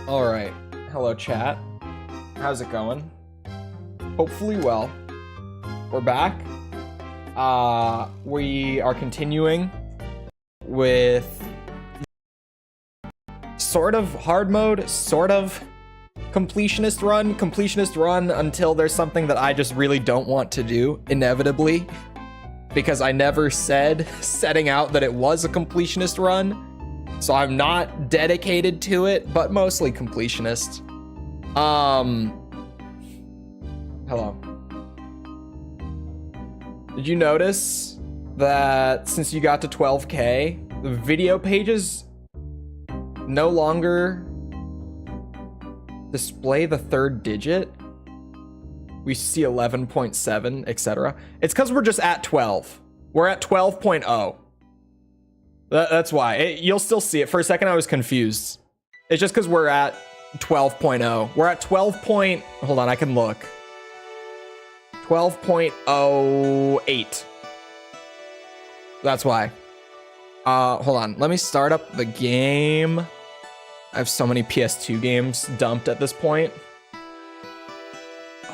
All right. Hello, chat. How's it going? Hopefully well. We're back. We are continuing with sort of hard mode, sort of completionist run until there's something that I just really don't want to do, inevitably, because I never said setting out that it was a completionist run. So I'm not dedicated to it, but mostly completionist. Hello. Did you notice that since you got to 12K, the video pages no longer display the third digit? We see 11.7, etc. It's because we're just at 12. We're at 12.0. That's why. You'll still see it. For a second, I was confused. It's just because we're at 12.0. We're at 12. Hold on, I can look. 12.08. That's why. Hold on. Let me start up the game. I have so many PS2 games dumped at this point. Okay.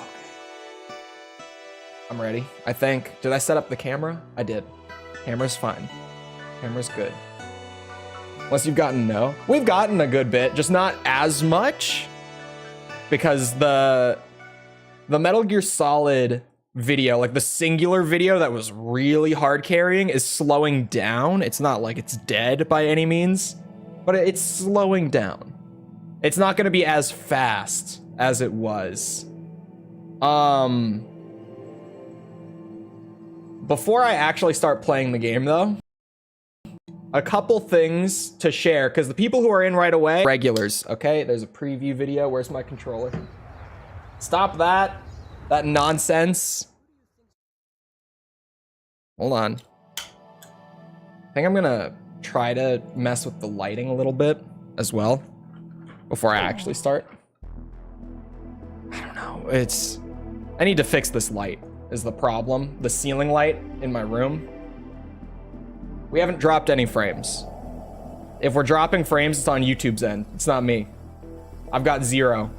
I'm ready, I think. Did I set up the camera? I did. Camera's fine. Camera's good. Unless you've gotten no. We've gotten a good bit, just not as much. Because the Metal Gear Solid video, like the singular video that was really hard carrying, is slowing down. It's not like it's dead by any means, but it's slowing down. It's not gonna be as fast as it was. Before I actually start playing the game though, a couple things to share, because the people who are in right away, regulars, okay? There's a preview video. Where's my controller? Stop that nonsense. Hold on. I think I'm gonna try to mess with the lighting a little bit as well before I actually start. I don't know. I need to fix this light is the problem. The ceiling light in my room. We haven't dropped any frames. If we're dropping frames, it's on YouTube's end. It's not me. I've got 0.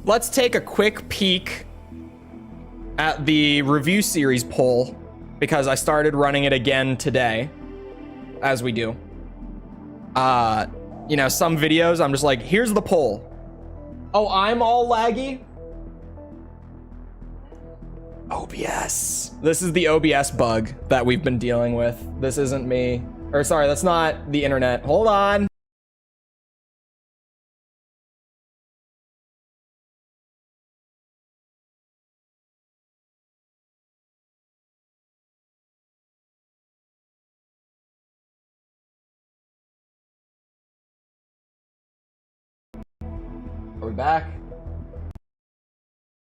Let's take a quick peek at the review series poll, because I started running it again today, as we do. You know, some videos, I'm just like, here's the poll. Oh, I'm all laggy? OBS. This is the OBS bug that we've been dealing with. This isn't me. Or sorry, that's not the internet. Hold on. Are we back?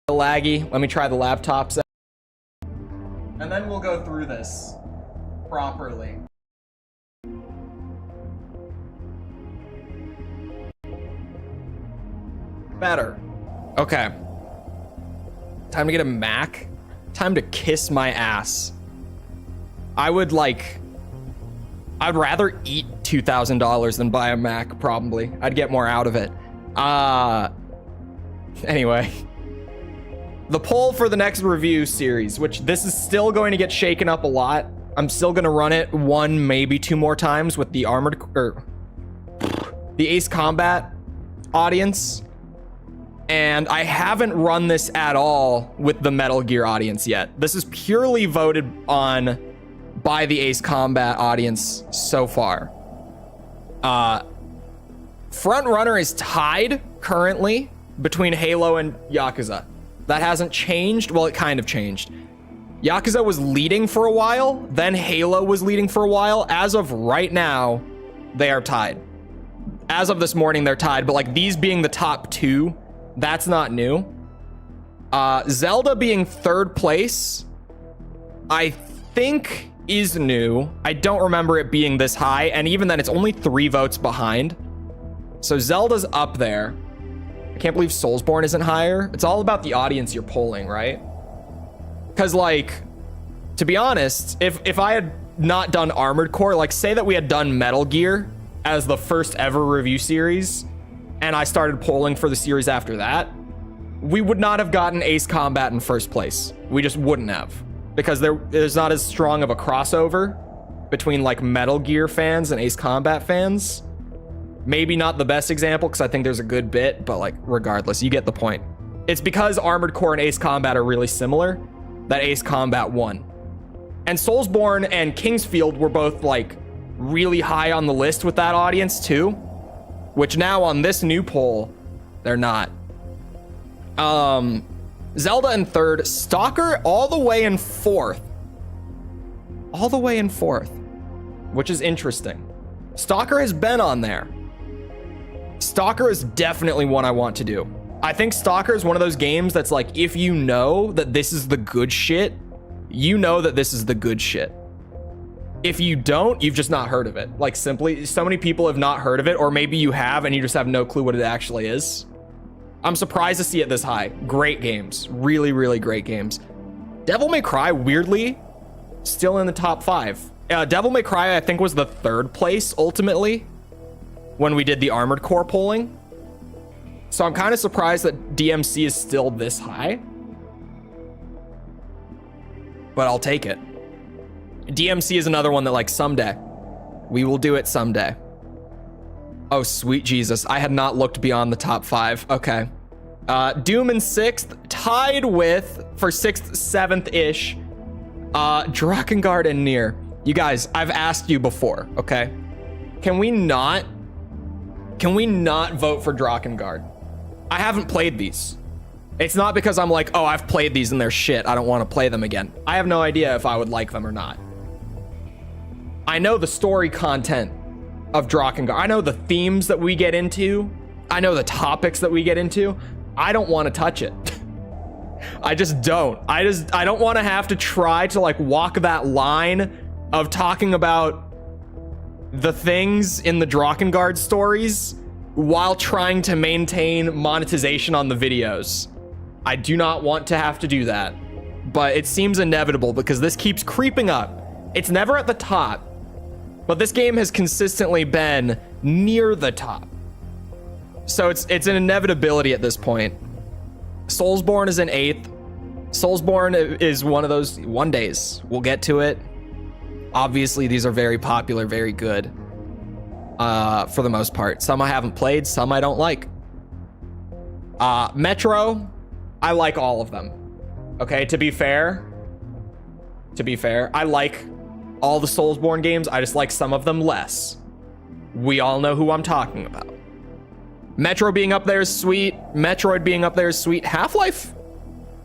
Laggy. Let me try the laptop set. And then we'll go through this properly. Better. Okay. Time to get a Mac. Time to kiss my ass. I'd rather eat $2,000 than buy a Mac, probably. I'd get more out of it. Anyway. The poll for the next review series, which this is still going to get shaken up a lot. I'm still going to run it 1, maybe 2 more times with the the Ace Combat audience. And I haven't run this at all with the Metal Gear audience yet. This is purely voted on by the Ace Combat audience so far. Front runner is tied currently between Halo and Yakuza. That hasn't changed. Well, it kind of changed. Yakuza was leading for a while, then Halo was leading for a while. As of right now, they are tied. As of this morning, they're tied, but like these being the top 2, that's not new. Zelda being 3rd place, I think is new. I don't remember it being this high, and even then it's only 3 votes behind. So Zelda's up there. I can't believe Soulsborne isn't higher. It's all about the audience you're polling, right? Because, like, to be honest, if I had not done Armored Core, like, say that we had done Metal Gear as the first ever review series, and I started polling for the series after that, we would not have gotten Ace Combat in first place. We just wouldn't have, because there's not as strong of a crossover between like Metal Gear fans and Ace Combat fans. Maybe not the best example, because I think there's a good bit, but like regardless, you get the point. It's because Armored Core and Ace Combat are really similar that Ace Combat won. And Soulsborne and Kingsfield were both like really high on the list with that audience too, which now on this new poll, they're not. Zelda in third, Stalker all the way in fourth. All the way in fourth, which is interesting. Stalker has been on there. Stalker is definitely one I want to do. I think Stalker is one of those games that's like, if you know that this is the good shit, you know that this is the good shit. If you don't, you've just not heard of it. Like simply, so many people have not heard of it, or maybe you have and you just have no clue what it actually is. I'm surprised to see it this high. Great games, really, really great games. Devil May Cry, weirdly, still in the top 5. Devil May Cry, I think, was the third place ultimately when we did the Armored Core polling. So I'm kind of surprised that DMC is still this high, but I'll take it. DMC is another one that like someday, we will do it someday. Oh, sweet Jesus. I had not looked beyond the top 5. Okay. Doom in 6th, tied with, for 6th, 7th-ish, Drakengard and Nier. You guys, I've asked you before, okay? Can we not vote for Drakengard? I haven't played these. It's not because I'm like, oh, I've played these and they're shit, I don't want to play them again. I have no idea if I would like them or not. I know the story content of Drakengard. I know the themes that we get into. I know the topics that we get into. I don't want to touch it. I just don't. I don't want to have to try to like walk that line of talking about the things in the Drakengard stories while trying to maintain monetization on the videos. I do not want to have to do that, but it seems inevitable because this keeps creeping up. It's never at the top, but this game has consistently been near the top. So it's an inevitability at this point. Soulsborne is in 8th. Soulsborne is one of those one days. We'll get to it. Obviously, these are very popular, very good. For the most part. Some I haven't played, some I don't like. Metro, I like all of them. Okay, to be fair, I like all the Soulsborne games. I just like some of them less. We all know who I'm talking about. Metro being up there is sweet. Metroid being up there is sweet. Half-Life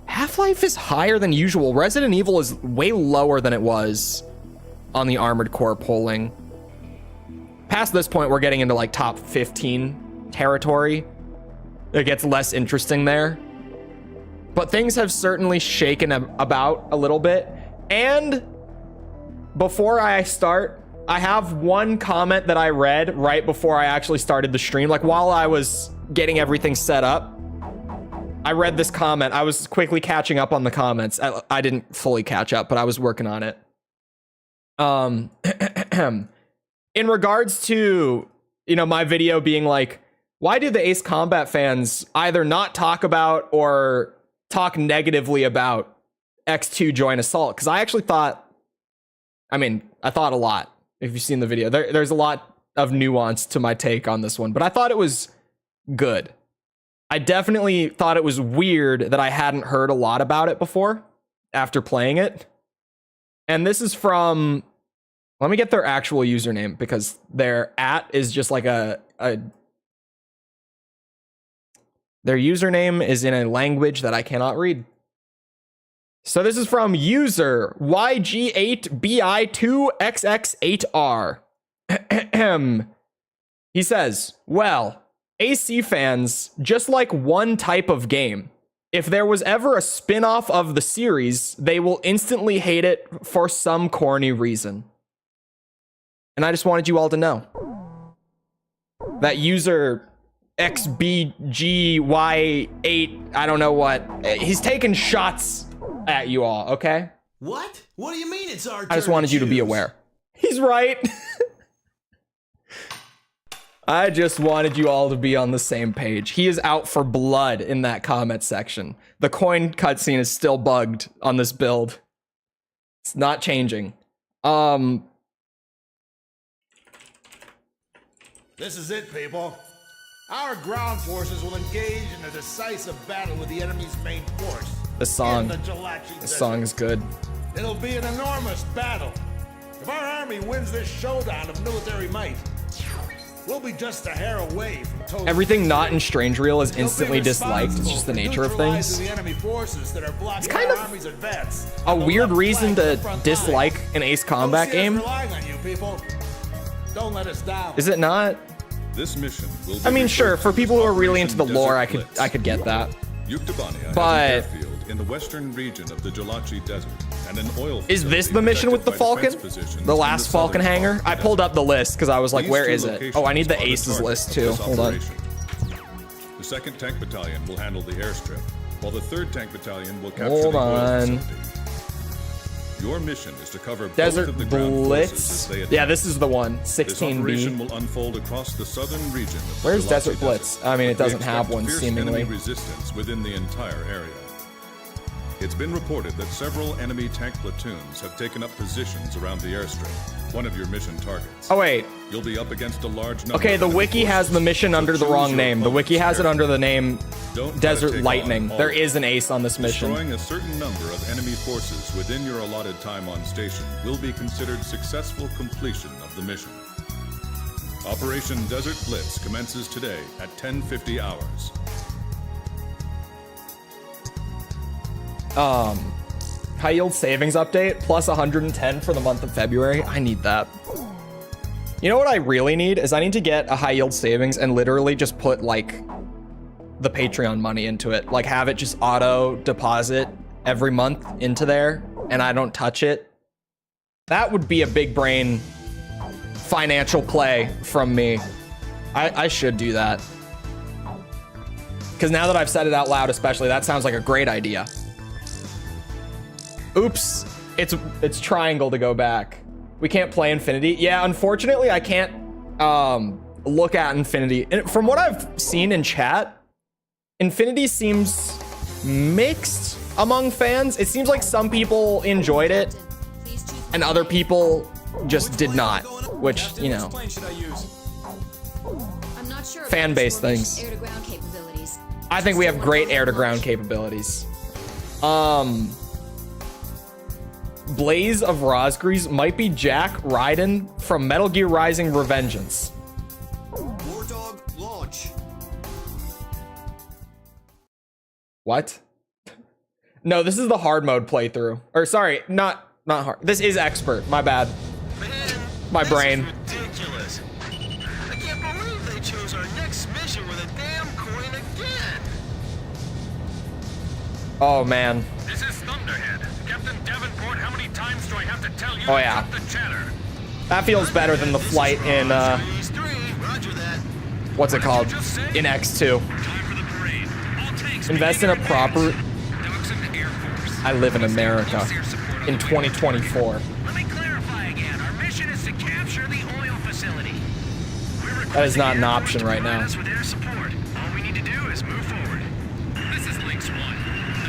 is higher than usual. Resident Evil is way lower than it was on the Armored Core polling. Past this point, we're getting into like top 15 territory. It gets less interesting there. But things have certainly shaken about a little bit. And before I start, I have one comment that I read right before I actually started the stream. Like while I was getting everything set up, I read this comment. I was quickly catching up on the comments. I didn't fully catch up, but I was working on it. In regards to, my video being like, why do the Ace Combat fans either not talk about or talk negatively about X2 Joint Assault? Because I actually thought, I thought a lot. If you've seen the video, there's a lot of nuance to my take on this one, but I thought it was good. I definitely thought it was weird that I hadn't heard a lot about it before after playing it. And this is from, let me get their actual username because their @ is just like their username is in a language that I cannot read. So this is from user YG8BI2XX8R. He says, well, AC fans just like one type of game. If there was ever a spin-off of the series, they will instantly hate it for some corny reason. And I just wanted you all to know that user XBGY8, I don't know what, he's taking shots at you all, okay? What? What do you mean it's our turn? I just wanted you to be aware. He's right. I just wanted you all to be on the same page. He is out for blood in that comment section. The coin cutscene is still bugged on this build. It's not changing. This is it, people. Our ground forces will engage in a decisive battle with the enemy's main force. This song is good. It'll be an enormous battle. If our army wins this showdown of military might, we'll be just a hair away from total. Everything not in Strange Reel is instantly disliked. It's just the nature of things. It's kind of a weird reason to dislike an Ace Combat game. Don't let us down. Is it not? This mission will I mean, sure, for people who are really into the lore, I could get that. But in the western region of the Jalachi Desert, and an oil is this the mission with the Falcon? The last Falcon hangar? I pulled up the list because I was like, where is it? Oh, I need the Aces list too. Hold on. The 2nd Tank Battalion will handle the airstrip, while the 3rd Tank Battalion will capture Hold the oil on. facility. Your mission is to cover Desert both of the ground Blitz. forces as they attack. Yeah, this is the one. This 16B. operation will unfold across the southern region. Of the Where's Jalachi Desert Blitz? I mean, it We doesn't have expect one, fierce seemingly. enemy resistance within the entire area. It's been reported that several enemy tank platoons have taken up positions around the airstrip, one of your mission targets. Oh, wait. You'll be up against a large number Okay, of the enemy wiki has forces, the mission so under the choose wrong your name. The opponent's wiki has it carefully. under the name Don't try to Desert take Lightning. on There all. is an ace on this mission. Destroying a certain number of enemy forces within your allotted time on station will be considered successful completion of the mission. Operation Desert Blitz commences today at 10:50 hours. High yield savings update plus 110 for the month of February. I need that. You know what I really need is I need to get a high yield savings and literally just put like the Patreon money into it. Like have it just auto deposit every month into there and I don't touch it. That would be a big brain financial play from me. I should do that. Because now that I've said it out loud, especially, that sounds like a great idea. Oops, it's triangle to go back. We can't play Infinity. Yeah, unfortunately, I can't look at Infinity. And from what I've seen in chat, Infinity seems mixed among fans. It seems like some people enjoyed it and other people just did not, which, you know, fan base things. I think we have great air-to-ground capabilities. Blaze of Rosgrees might be Jack Raiden from Metal Gear Rising: Revengeance. War Dog launch. What? No, this is the hard mode playthrough. Or sorry, not hard. This is expert. My bad. Man, My this brain. is ridiculous. I can't believe they chose our next mission with a damn coin again. Oh man. This is Thunderhead. Captain Davenport, how many times do I have to tell you Oh, to yeah. cut the chatter? That feels better than the flight in Phase 3, roger that. what's it called? In X2. Time for the parade. All tanks Invest in a making proper. Dogs in the Air Force. I live in America Close air support on in the way. 2024. Let me clarify again. Our mission is to capture the oil facility. That is not an option right now. Us with air support. All we need to do is move forward. This is Lynx 1.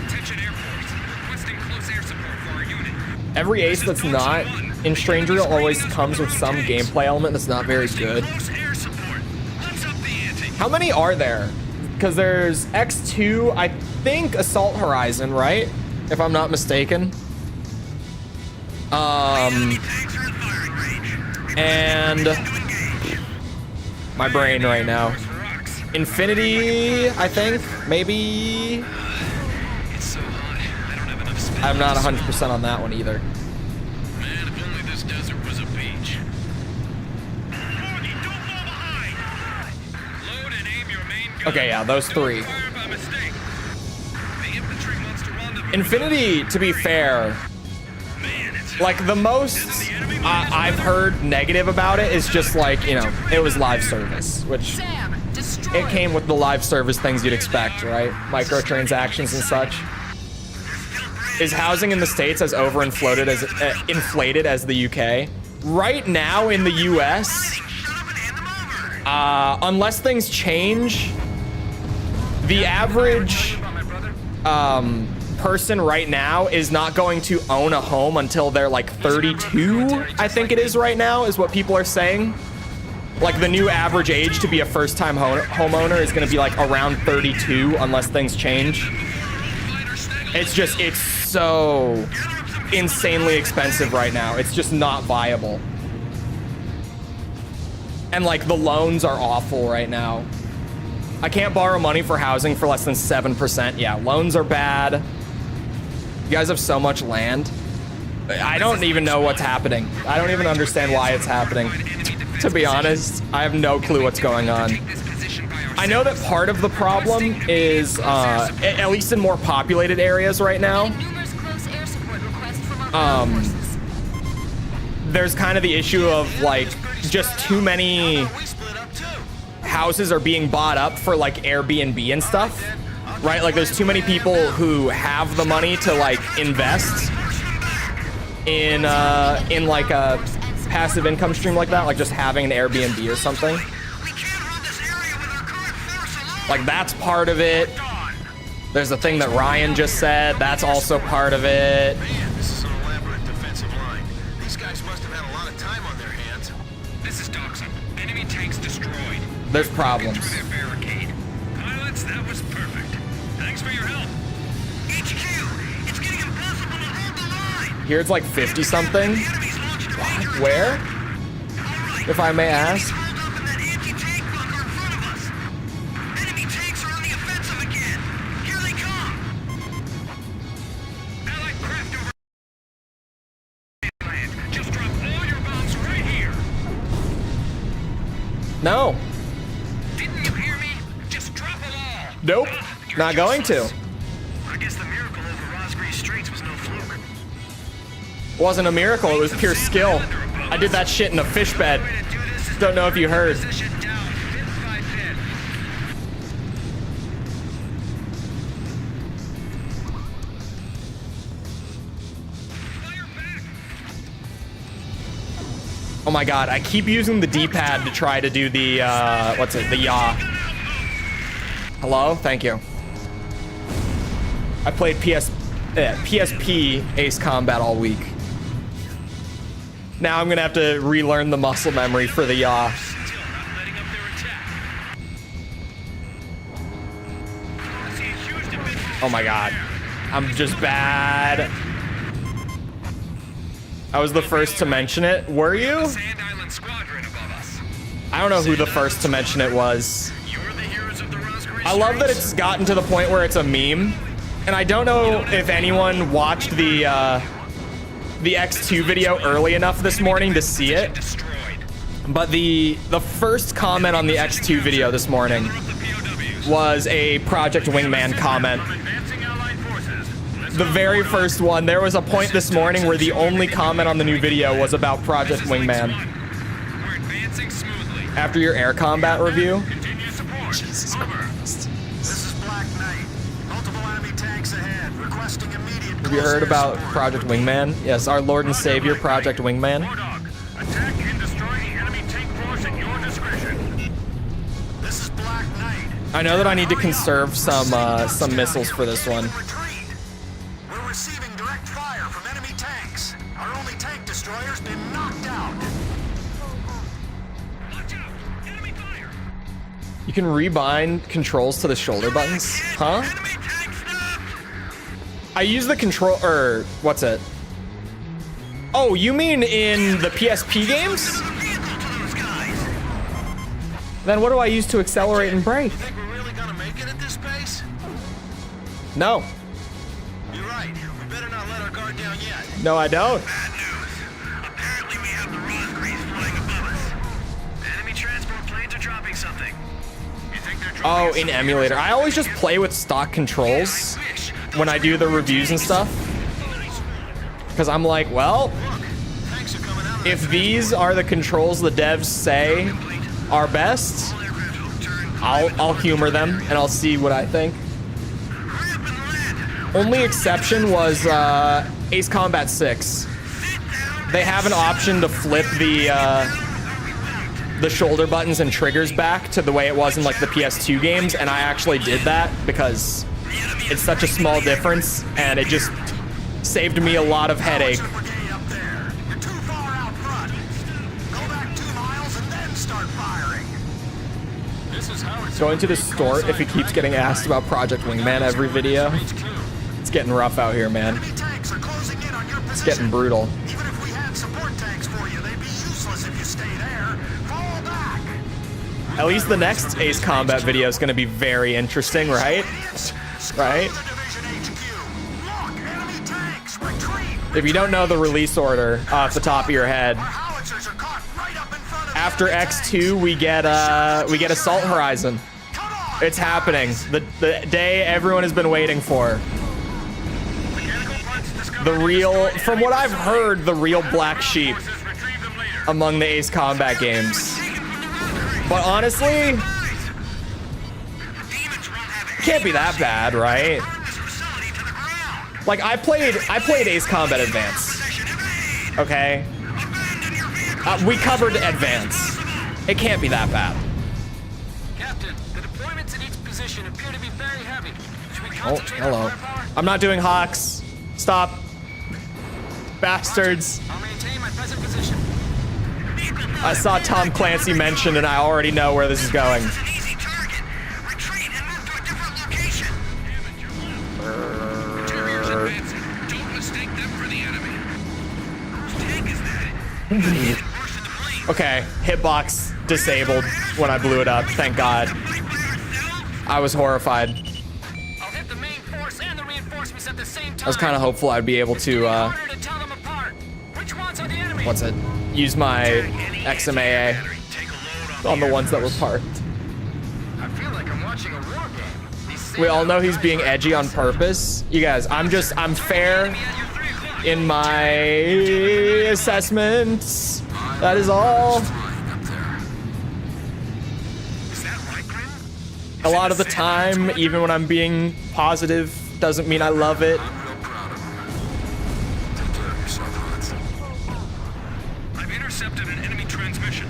Attention Air Force. Requesting close air support for our unit. Every ace that's not in Stranger Reel always comes with some gameplay element that's not very good. Close air support. Let's up the ante. How many are there? Because there's X2, I think Assault Horizon, right? If I'm not mistaken. Enemy tanks are in firing range. And my brain right now. Rocks. Infinity, I think, maybe. It's so hot. I don't have enough space. I'm not 100% on that one either. Man, if only this desert was a beach. Corgi, don't fall behind. Load and aim your main gun. Okay, yeah, those three. Fire by mistake. The infantry wants to rendezvous. Infinity, to be fair, Man, it's like the most I've heard negative about it is just like, you know, it was live service, which it came with the live service things you'd expect, right? Microtransactions and such. Is housing in the States as overinflated as inflated as the UK? Right now in the US, Unless things change, the average person right now is not going to own a home until they're like 32, I think it is right now, is what people are saying. Like the new average age to be a first-time homeowner is gonna be like around 32 unless things change. It's just, it's so insanely expensive right now. It's just not viable. And like the loans are awful right now. I can't borrow money for housing for less than 7%. Yeah, loans are bad. You guys have so much land. I don't even know what's happening. I don't even understand why it's happening. To be honest, I have no clue what's going on. I know that part of the problem is, at least in more populated areas right now, there's kind of the issue of like just too many houses are being bought up for like Airbnb and stuff, right? Like there's too many people who have the money to like invest in like a passive income stream like that, like just having an Airbnb or something. Like that's part of it. There's the thing that Ryan just said. That's also part of it. Man, this is an elaborate defensive line. These guys must have had a lot of time on their hands. This is Doxon. Enemy tanks destroyed. There's problems. Through their barricade. Pilots, that was perfect. Thanks for your help. HQ, it's getting impossible to hold the line. Here it's like 50 something. Where? If I may ask. No. Didn't you hear me? Just drop them all. Nope. Not going to. I guess the miracle over Rosgreave Straits was no fluke. Wasn't a miracle, it was pure skill. I did that shit in a fish bed. Don't know if you heard. Position down, pit by pit. Fire back. Oh my god, I keep using the D-pad to try to do the, what's it, the yaw. Hello? Thank you. I played PSP Ace Combat all week. Now I'm gonna have to relearn the muscle memory for the yaw. Still not letting up their attack. I see a huge division. Oh my god. I'm just bad. I was the first to mention it. Were you? Sand Island Squadron above us. I don't know who the first to mention it was. You're the heroes of the Rosgreave I love that Straits. it's gotten to the point where it's a meme. And I don't know if anyone watched the X2 video early enough this morning to see it. Destroyed. But the first comment on the X2 video this morning Cover up the POWs. was a Project Wingman comment. From advancing Allied forces. Let's The go. very first one. There was a point this morning where the only comment on the new video was about Project Wingman. We're advancing smoothly. After your air combat review. Continue support. Jesus Over. Christ. This is Black Knight. Multiple enemy tanks ahead, requesting immediate. Have you heard about Project Wingman? Yes, our Lord and Savior, Project Wingman. Dog, attack and destroy the enemy tank force at your discretion. This is Black Knight. I know that I need to conserve some missiles for this one. Retreat. We're receiving direct fire from enemy tanks. Our only tank destroyer's been knocked out. Watch out! Enemy fire! You can rebind controls to the shoulder buttons, huh? Enemy tank stopped! I use the control, or what's it? Oh, you mean in the PSP games? Then what do I use to accelerate and brake? You think we're really gonna make it at this pace? No, You're right. We better not let our guard down yet. no, I don't. Bad news. Apparently we have the Rosgreaves flying above us. Enemy transport planes are dropping something. You think they're dropping Oh, in something? emulator. I always just play with stock controls when I do the reviews and stuff. Because I'm like, well, Tanks are coming out of if these are the controls the devs say are best, I'll humor them and I'll see what I think. Only exception was Ace Combat 6. They have an option to flip the the shoulder buttons and triggers back to the way it was in like the PS2 games, and I actually did that because it's such a small difference, and it just saved me a lot of headache. Brigade up there. You're too far out front. Go back 2 miles and then start firing. This is how it's Going to the store if he keeps getting asked about Project Wingman every video. It's getting rough out here, man. Enemy tanks are closing in on your position. It's getting brutal. Even if we had support tanks for you, they'd be useless if you stay there. Fall back. At least the next Ace Combat video is going to be very interesting, right? Right? The division HQ. Look, enemy tanks. Retreat. If you don't know the release order off the top of your head, Our howitzers are caught right up in front of the after enemy X2 we get Assault Horizon. tanks. Come on. It's happening. The day everyone has been waiting for. The real, from what I've heard, the real black sheep among the Ace Combat games. But honestly, can't be that bad, right? Like I played Ace Combat Advance. Okay, we covered Advance. It can't be that bad. Captain, the deployments in each position appear to be very heavy. Should we Oh, concentrate our hello. firepower? I'm not doing Hawks. Stop, bastards. I'll maintain my present position. I saw Tom Clancy mentioned, and I already know where this is going. An easy target. Retreat and move to a different location. Interior's advancing. Don't mistake them for the enemy. Whose tank is that? Okay, hitbox disabled when I blew it up. Thank God. I was horrified. I'll hit the main force and the reinforcements at the same time. I was kind of hopeful I'd be able to, Harder to tell them apart. Which ones are the enemy? what's it? Use my XMAA on the ones that were parked. I feel like I'm watching a war game. These We all know he's being edgy on purpose. You guys, I'm fair in my assessments. That is all. A lot of the time, even when I'm being positive, doesn't mean I love it. I've intercepted an enemy transmission.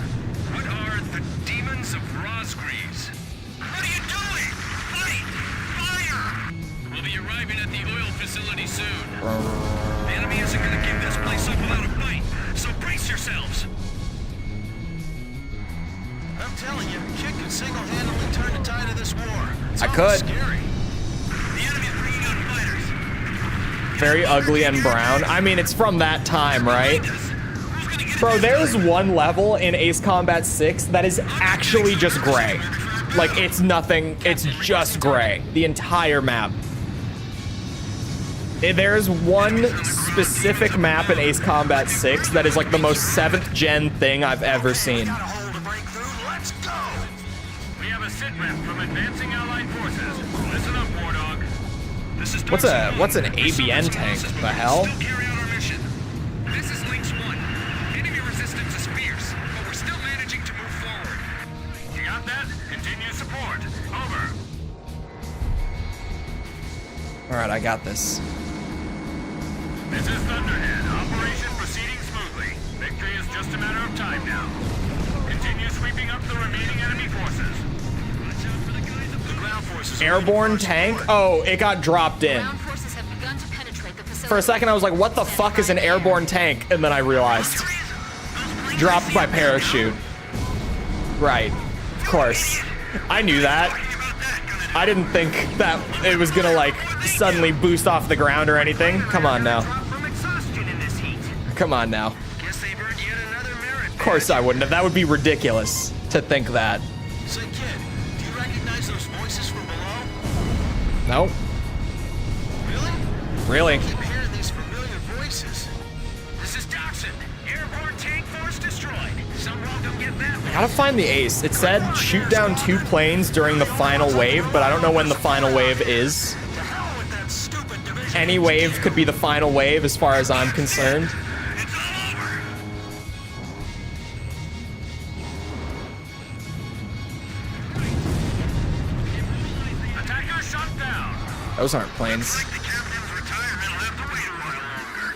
What are the demons of Rosgreaves? What are you doing? Fight! Fire! We'll be arriving at the oil facility soon. The enemy isn't gonna give this place up without a fight, so brace yourselves. I'm telling you, Kid could single-handedly turn the tide of this war. It's I almost could. Scary. The enemy's bringing out fighters. Very ugly and brown. I mean, it's from that time, right? Bro, there's one level in Ace Combat 6 that is actually just gray. Like, it's nothing, it's just gray. The entire map. There's one specific map in Ace Combat 6 that is like the most 7th gen thing I've ever seen. Got a hole to break through. Let's go. We have a sit rep from advancing Allied forces. Listen up, War Dog. This is What's an ABN tank? The hell? Still carry out our mission. This is Lynx 1. Enemy resistance is fierce, but we're still managing to move forward. You got that? Continue support. Over. Alright, I got this. This is Thunderhead. Operation proceeding smoothly. Victory is just a matter of time now. Continue sweeping up the remaining enemy forces. Watch out for the guys up the ground forces. Airborne tank? Oh, it got dropped in. Ground forces have begun to penetrate the facility. For a second, I was like, what the fuck is an airborne tank? And then I realized. Dropped by parachute. Right. Of course. I knew that. I didn't think that it was gonna, like, suddenly boost off the ground or anything. Come on now. From exhaustion in this heat. Come on now. Guess they've earned yet another merit. Of course I wouldn't have. That would be ridiculous to think that. Say, Kid, do you recognize those voices from below? No. Really? Really? I keep hearing these familiar voices. This is Dobson. Airborne tank force destroyed. Someone go get that. I gotta find the ace. It said shoot down 2 planes during the final wave, but I don't know when the final wave is. To hell with that stupid division. Any wave could be the final wave as far as I'm concerned. It's all over. Attacker shot down. Those aren't planes. The captain's retirement will have to wait a while longer.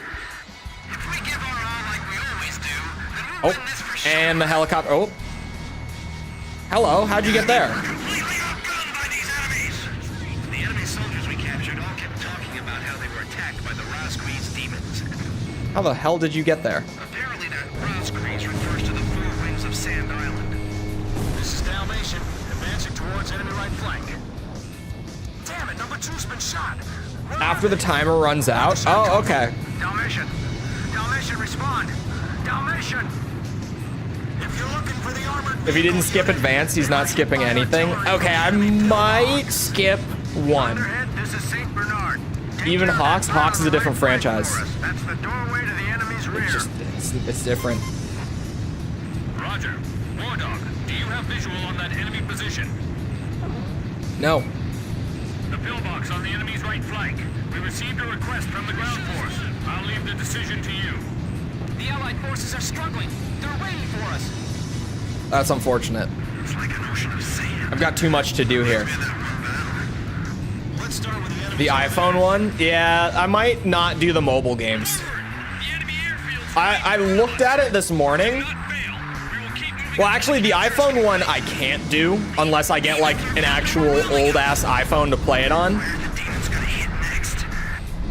If we give our all like we always do, then we'll Oh, win this for sure. and the helicopter. Oh, Hello, how'd you get there? Completely outgunned by these enemies. The enemy soldiers we captured all kept talking about how they were attacked by the Roscreed's demons. How the hell did you get there? Apparently that Roscreed refers to the four wings of Sand Island. This is Dalmatian, advancing towards enemy right flank. Damn it, number 2's been shot. After the timer runs out? Oh, okay. Dalmatian. Dalmatian, respond. Dalmatian. If you're looking for the armored If he didn't skip advance, he's not skipping anything. Okay, I might skip one. Thunderhead, this is St. Bernard. Even Hawks? Hawks is a different franchise. That's the doorway to the enemy's rear. It's different. Roger. War Dog, do you have visual on that enemy position? No. The pillbox on the enemy's right flank. We received a request from the ground force. I'll leave the decision to you. The Allied forces are struggling. They're waiting for us. That's unfortunate. It's like an ocean of sand. I've got too much to do here. Let's start with the enemy. The iPhone one? Yeah, I might not do the mobile games. The enemy airfield's I looked at it this morning. not fail. We will keep moving. Well, actually, the iPhone one I can't do unless I get like an actual old-ass iPhone to play it on. Where the demon's gonna hit next.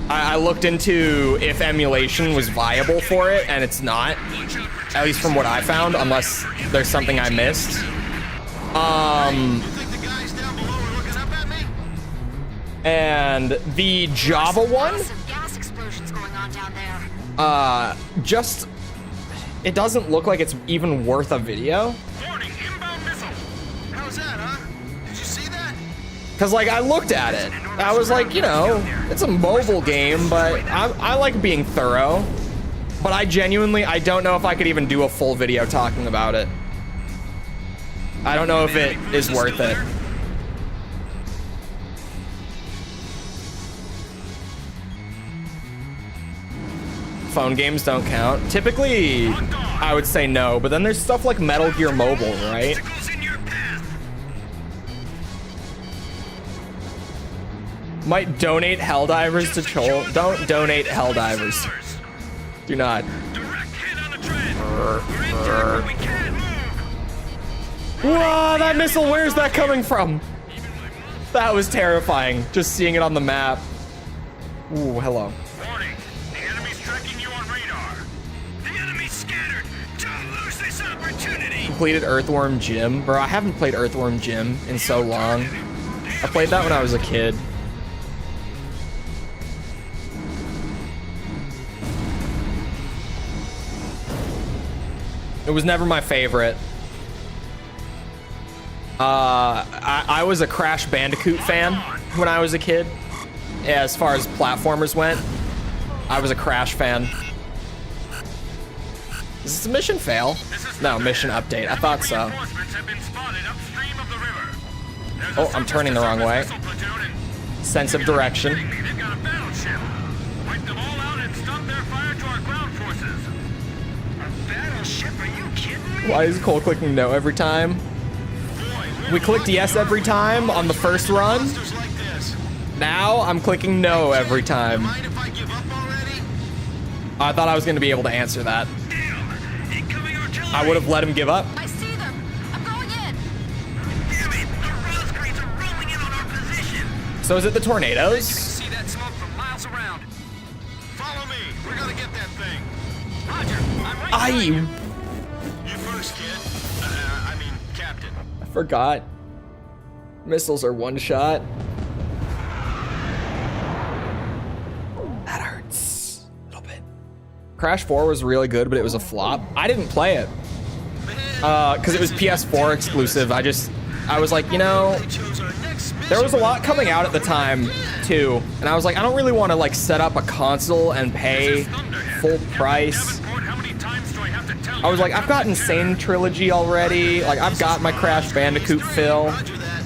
I looked into if emulation was viable for it, and it's not. At least from what I found, unless there's something I missed. You think the guys down below are looking up at me? And the Java one, Massive gas explosions going on down there. just, it doesn't look like it's even worth a video. Warning, inbound missile. How's that, huh? Did you see that? Cause like I looked at it, I was like, you know, it's a mobile game, but I like being thorough. But I don't know if I could even do a full video talking about it. I don't know if it is worth it. Phone games don't count. Typically, I would say no, but then there's stuff like Metal Gear Mobile, right? Obstacles in your path. Might donate Helldivers to Chole. Don't donate Helldivers. Do not. Direct hit on the tread. We're injured, but we can't move. Whoa, that missile, where's that coming from? That was terrifying, just seeing it on the map. Ooh, hello. Warning, the enemy's tracking you on radar. The enemy's scattered. Don't lose this opportunity. Completed Earthworm Jim. Bro, I haven't played Earthworm Jim in so long. I played that when I was a kid. It was never my favorite. I was a Crash Bandicoot fan when I was a kid. Yeah, as far as platformers went, I was a Crash fan. Is this a mission fail? No, mission update. I thought so. Reinforcements have been spotted upstream of the river. There's Oh, a I'm turning the wrong way. missile platoon and Sense of direction. they've got a battleship. Wipe them all out and stop their fire to our ground forces. A battleship? Are you kidding me? Why is Cole clicking no every time? Boy, We clicked yes every time on the first run. Monsters like this. Now I'm clicking no every time. Mind if I give up already? I thought I was going to be able to answer that. Damn! Incoming artillery! I would have let him give up. I see them. I'm going in. Damn it! The Roscreeds are rolling in on our position! So is it the tornadoes? See that smoke from miles around. Follow me. We're gonna get that thing. Roger. I'm right behind you. I You first, kid. I mean, Captain. forgot. Missiles are one shot. That hurts a little bit. Crash 4 was really good, but it was a flop. I didn't play it because it was PS4 exclusive. I was like, you know, They chose our next mission. there was a lot coming out at the time too, and I was like, I don't really want to like set up a console and pay full price. Davenport, how many times do I have to tell you? I was like, I've got Insane Trilogy already. Like, I've got my Crash Bandicoot fill. Roger that.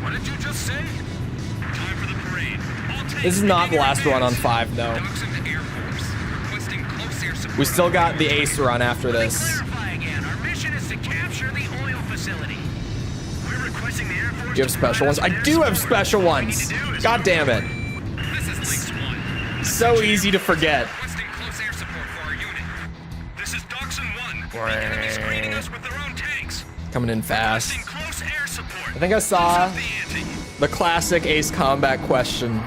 What did you just say? Time for the parade. All tanks This is not the in last run on advance. 5, though. Dogs in the Air Force. Requesting close air support. We still got the Ace run after this. Clarify again. Our mission is to capture the oil facility. We're requesting the Air Force. Do you have special ones? I do have special ones. God damn it. This is Lynx 1. So easy to forget. Requesting close air support for our unit. This is Dachshund 1. The enemy screening us with their own tanks. Coming in fast. Requesting close I think I saw the classic Ace Combat question.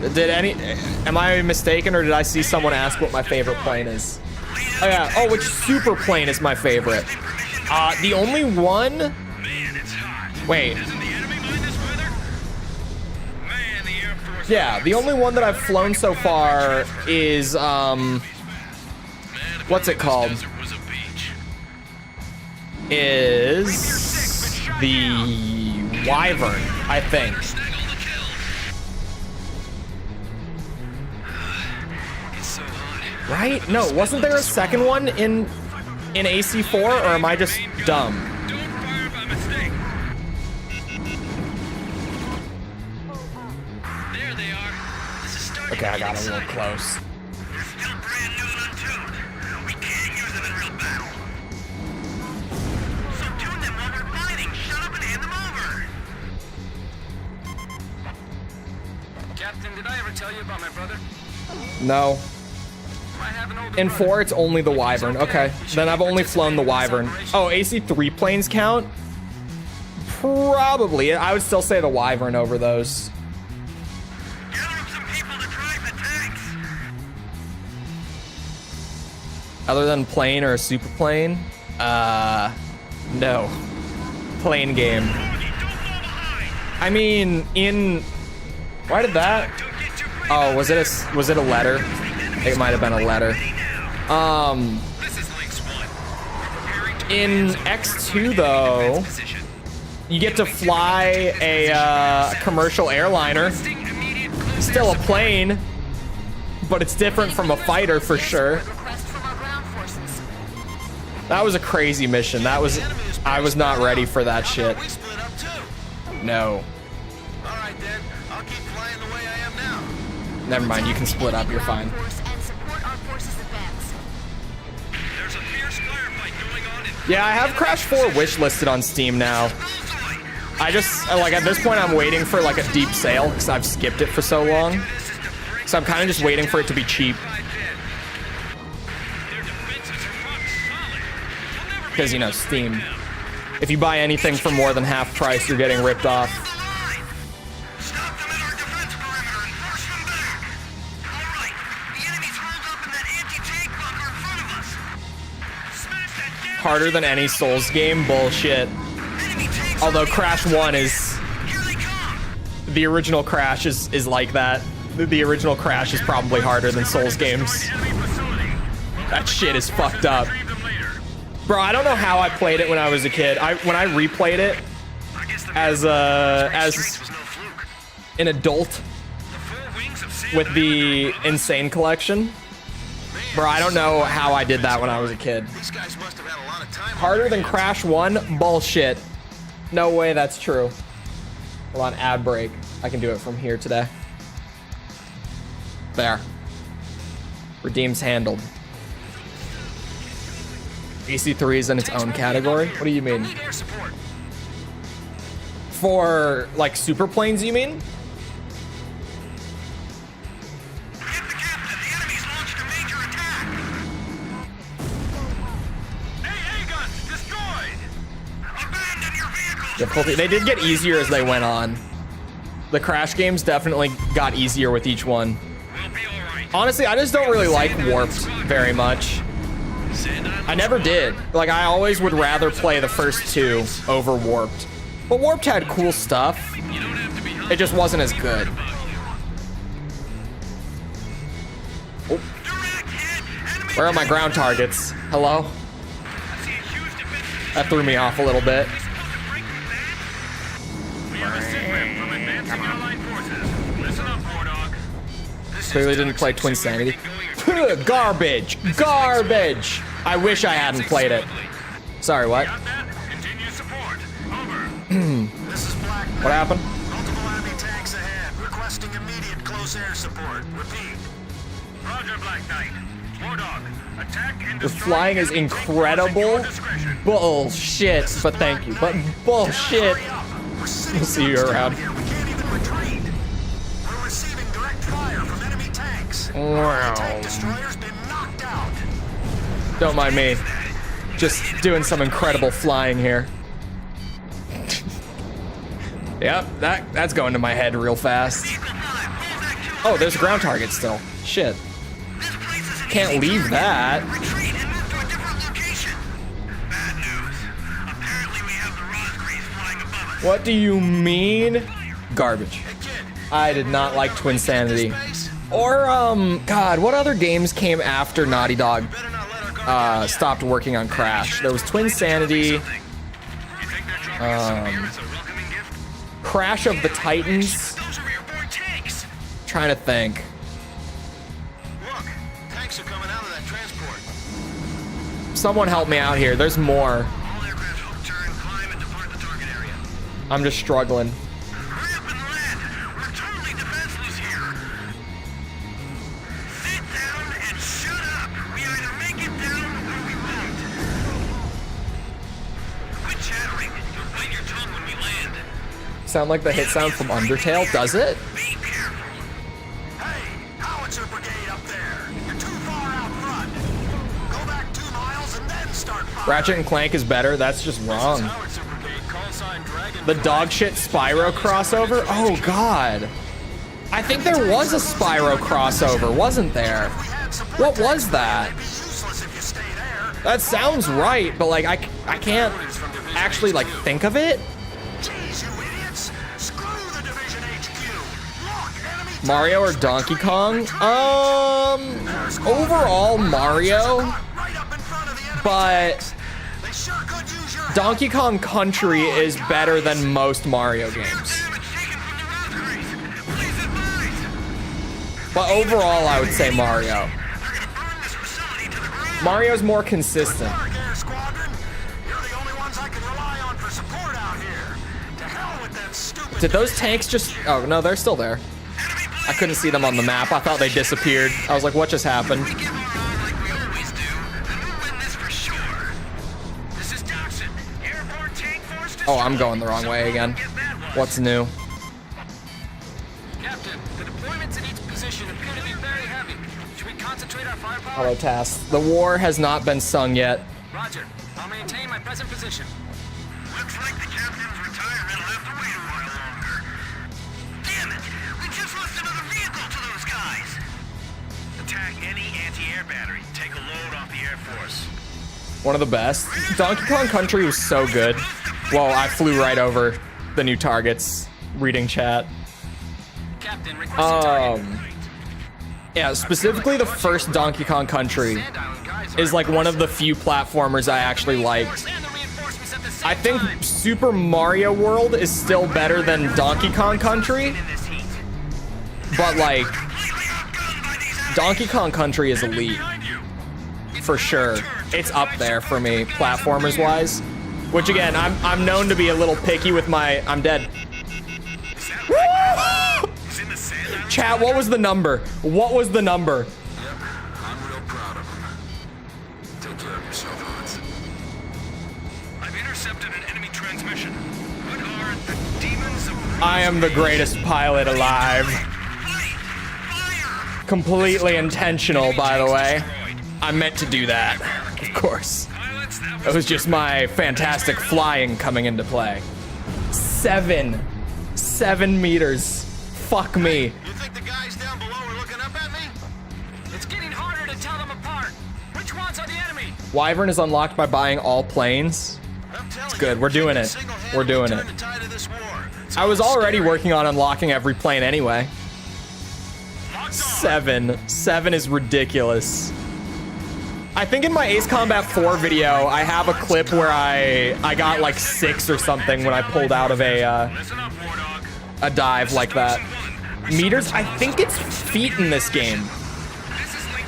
Am I mistaken, or did I see someone ask what my favorite plane is? Oh yeah, oh, which super plane is my favorite? The only one, wait. Yeah, the only one that I've flown so far is, what's it called? Is the Wyvern, I think. Right? No, wasn't there a second one in AC4, or am I just dumb? Okay, I got a little close. Captain, did I ever tell you about my brother? No. In 4, it's only the Wyvern. Okay, then I've only flown the Wyvern. Oh, AC3 planes count? Probably. I would still say the Wyvern over those. Other than plane or a super plane? No. Plane game. I mean, why did that? Oh, was it a letter? It might have been a letter. In X2 though, you get to fly a commercial airliner. Still a plane, but it's different from a fighter for sure. That was a crazy mission. I was not ready for that shit. No. Alright then, I'll keep flying the way I am now. Never mind, you can split up, you're fine. Yeah, I have Crash 4 wish listed on Steam now. I just, like, at this point I'm waiting for like a deep sale because I've skipped it for so long. So I'm kind of just waiting for it to be cheap. Because, you know, Steam. If you buy anything for more than half price, you're getting ripped off. Harder than any Souls game? Bullshit. Although Crash 1 is... The original Crash is like that. The original Crash is probably harder than Souls games. That shit is fucked up. Bro, I don't know how I played it when I was a kid. When I replayed it as an adult with the Insane Collection. Bro, I don't know how I did that when I was a kid. Harder than Crash 1? Bullshit. No way that's true. Hold on, ad break. I can do it from here today. There. Redeems handled. AC3 is in its own category? What do you mean? For, like, super planes, you mean? Difficulty. They did get easier as they went on. The Crash games definitely got easier with each one. Honestly, I just don't really like Warped very much. I never did. Like, I always would rather play the first two over Warped. But Warped had cool stuff. It just wasn't as good. Oh. Where are my ground targets? Hello? That threw me off a little bit. Clearly didn't play Twin Sanity. Garbage! Garbage! I wish I hadn't played it. Sorry, what? What happened? Multiple enemy tanks ahead, requesting immediate close air support. Repeat. Roger, Black Knight. War Dog, attack and The flying is incredible. Bullshit, but thank you. But bullshit. We'll see you around. We can't even retreat. We're receiving direct fire from enemy tanks. Wow. Tank destroyer's been knocked out. Don't mind me. Just doing some incredible flying here. Yep, that's going to my head real fast. Oh, there's a ground target still. Shit. Can't leave that. Retreat and move to a different location. Bad news. Apparently we have the Rosgreaves flying above us. What do you mean? Garbage. Hey, kid. I did not like Twin Sanity. Or, God, what other games came after Naughty Dog Better not let our guard stopped working on Crash? There was Twin Sanity, You think they're dropping us some beer as a welcoming gift? Crash of the Titans. Those are airborne tanks. Trying to think. Look, tanks are coming out of that transport. Someone help me out here. There's more. All aircraft hook, turn, climb, and depart the target area. I'm just struggling. Hurry up and land. We're totally defenseless here. Sit down and shut up. We either make it down or we won't. Quit chattering. You'll bite your tongue when we land. Sound like the hit sound from Undertale, does it? Be careful. Hey, howitzer brigade up there. You're too far out front. Go back 2 miles and then start firing. Ratchet and Clank is better. That's just wrong. Howitzer brigade, call sign Dragon. The dog shit Spyro crossover? Oh, God. I think there was a Spyro crossover, wasn't there? What was that? Be useless if you stay there. That sounds right, but like I can't actually like think of it. Jeez, you idiots. Screw the Division HQ. Look, enemy Mario or Donkey Kong? Overall Mario, right up in front of the enemy. but They sure could use your Donkey Kong Country is better than most Mario games. damage taken from the Rosgreaves. Please advise. But overall, I would say Mario. They're gonna burn this facility to the ground. Mario's more consistent. Dark Air Squadron. You're the only ones I can rely on for support out here. To hell with that stupid. Did those tanks just... Oh, no, they're still there. I couldn't see them on the map. I thought they disappeared. I was like, what just happened? We give our all like we always do, and we'll win this for sure. This is Dawson. Airborne tank force. Oh, I'm going the wrong way again. What's new? Captain, the deployments in each position appear to be very heavy. Should we concentrate our firepower? Hello, Tass. The war has not been sung yet. Roger. I'll maintain my present position. Looks like the captain's retirement left to wait a while longer. Damn it! We just lost another vehicle to those guys! Attack any anti-air battery. Take a load off the Air Force. One of the best. Donkey Kong Country was so good. Whoa, I flew right over the new targets. Reading chat. Captain, requesting target. Yeah, specifically the first Donkey Kong Country is like one of the few platformers I actually liked. And the reinforcements at the same I think time. Super Mario World is still better than Donkey Kong Country, In this heat. but like Completely outgunned by these enemies. Donkey Kong Country is elite Behind you. for sure. It's up there for me, platformers wise. Which again, I'm known to be a little picky with my. I'm dead. Woo! He's in the sand island. Chat, what was the number? What was the number? Yep, I'm real proud of him. Take care of yourself, Hans. I've intercepted an enemy transmission. What are the demons of... I am the greatest pilot alive. Fire! Completely intentional, by the way. I meant to do that, of course. Pilots, that It was just my fantastic flying coming into play. 7 meters. Fuck me. You think the guys down below are looking up at me? It's getting harder to tell them apart. Which ones are the enemy? Wyvern is unlocked by buying all planes. It's good. We're doing it. We're doing it. I was already working on unlocking every plane anyway. 7 is ridiculous. I think in my Ace Combat 4 video, I have a clip where I got like 6 or something when I pulled out of a dive like that. Meters? I think it's feet in this game.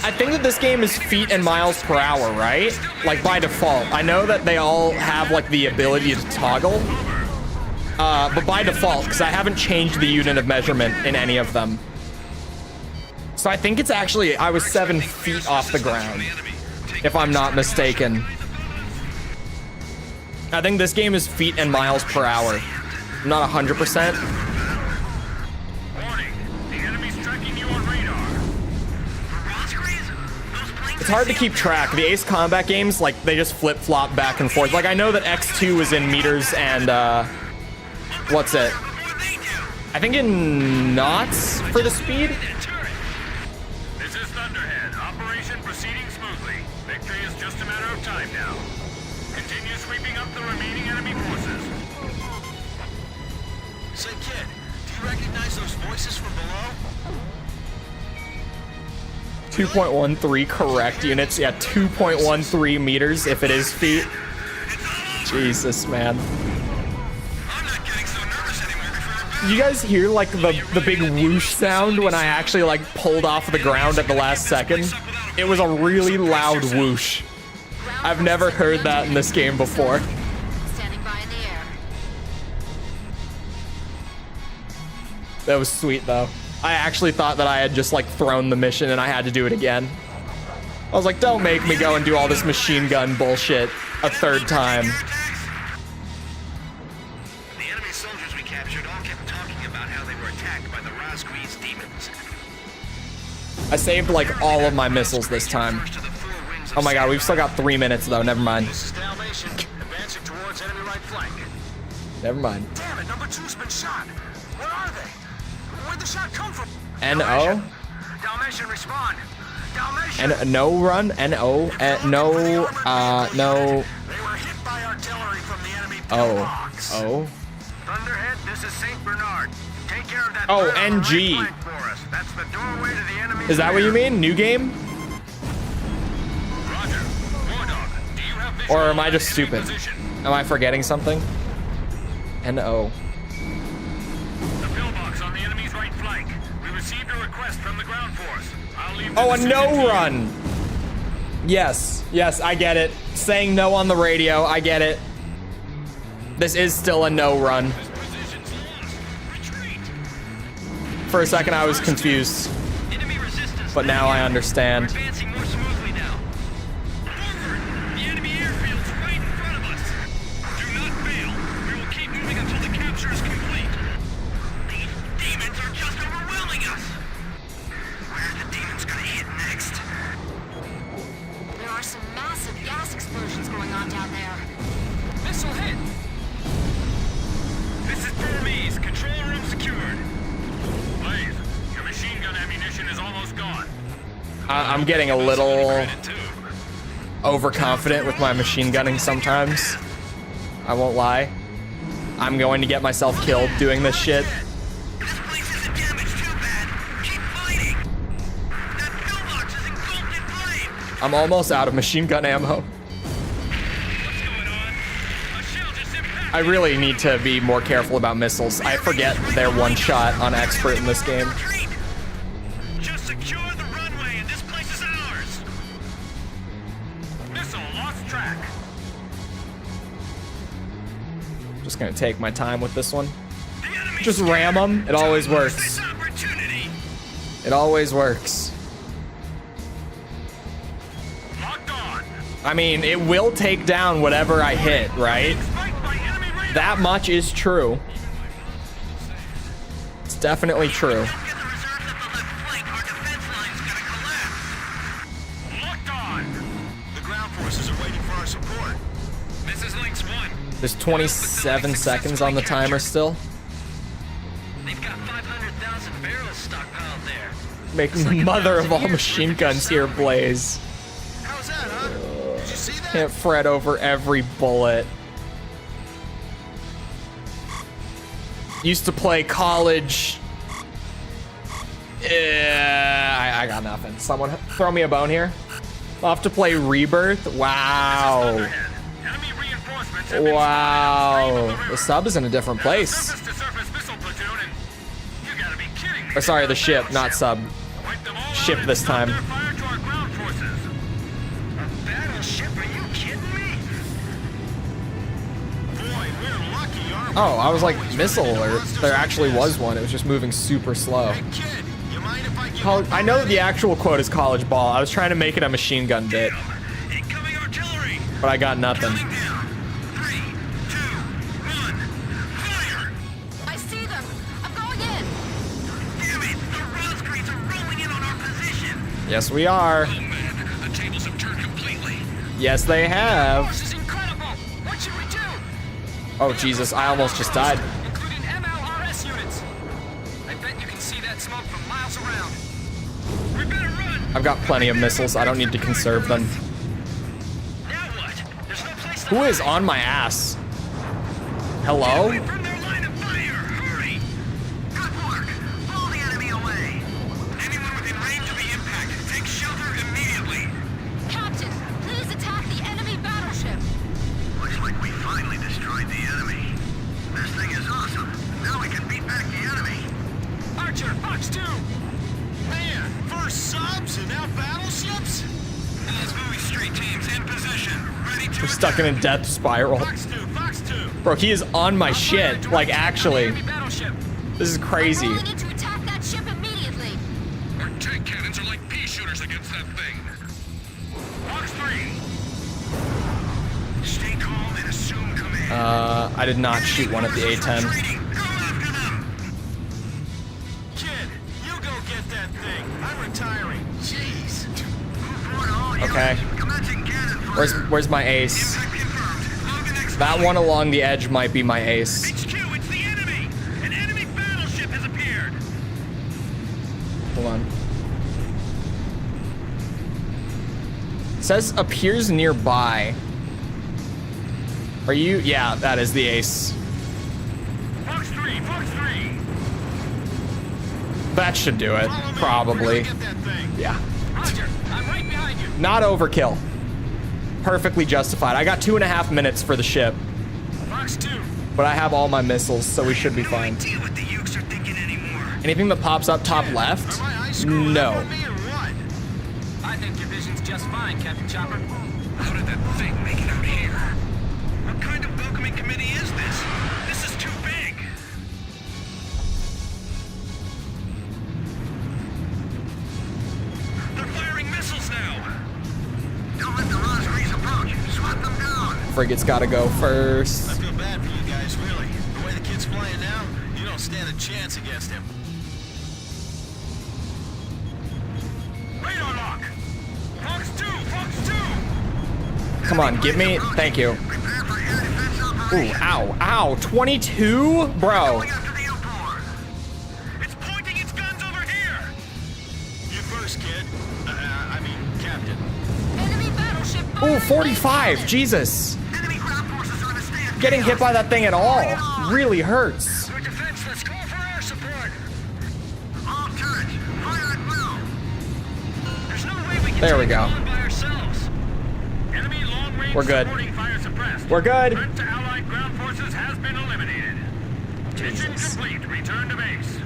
I think that this game is feet and miles per hour, right? Like by default. I know that they all have like the ability to toggle. But by default, because I haven't changed the unit of measurement in any of them. So I think it's actually, I was 7 feet off the ground, if I'm not mistaken. I think this game is feet and miles per hour. I'm not 100%. Warning, the enemy's tracking you on radar. It's hard to keep track. The Ace Combat games, like, they just flip-flop back and forth. Like, I know that X2 is in meters and, what's it? I think in knots for the speed. This is Thunderhead. Operation proceeding smoothly. Victory is just a matter of time now. Continue sweeping up the remaining enemy forces. Say, kid, do you recognize those voices from below? 2.13 correct units. Yeah, 2.13 meters if it is feet. Jesus, man. I'm not getting so nervous anymore before You guys hear like the big whoosh sound when I actually like pulled off the ground at the last second? It was a really loud whoosh. I've never heard that in this game before. Standing by in the air. That was sweet though. I actually thought that I had just like thrown the mission and I had to do it again. I was like, don't make me go and do all this machine gun bullshit a third time. The enemy soldiers we captured all kept talking about how they were attacked by the Rosqueeze demons. I saved like all of my missiles this time. Oh my god, we've still got 3 minutes though, never mind. This is Dalmatian, advancing towards enemy right flank. Never mind. Damn it, number 2's been shot. Where are they? Where'd the shot come from? N-O? Dalmatian, respond. Dalmatian. No run? N-O? No, no. They were hit by artillery from the enemy pillbox. Oh. Thunderhead, this is St. Bernard. Take care of that. Oh, threat on the NG. right flank for us. That's the doorway to the enemy. Is that what you mean? New game? Roger. Wardog, do you have visual Or am I on just enemy stupid? position? Am I forgetting something? N-O. The pillbox on the enemy's right flank. We received a request from the ground force. I'll leave Oh, the a decision no to you. run. Yes, yes, I get it. Saying no on the radio, I get it. This is still a no run. Position's lost. Retreat. For a second, I was confused, Enemy resistance. but now I understand. Advancing more smoothly now. Forward. The enemy airfield's right in front of us. Do not fail. We will keep moving until the capture is complete. These demons are just overwhelming us. Where are the demons gonna hit next? There are some massive gas explosions going on down there. Missile hit. This is Burmese. Control room secured. Blaze, your machine gun ammunition is almost gone. I'm getting a little Credit too. overconfident with my machine gunning sometimes. I won't lie. I'm going to get myself killed doing this shit. This place isn't damaged too bad. Keep fighting. That pillbox is engulfed in flame. I'm almost out of machine gun ammo. What's going on? A shell just impacted. I really need to be more careful about missiles. I forget they're one shot on expert in this game. Retreat. Just secure the runway and this place is ours. Missile lost track. Just gonna take my time with this one. The enemy Just ram them. It always works. this opportunity. It always works. Locked on. I mean, it will take down whatever I hit, right? Spiked by enemy radar. That much is true. It's definitely true. Get the reserves at the left flank. Our defense line's gonna collapse. Locked on. The ground forces are waiting for our support. This is Lynx 1. There's 27 seconds on the timer still. They've got 500,000 barrels stockpiled there. Making the mother of all machine guns here blaze. How's that, huh? Did you see that? Can't fret over every bullet. Used to play college. I got nothing. Someone throw me a bone here. I'll have to play Rebirth. Wow. Enemy reinforcements have been Wow. spotted The upstream sub is in a different of the river. place. Surface-to-surface missile platoon and you gotta be kidding me. Or sorry, the ship, not sub. Wipe them all Ship out this and stop time. their fire to our ground forces. A battleship? Are you kidding me? Boy, we're lucky, aren't we? Oh, I was like, missile alert. There actually was one. It was just moving super slow. Hey, kid, you mind if I give I know the actual quote is college ball. I was trying to make it a machine gun bit, Incoming artillery! but I got nothing. Coming down. 3, 2, 1, fire! I see them. I'm going in. Damn it! The Rosqueeze are rolling in on our position! Yes, we are. Oh man, the tables have turned completely. Yes, they have. This is incredible! What should we do? Oh, Jesus, I almost just died. Including MLRS units. I've got plenty of missiles. I don't need to conserve them. Now what? There's no place to Who is hide. on my ass? Hello? Away from their line of fire! Hurry! Good work! Blow the enemy away! Anyone within range of the impact, take shelter immediately! Captain, please attack the enemy battleship. Looks like we finally destroyed the enemy. This thing is awesome. Now we can beat back the enemy. Archer, Fox 2! Man, first subs and now battleships? And let's move straight teams in position. Ready to We're stuck in a death spiral. Fox 2, Fox 2! Bro, he is on my shit. Like, actually. Battleship. This is crazy. We need to attack that ship immediately. Our tank cannons are like pea shooters against that thing. Fox 3. Stay calm and assume command. I did not shoot one at the A-10. Go after them! Kid, you go get that thing. I'm retiring. Jeez. Okay. Where's my ace? That one along the edge might be my ace. HQ, it's the enemy! An enemy battleship has appeared! Hold on. It says appears nearby. Are you? Yeah, that is the ace. Fox 3, Fox 3! That should do it. Follow me. Probably. We're gonna get that thing. Yeah. Roger, I'm right behind you. Not overkill. Perfectly justified. I got 2.5 minutes for the ship, Fox 2. but I have all my missiles, so we should be fine. No idea what the Ukes are thinking anymore. Anything that pops up top left? Are my eyes screwing up No. on me or what? I think your vision's just fine, Captain Chopper. How did that thing make it out here? What kind of welcoming committee is this? This is too big. They're firing missiles now. Don't let the Rosgrees approach. Swat them down. Frigate's gotta go I first. feel bad for you guys, really. The way the kid's playing now, you don't stand a chance against him. Radar lock. Fox 2, Fox 2. Come on, give me. Thank you. Prepare for air defense Ooh, operation. ow, ow. 22? Bro. Going after the U-board. It's pointing its guns over here. You first, kid. I mean, Captain. Enemy battleship. Ooh, firing 45. laser. Jesus. Enemy ground forces are in a state of Getting hit chaos. by that thing at all really hurts. We're defenseless. Call for air support. All turrets, fire at will. There's no way we can There we take go. them on by ourselves. Enemy long-range We're good. supporting fire suppressed. We're good. Threat to Allied ground forces has been eliminated. Mission Jesus. complete. Return to base.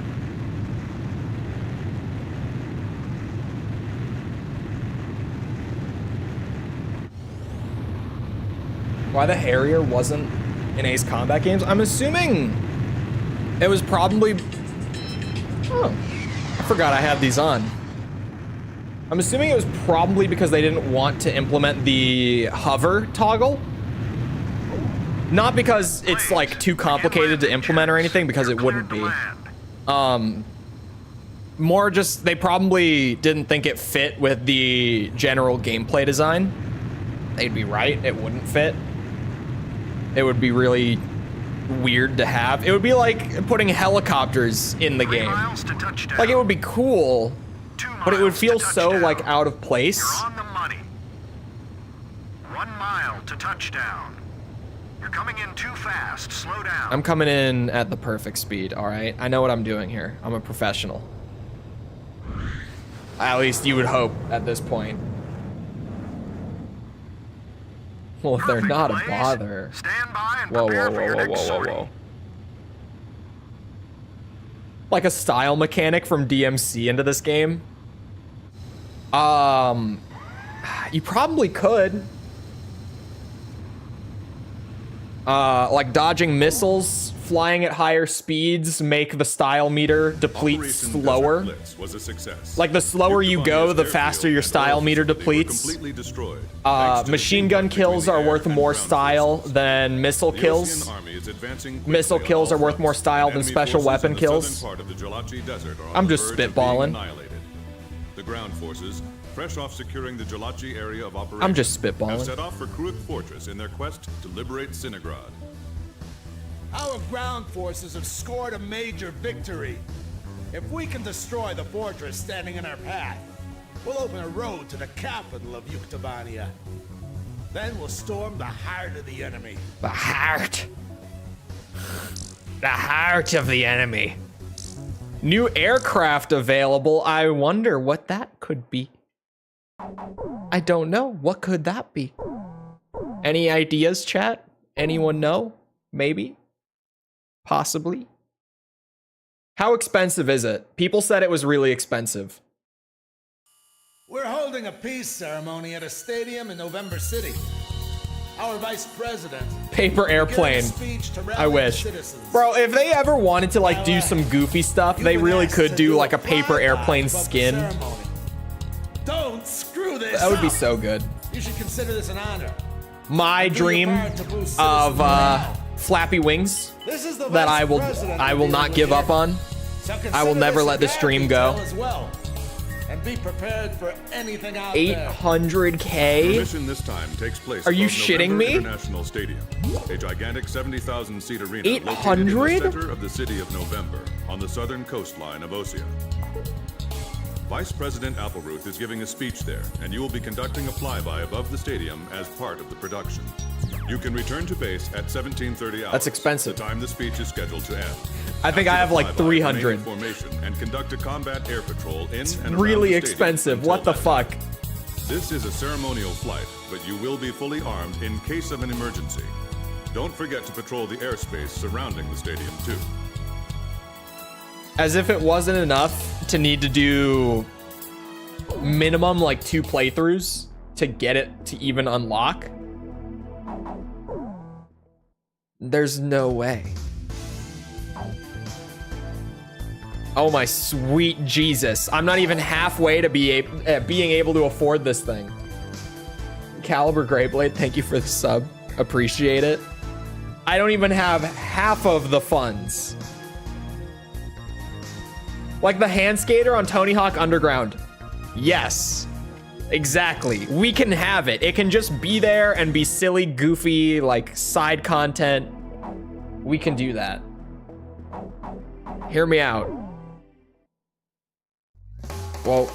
Why the Harrier wasn't in Ace Combat games? I'm assuming it was probably. Oh, I forgot I had these on. I'm assuming it was probably because they didn't want to implement the hover toggle. Not because it's like too complicated to implement or anything, because it wouldn't be. More just they probably didn't think it fit with the general gameplay design. They'd be right, it wouldn't fit. It would be really weird to have. It would be like putting helicopters in the 3 game. miles to touchdown. Like it would be cool, 2 but it would miles feel to so touchdown. like out of place. You're on the money. 1 mile to touchdown. You're coming in too fast. Slow down. I'm coming in at the perfect speed, all right? I know what I'm doing here. I'm a professional. At least you would hope at this point. Well, if they're Perfect, not a Blaze. bother. Stand by and Whoa, prepare whoa, for your whoa, whoa, next whoa, sortie. whoa. Like a style mechanic from DMC into this game? You probably could. Like dodging missiles, flying at higher speeds, make the style meter deplete Operation slower. Desert Blitz was a success. Like the slower you go, the Yucatania's faster airfield your and style oil meter facility were depletes. completely destroyed, thanks to the Machine gun teamwork between kills the are air worth and more ground style forces. than missile The kills. Osean Army is advancing quickly Missile on kills all are worth more fronts, style and than enemy special forces in weapon the kills. southern part of the Jalachi Desert are on I'm the just verge of being spitballing. annihilated. The ground forces, fresh off securing the Jalachi area of operation, I'm just spitballing. have set off for Kruik Fortress in their quest to liberate Sinigrad. Our ground forces have scored a major victory. If we can destroy the fortress standing in our path, We'll open a road to the capital of Yuktobania. Then we'll storm the heart of the enemy. The heart. The heart of the enemy. New aircraft available. I wonder what that could be. I don't know. What could that be? Any ideas, chat? Anyone know? Maybe? Possibly? How expensive is it? People said it was really expensive. We're holding a peace ceremony at a stadium in November City. Our vice president. Paper airplane. I wish. Bro, if they ever wanted to like do some goofy stuff, they really could do like a paper airplane skin. Don't screw this. That would be so good. You should consider this an honor. My dream of flappy wings that I will not give up on. I will never let this dream go. And be prepared for anything out there. 800K? The mission this time takes place Are you above shitting November me? International Stadium, a gigantic 70,000-seat arena 800? located in the center of the city of November on the southern coastline of Osea. Vice President Appleruth is giving a speech there, and you will be conducting a flyby above the stadium as part of the production. You can return to base at 17:30 hours. That's expensive. The time the speech is scheduled to end. I think I have like 300. Formation and conduct a combat air patrol in and around Really the stadium expensive. until What the then. fuck? This is a ceremonial flight, but you will be fully armed in case of an emergency. Don't forget to patrol the airspace surrounding the stadium too. As if it wasn't enough to need to do minimum like 2 playthroughs to get it to even unlock. There's no way. Oh my sweet Jesus. I'm not even halfway to being able to afford this thing. Caliber Greyblade, thank you for the sub. Appreciate it. I don't even have half of the funds. Like the hand skater on Tony Hawk Underground. Yes, exactly. We can have it. It can just be there and be silly, goofy, like side content. We can do that. Hear me out. Well,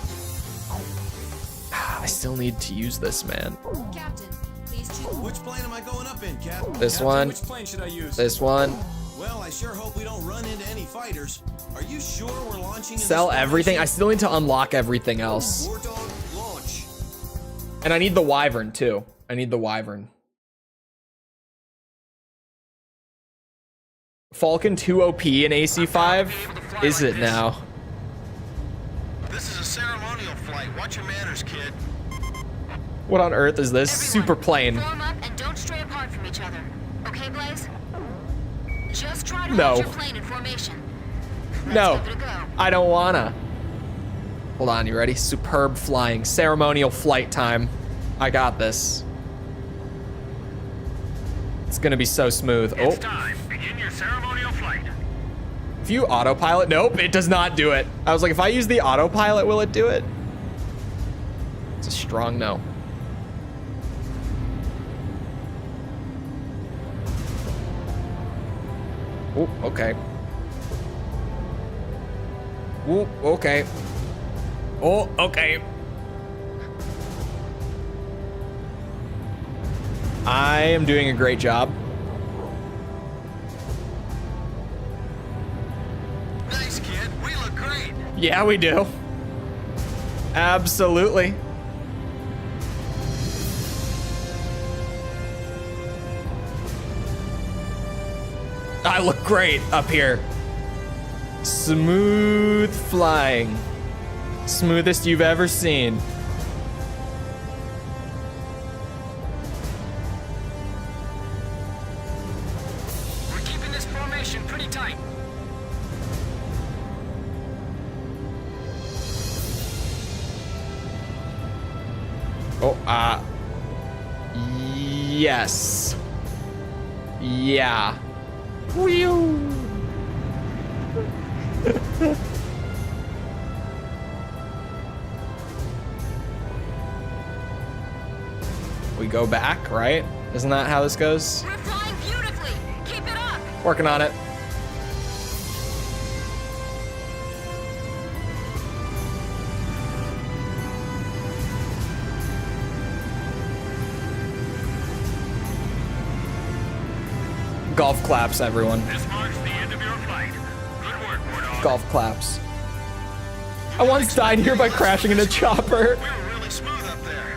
I still need to use this, man. Captain, please choose. Which plane am I going up in, Cap? This one. Which plane should I use? This one. Well, I sure hope we don't run into any fighters. Are you sure we're launching? Sell everything. I still need to unlock everything else. War dog launch. And I need the Wyvern too. I need the Wyvern. Falcon 2 OP in AC5? Is it now? This is a ceremonial flight. Watch your manners, kid. What on earth is this? Everyone, Super plane. Form up and don't stray apart from each other. Okay, Blaze? Just try to No. hold your plane in formation. Let's No, give it a go. I don't wanna. Hold on, you ready? Superb flying. Ceremonial flight time. I got this. It's gonna be so smooth. It's Oh, time. Begin your ceremonial flight. if you autopilot, nope, it does not do it. I was like, if I use the autopilot, will it do it? It's a strong no. Oh, okay. Oh, okay. Oh, okay. I am doing a great job. Nice, kid. We look great. Yeah, we do. Absolutely. I look great up here. Smooth flying. Smoothest you've ever seen. We're keeping this formation pretty tight. Oh, yes. Yeah. Whew. We go back, right? Isn't that how this goes? We're flying beautifully. Keep it up. Working on it. Golf claps, everyone. This marks the end of your flight. Good work, Wardog. Golf claps. I once died here by crashing in a chopper. We were really smooth up there.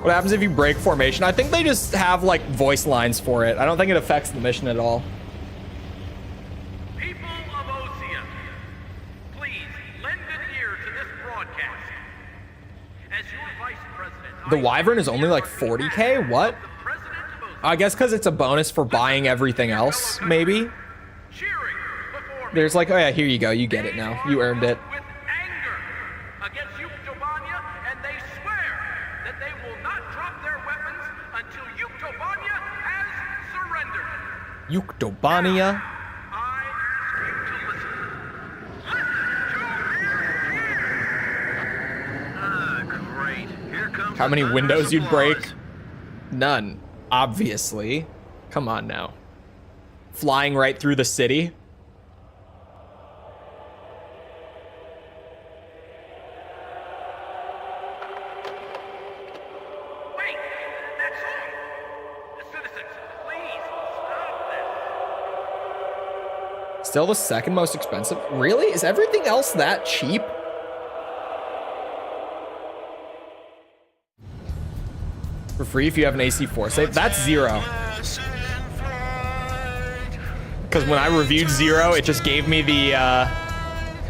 What happens if you break formation? I think they just have like voice lines for it. I don't think it affects the mission at all. People of Osea, please lend an ear to this broadcast. As your vice president, The Wyvern is only like 40k? What? I guess because it's a bonus for buying everything else, maybe? There's like, oh yeah, here you go. You get it now. You earned it. with anger against Yuktobania, and they swear that they will not drop their weapons until Yuktobania has surrendered. Yuktobania. I ask you to listen. Listen to me. Great. Here comes How the many thunderous windows you'd applause. break? None, obviously. Come on now. Flying right through the city. Wait, that's all. Citizens, please stop this. Still the second most expensive? Really? Is everything else that cheap? For free if you have an AC4 save? That's 0. Because when I reviewed 0, it just gave me the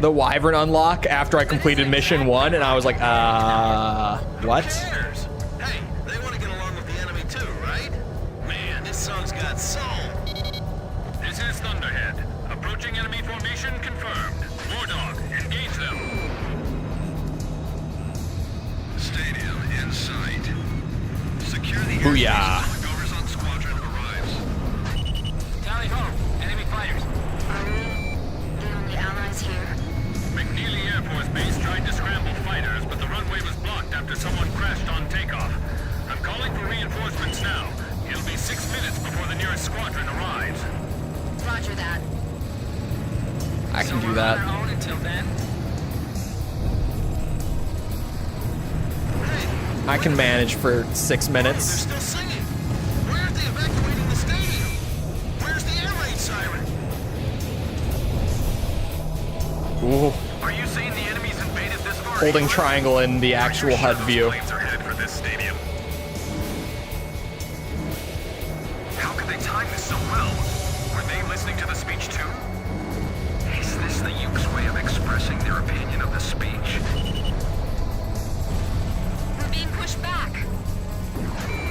Wyvern unlock after I completed mission 1, and I was like, what? Cares? Hey, they want to get along with the enemy too, right? Man, this song's got soul. This is Thunderhead. Approaching enemy formation confirmed. Wardog, engage them. Stadium in sight. Secure the Booyah. Goers on Squadron arrives. Tally ho, enemy fighters. Are the only allies here? McNeely Air Force Base tried to scramble fighters, but the runway was blocked after someone crashed on takeoff. I'm calling for reinforcements now. It'll be 6 minutes before the nearest squadron arrives. Roger that. I can do We're that. on our own until then. I can manage for 6 They're minutes. still singing. Why aren't they evacuating the stadium? Where's the air raid siren? Ooh. Are you saying the enemy's invaded this far? Holding triangle in the actual HUD view. Planes are headed for this stadium. How could they time this so well? Were they listening to the speech too? Is this the Yuke's way of expressing their opinion of the speech? We're being pushed back.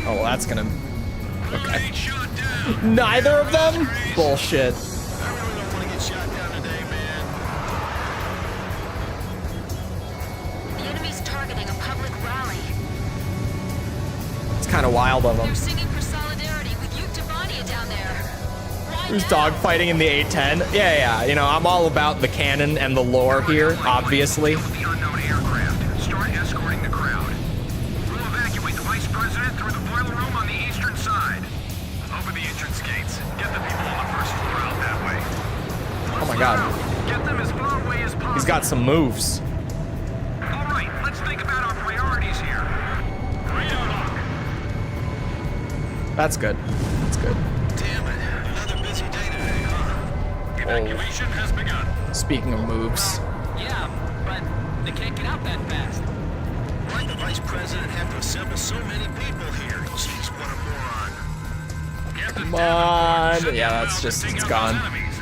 Oh, well, that's gonna... Okay. Ain't shot down. Neither of them? Bullshit. I really don't want to get shot down today, man. The enemy's targeting a public rally. It's kind of wild of them. They're singing for solidarity with Yuktobania down there. Why There's now? dogfighting in the 810. Yeah, you know, I'm all about the canon and the lore here, obviously. The unknown aircraft. Start escorting the crowd. We'll evacuate the vice president through the boiler room on the eastern side. Open the entrance gates. Get the people on the first floor out that way. Oh my god. Get them as far away as possible. He's got some moves. All right, let's think about our priorities here. Radar lock. That's good. That's good. Damn it. Another busy day today, huh? Evacuation has begun. Speaking of moves. Yeah, but they can't get out that fast. Why'd the vice president have to assemble so many people here? Jeez, what a moron. Get the Come damn report. on. Send Yeah, them that's out just, to take it's out gone. those enemies.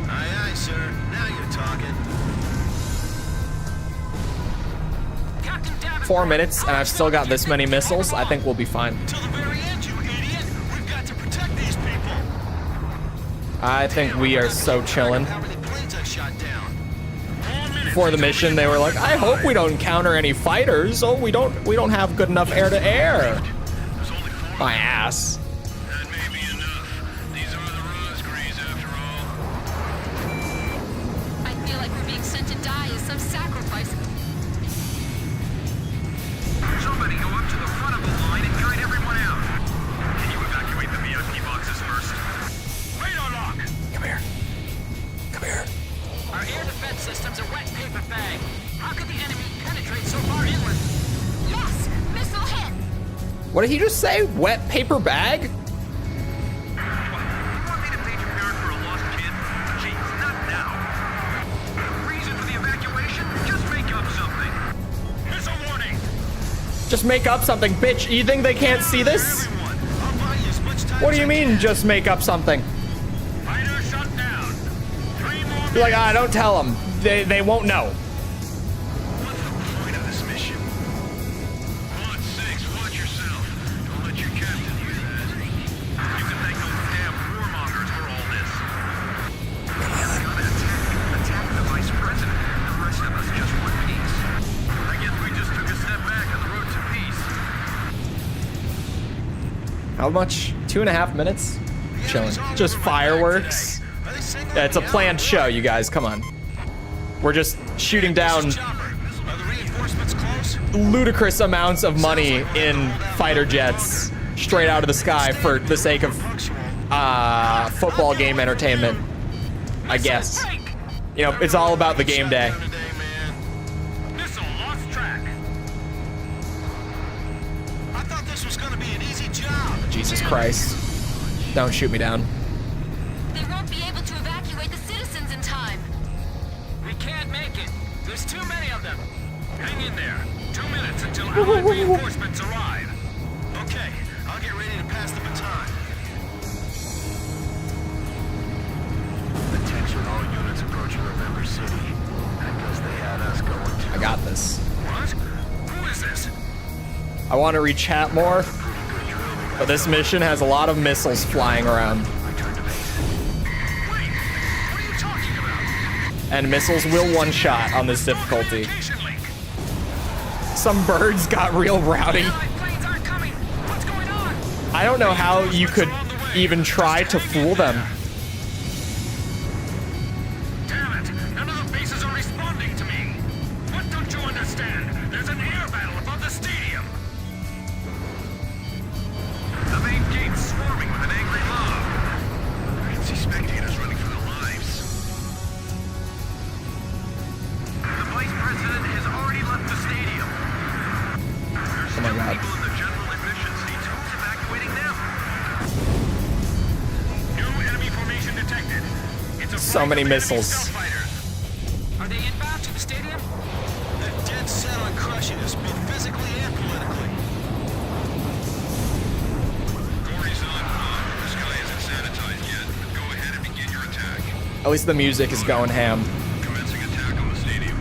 Aye, aye, sir. Now you're talking. Captain Davenport, 4 minutes, and I've still got this many missiles. I think we'll be fine. Till the very end, you idiot. We've got to protect these people. I think we are so chilling. How many planes I shot down? For the mission, they were like, I hope we don't encounter any fighters. Oh, we don't have good enough air to air. There's only 4. My ass. That may be enough. These are the Rosgrees after all. I feel like we're being sent to die as some sacrifice. Somebody go up to the front of the line and guide everyone out. Can you evacuate the VIP boxes first? Radar lock! Come here. Come here. our air defense system's a wet paper bag. How could the enemy penetrate so far inland? Yes! Missile hit! What did he just say? Wet paper bag? Just make up something, bitch. You think they can't see this? What do you mean, just make up something? Fighter shut down. 3 more You're like, ah, don't tell them. They won't know. What's the point of this mission? God's sakes, watch yourself. Don't let your captain hear that. You can thank those damn warmongers for all this. Attack the vice president. The rest of us just want peace. I guess we just took a step back on the road to peace. How much? 2.5 minutes? Chilling. Just fireworks. Yeah, it's a planned show, you guys. Come on. We're just shooting down Are the reinforcements close? ludicrous amounts of money in fighter jets straight out of the sky for the sake of football game entertainment, I guess. You know, it's all about the game day. Missile lost track. I thought this was gonna be an easy job. Jesus Christ. Don't shoot me down. They won't be able to evacuate the citizens in time. We can't make it. There's too many of them. Hang in there. 2 minutes until Allied reinforcements arrive. Okay, I'll get ready to pass the baton. Attention all units approaching Remember City. I guess they had us going to. I got this. What? Who is this? I want to re-chat more, but this mission has a lot of missiles flying around. Wait, what are you talking about? And missiles will one-shot on this difficulty. Communication link. Some birds got real rowdy. Allied planes aren't coming. What's going on? I don't know how you could even try to fool them. Damn it! None of the bases are responding to me. What don't you understand? There's an air battle above the stadium. The main gate's swarming with an angry mob. I can see spectators running for their lives. The vice president has already left the stadium. There's Oh my still God. people in the general admission seats. Who's evacuating them? New enemy formation detected. It's a So flank many of enemy missiles. stealth fighters. Are they inbound to the stadium? They're dead set on crushing us, both physically and politically. Hori's on. The sky isn't sanitized yet, but go ahead and begin your attack. At least the music is going ham, Commencing attack on the stadium.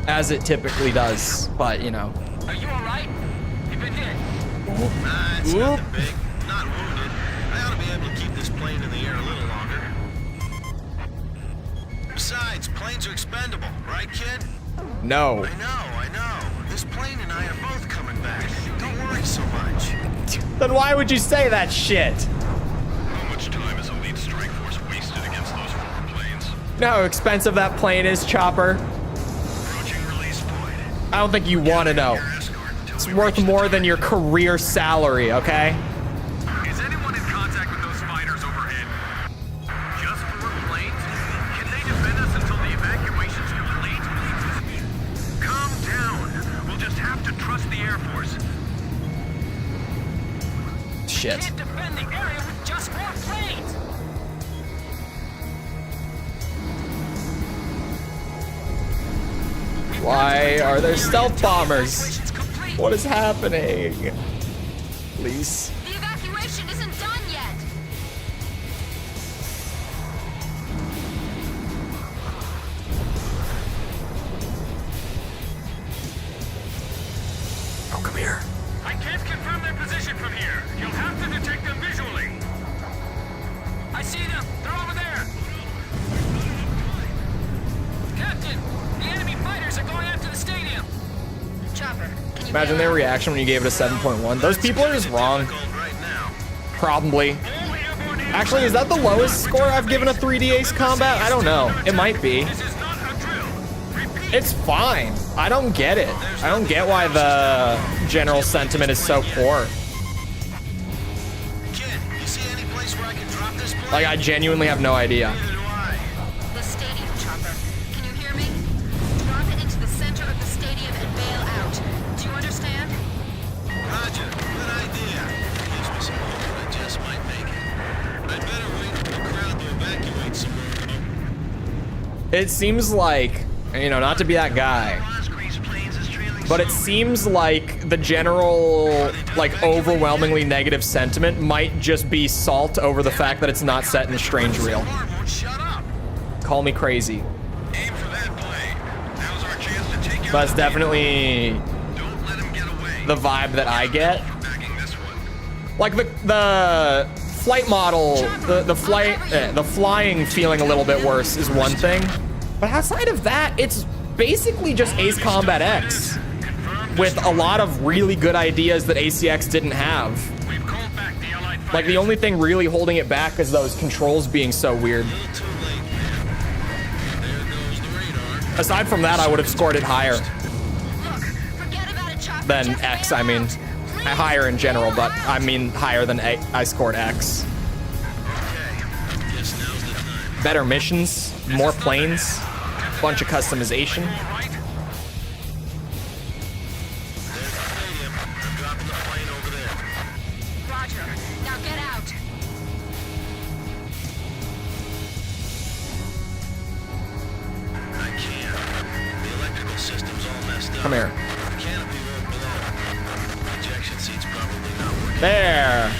as it typically does. But, you know. Are you alright? You've been hit. Nah, it's nothing big. Not wounded. I ought to be able to keep this plane in the air a little longer. Besides, planes are expendable, right, kid? No. I know. This plane and I are both coming back. Don't worry so much. Then why would you say that shit? How much time has Elite Strike Force wasted against those 4 planes? You know how expensive that plane is, Chopper? Approaching release point. I don't think you want to know. Your escort until It's we worth reach the more than your career salary, okay? Is anyone in contact with those fighters overhead? Just 4 planes? Can they defend us until the evacuation's complete? Calm down. We'll just have to trust the Air Force. Shit. Can't defend the area with just 4 planes. Why are there stealth bombers? Evacuation's complete. What is happening? Please. The evacuation isn't done yet. Oh, come here. I can't confirm their position from here. You'll have to detect them visually. I see them. They're over there. Captain, the enemy fighters are going after the stadium. Chopper, can you Imagine their reaction when you gave it a 7.1. Those people are just wrong. Right now. Probably. Actually, is that the lowest score I've given a 3D Ace combat? I don't know. It might be. This is not a drill. Repeat. It's fine. I don't get it. I don't get why the general sentiment is so poor. Kid, you see any place where I can drop this plane? Like, I genuinely have no idea. Neither do I. The stadium, Chopper. Can you hear me? Drop it into the center of the stadium and bail out. Do you understand? Roger, good idea. Gives me some hope that I just might make it. I'd better wait for the crowd to evacuate some more. It seems like, you know, not to be that guy, Osprey's planes is trailing but it seems like the general, like, overwhelmingly negative sentiment might just be salt over the fact that it's not set in Strange Reel. Shut up. Call me crazy. Aim for that blade. Now's our chance to take But it's definitely Don't let him get away. the vibe that I get. Backing this one. Like the flight model, the flying feeling a little bit worse is one thing, but outside of that, it's basically just Ace Combat X with a lot of really good ideas that ACX didn't have. We've called back the Allied Like the only thing really holding it back is those controls being so weird. Too late. There goes the radar. Aside from that, I would have scored it higher Look, forget about it, Chopper. than Just X. bail I mean, out. higher in general, but I mean higher than I scored X. Okay. Guess now's the time. Better missions, more planes, bunch of customization. right? There's the stadium. I'm dropping the plane over there. Roger. Now get out. I can't. The electrical system's all messed up. Come here. The canopy won't blow. Ejection seat's probably not working. There.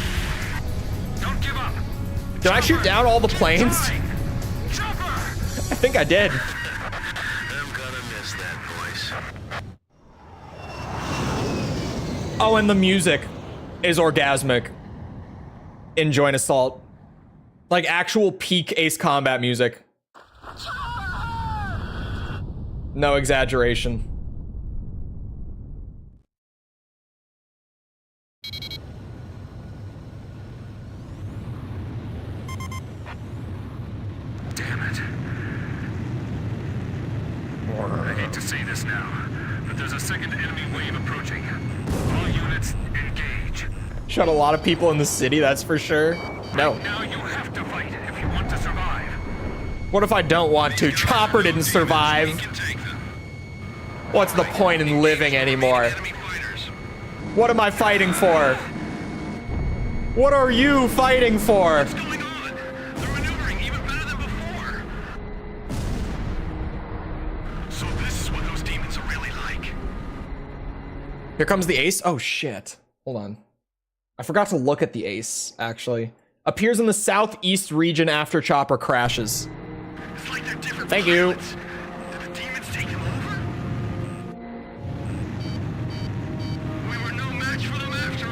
Don't give up. Did I shoot down all the planes? Chopper! I think I did. I'm gonna miss that voice. Oh, and the music is orgasmic in Joint Assault. Like actual peak Ace Combat music. No exaggeration. Damn it. I hate to say this now, but there's a second enemy wave approaching. All units, engage. Shot a lot of people in the city, that's for sure. No. Now you have to fight if you want to survive. What if I don't want to? Chopper didn't survive. We can take them. What's the point in living anymore? Enemy fighters. What am I fighting for? What are you fighting for? What's going on? They're maneuvering even better than before. So this is what those demons are really like. Here comes the ace. Oh shit. Hold on. I forgot to look at the ace, actually. Appears in the southeast region after Chopper crashes. It's like they're different. Thank you. pilots. Did the demons take them over? We were no match for them after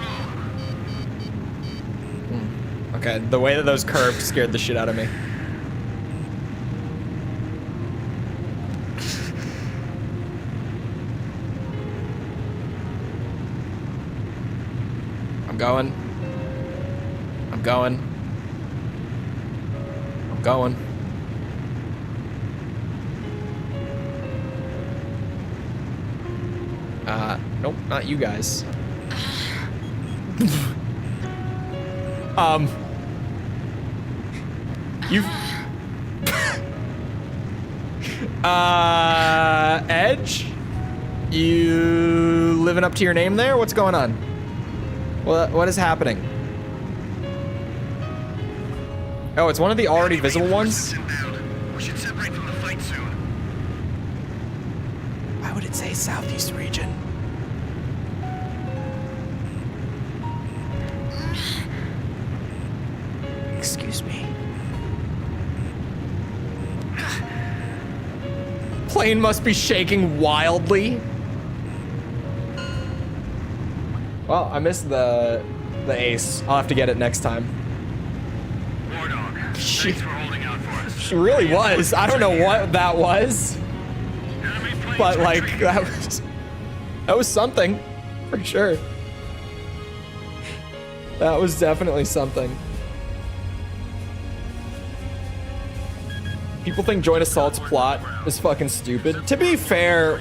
all. Okay, the way that those curved scared the shit out of me. I'm going. I'm going. I'm going. Nope, not you guys. You. Edge? You living up to your name there? What's going on? What is happening? Oh, it's one of the already visible ones? Inbound. We should separate from the fight soon. Why would it say southeast region? Excuse me. Plane must be shaking wildly. Well, I missed the ace. I'll have to get it next time. War Dog, She- thanks for holding out for us. She really was. I don't know what that was, Enemy planes but like retreat. that was something for sure. That was definitely something. People think Joint Assault's plot is fucking stupid. To be fair,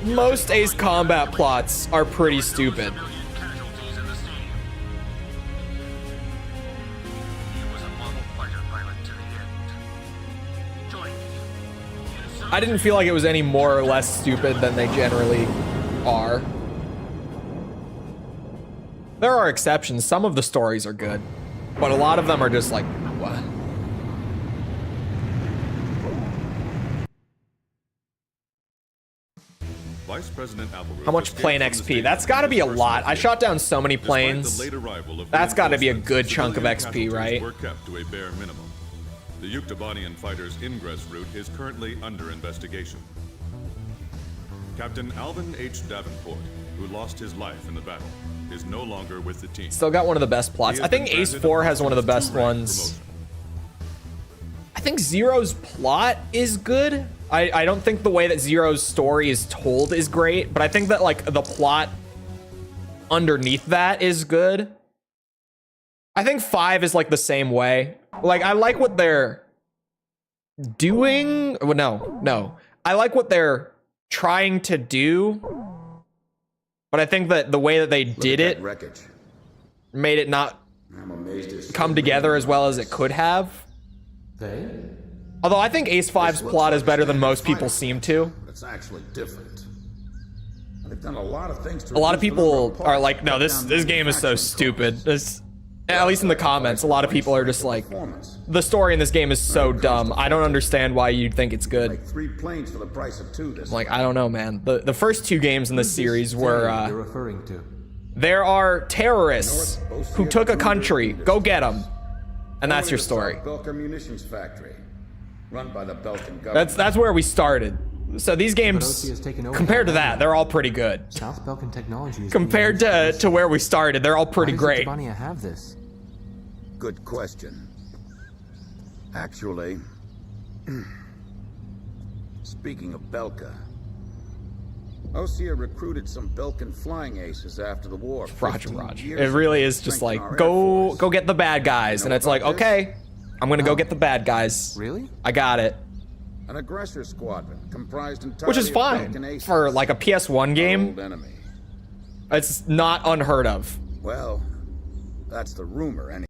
most Ace Combat plots are pretty stupid. Casualties in the stadium. He was a model fighter pilot to the end. Join me. I didn't feel like it was any more or less stupid than they generally are. There are exceptions. Some of the stories are good, but a lot of them are just like, what? Vice President Appleroot How much escaped plane from the XP? station That's in got to his be a first lot. I mission. shot down so many Despite planes. the late arrival of That's got to be a reinforcements, good chunk of civilian XP, casualties right? Were kept to a bare minimum. The Yuktobanian fighter's ingress route is currently under investigation. Captain Alvin H. Davenport, who lost his life in the battle, is no longer with the team. Still got one of the best plots. He I has think been Ace granted 4 a has one of the best two-rank ones. promotion. I think Zero's plot is good. I don't think the way that Zero's story is told is great, but I think that like the plot underneath that is good. I think 5 is like the same way. Like I like what they're doing. Well, no. I like what they're trying to do, but I think that the way that they did it wreckage. made it not I'm amazed it's come together as well as it could have. They? Although I think Ace 5's plot is better than most people seem to. It's actually different. They've done a lot of things to A lot of reduce the number people of are parts, like, no, cut this down game is so manufacturing stupid. costs. This, at least in the comments, a lot of people are just like, Performance. the story in this game is so dumb. I don't understand why you'd think it's good. Like 3 planes for the price of 2 this I'm like, I don't know, man. The first 2 games in this series were, you're referring to? there are terrorists who took a country. Go get them. And that's your story. Belka Munitions Factory, run by the Belkan government. That's where we started. So these games, Osi has taken over compared to that that, they're all pretty good. South Balkan technology is Compared to where we started, they're all pretty great. Why does Yuktobania have this? Good question. Actually, speaking of Belka, Osea recruited some Belkan flying aces after the war. Roger, 15 Roger. years It really ago is to just strengthen like, our Air go Force. get the bad guys. You And know it's like, about this? okay, I'm gonna go get the bad guys. Really? I got it. An aggressor squadron comprised entirely Which is of fine Belkan aces. for like a PS1 Our game. old enemy. It's not unheard of. Well, that's the rumor anyway.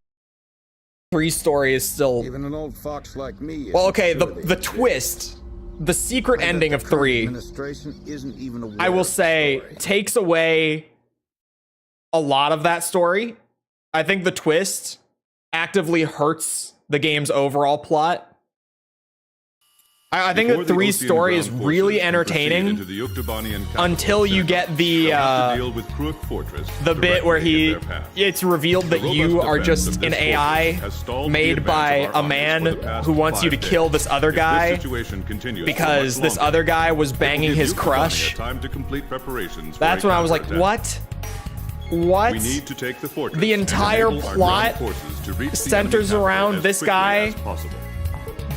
3 story is still, Even an old fox like me. well, isn't okay, sure the they twist, the secret I bet ending the of current 3, administration isn't even aware I will of the say, story. takes away a lot of that story. I think the twist actively hurts the game's overall plot. I think Before that the 3's Osean story is ground really forces can proceed entertaining into the Yuktobanian capital until you Ceremonial. get the They'll have to deal with Kruik Fortress the bit where directly he, in their path. it's revealed that The you robust are defense just of an this AI fortress has stalled the made advance by of our a armies man for the past who wants you to 5 days. kill this other If guy situation continues because for much this longer, other guy was it will banging give his Yuktobania crush. time to complete preparations for That's a when I was like, counterattack. what? We need to take the fortress. The and entire enable our plot ground forces to reach the centers enemy capital around as this quickly guy as possible.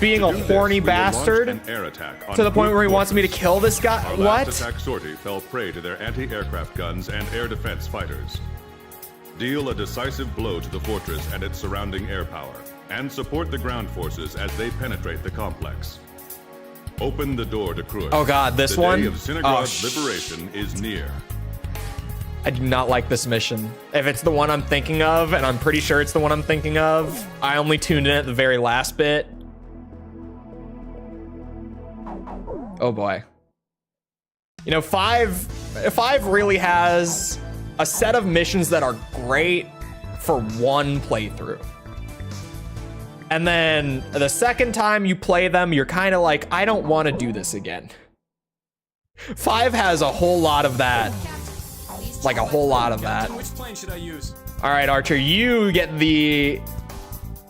being To a do this, horny we will launch bastard an air attack on to the point Kruik where he wants me to Fortress. kill this guy. Our What? last attack sortie fell prey to their anti-aircraft guns and air defense fighters. Deal a decisive blow to the fortress and its surrounding air power, and support the ground forces as they penetrate the complex. Open the door to Kruik. Oh god, this the one? day of Sinigrad's Oh, liberation is near. I do not like this mission. If it's the one I'm thinking of, and I'm pretty sure it's the one I'm thinking of, I only tuned in at the very last bit. Oh boy. You know, 5 really has a set of missions that are great for one playthrough. And then the second time you play them, you're kind of like, I don't want to do this again. 5 has a whole lot of that. Like a whole lot of that. Which plane should I use? All right, Archer, you get the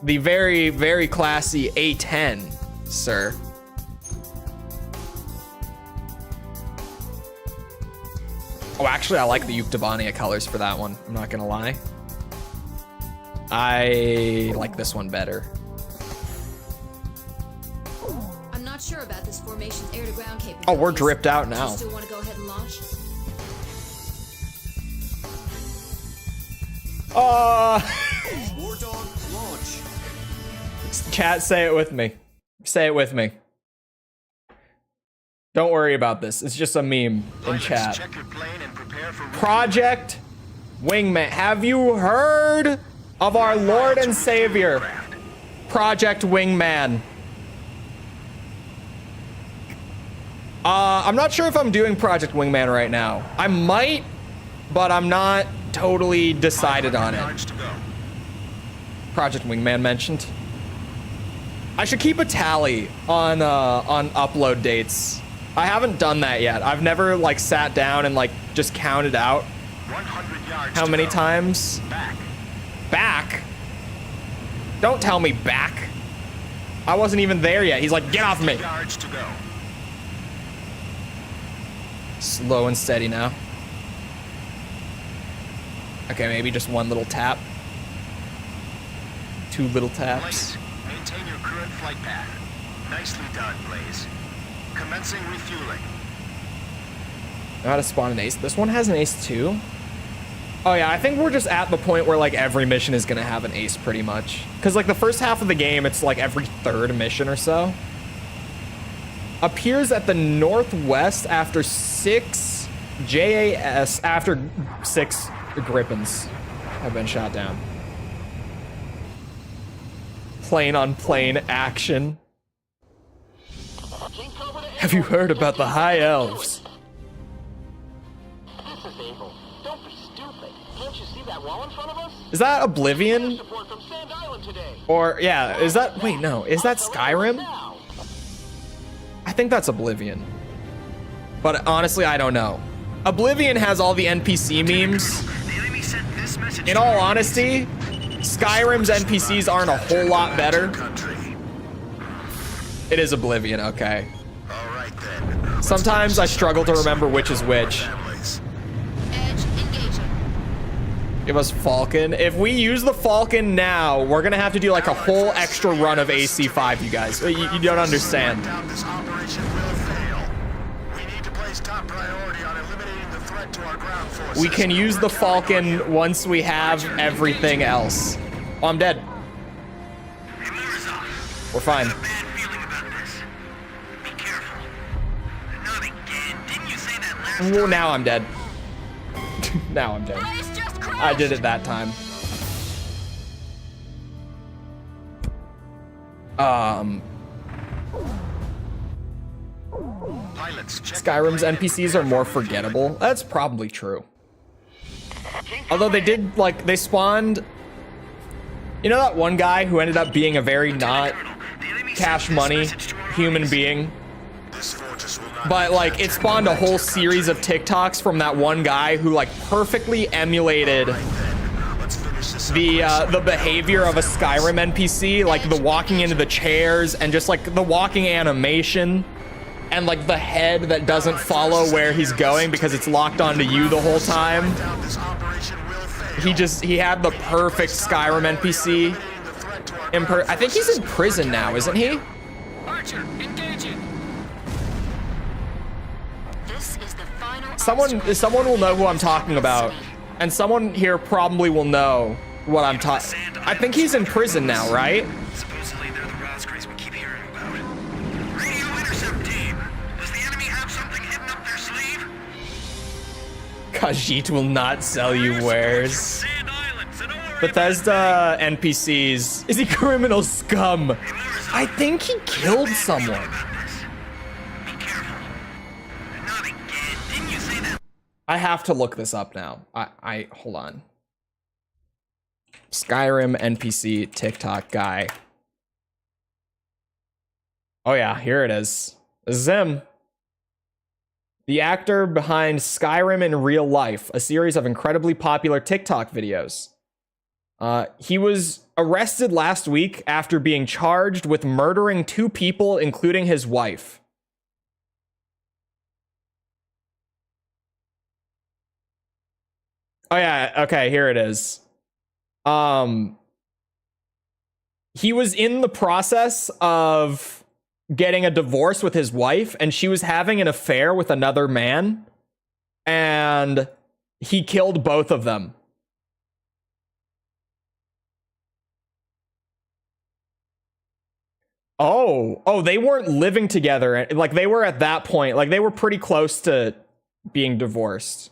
very, very classy A10, sir. Oh, actually, I like the Yuktobania colors for that one. I'm not gonna lie. I like this one better. I'm not sure about this formation's air-to-ground capabilities. Oh, we're dripped out Do now. you still want to go ahead and launch? War Dog, launch. Chat, say it with me. Say it with me. Don't worry about this. It's just a meme in Pilots, chat. check your plane and prepare for Project Wingman. Have you heard of our Lord and Savior, Project Wingman? I'm not sure if I'm doing Project Wingman right now. I might, but I'm not totally decided on it. yards to go. Project Wingman mentioned. I should keep a tally on upload dates I haven't done that yet. I've never like sat down and like just counted out 100 yards how to many go. times. Back. Back? Don't tell me back. I wasn't even there yet. He's like, get off me. Yards to go. Slow and steady now. Okay, maybe just one little tap. 2 little taps. Blaze, maintain your current flight path. Nicely done, Blaze. Commencing refueling. Know how to spawn an ace. This one has an ace too. Oh yeah, I think we're just at the point where like every mission is gonna have an ace pretty much. Cause like the first half of the game, it's like every 3rd mission or so. Appears at the northwest after 6 JAS, after 6 Griffins have been shot down. Plane on plane action. Have you heard about the High Elves? This is Able. Don't be stupid. Can't you see that wall in front of us? Is that Oblivion? Support from Sand Island today. Or, yeah, is that, wait, no, is that Skyrim? I think that's Oblivion. But honestly, I don't know. Oblivion has all the NPC memes. The enemy sent this message. In all honesty, Skyrim's NPCs aren't a whole lot better. Country. It is Oblivion, okay. All right then. Sometimes I struggle to remember which is which. Families. Edge engaging. Give us Falcon. If we use the Falcon now, we're gonna have to do like a whole extra run of AC5, you guys. You don't understand. Down this operation will fail. We need to place top priority on eliminating the threat to our ground forces. We can use the Falcon once we have everything else. Oh, I'm dead. Hey, Morozov. We're fine. I have a bad feeling about this. Be careful. Not again. Didn't you say that last Well, time? now I'm dead. Now I'm dead. Blaze just crashed. I did it that time. Pilots, check Skyrim's NPCs are more forgettable. That's probably true. Although they did, like, they spawned... You know that one guy who ended up being a very not cash money human being? This fortress will not But, like, it spawned a whole series of TikToks from that one guy who, like, perfectly emulated Let's finish this up. the behavior of a Skyrim NPC, like the walking into the chairs and just like the walking animation and like the head that doesn't follow where he's going because it's locked onto you the whole time. Down this operation will fail. He had the perfect Skyrim NPC. The threat to our I think he's in prison now, isn't he? Archer, engaging. This is the final. Someone will know who I'm talking about, and someone here probably will know what I'm talking. I think he's in prison now, right? Supposedly they're the Rosgrays we keep hearing about. Radio intercept team. Does the enemy have something hidden up their sleeve? Khajiit will not sell you wares. Sand Island, so don't worry. Bethesda NPCs. Is he criminal scum? I think he killed someone. Be careful. Not again. Didn't you say that? I have to look this up now. I hold on. Skyrim NPC TikTok guy. Oh yeah, here it is. This is him. The actor behind Skyrim in Real Life, a series of incredibly popular TikTok videos. He was arrested last week after being charged with murdering 2 people, including his wife. Oh yeah, okay, here it is. He was in the process of getting a divorce with his wife, and she was having an affair with another man, and he killed both of them. Oh, they weren't living together. Like, they were at that point. Like, they were pretty close to being divorced.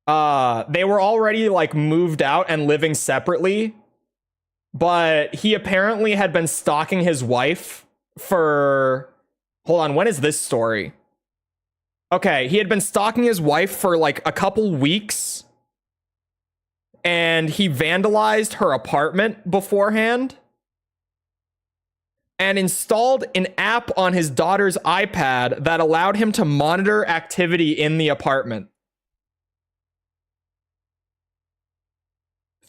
They were already, like, moved out and living separately. But he apparently had been stalking his wife for... Hold on, when is this story? Okay, he had been stalking his wife for, like, a couple weeks. And he vandalized her apartment beforehand. and installed an app on his daughter's iPad that allowed him to monitor activity in the apartment.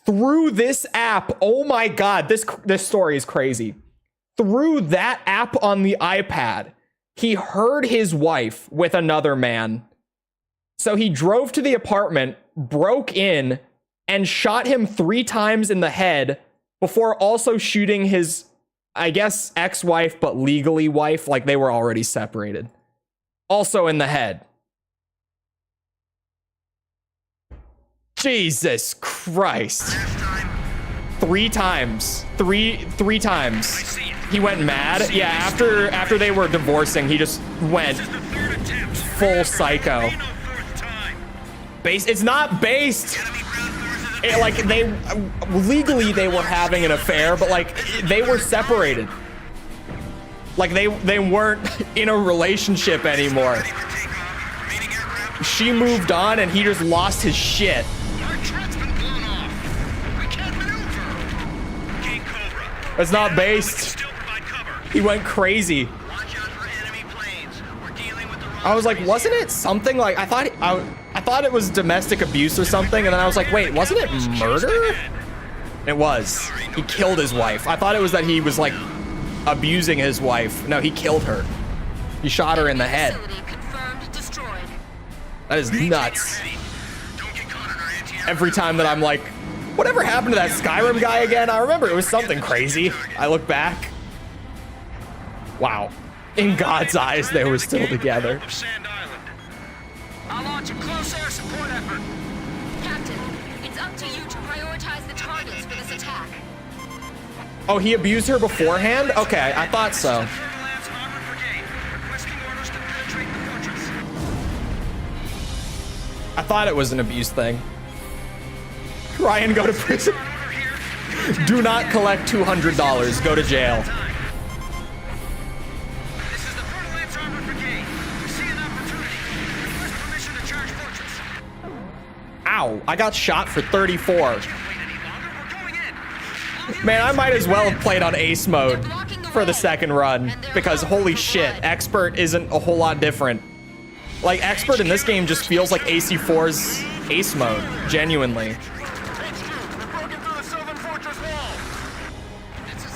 Through this app, oh my God, this story is crazy. Through that app on the iPad, he heard his wife with another man. So he drove to the apartment, broke in, and shot him 3 times in the head before also shooting his, I guess, ex-wife, but legally wife, like they were already separated. Also in the head. Jesus Christ. 3 times. Three times. He went mad. Yeah, after they were divorcing, he just went full psycho. It's not based. Like they legally they were having an affair, but like they were separated. Like they weren't in a relationship anymore. She moved on and he just lost his shit. It's not based. He went crazy. I was like, wasn't it something like I thought it was domestic abuse or something, and then I was like, wait, wasn't it murder? It was. He killed his wife. I thought it was that he was like abusing his wife. No, he killed her. He shot her in the head. That is nuts. Every time that I'm like, whatever happened to that Skyrim guy again? I remember it was something crazy. I look back. Wow. In God's eyes, they were still together. I'll launch a close air support effort. Captain, it's up to you to prioritize the targets for this attack. Oh, he abused her beforehand? Okay, I thought so. I thought it was an abuse thing. Ryan, go to prison. Do not collect $200. Go to jail. Ow, I got shot for 34. Man, I might as well have played on ace mode for the second run, because holy shit, expert isn't a whole lot different. Like, expert in this game just feels like AC4's ace mode, genuinely.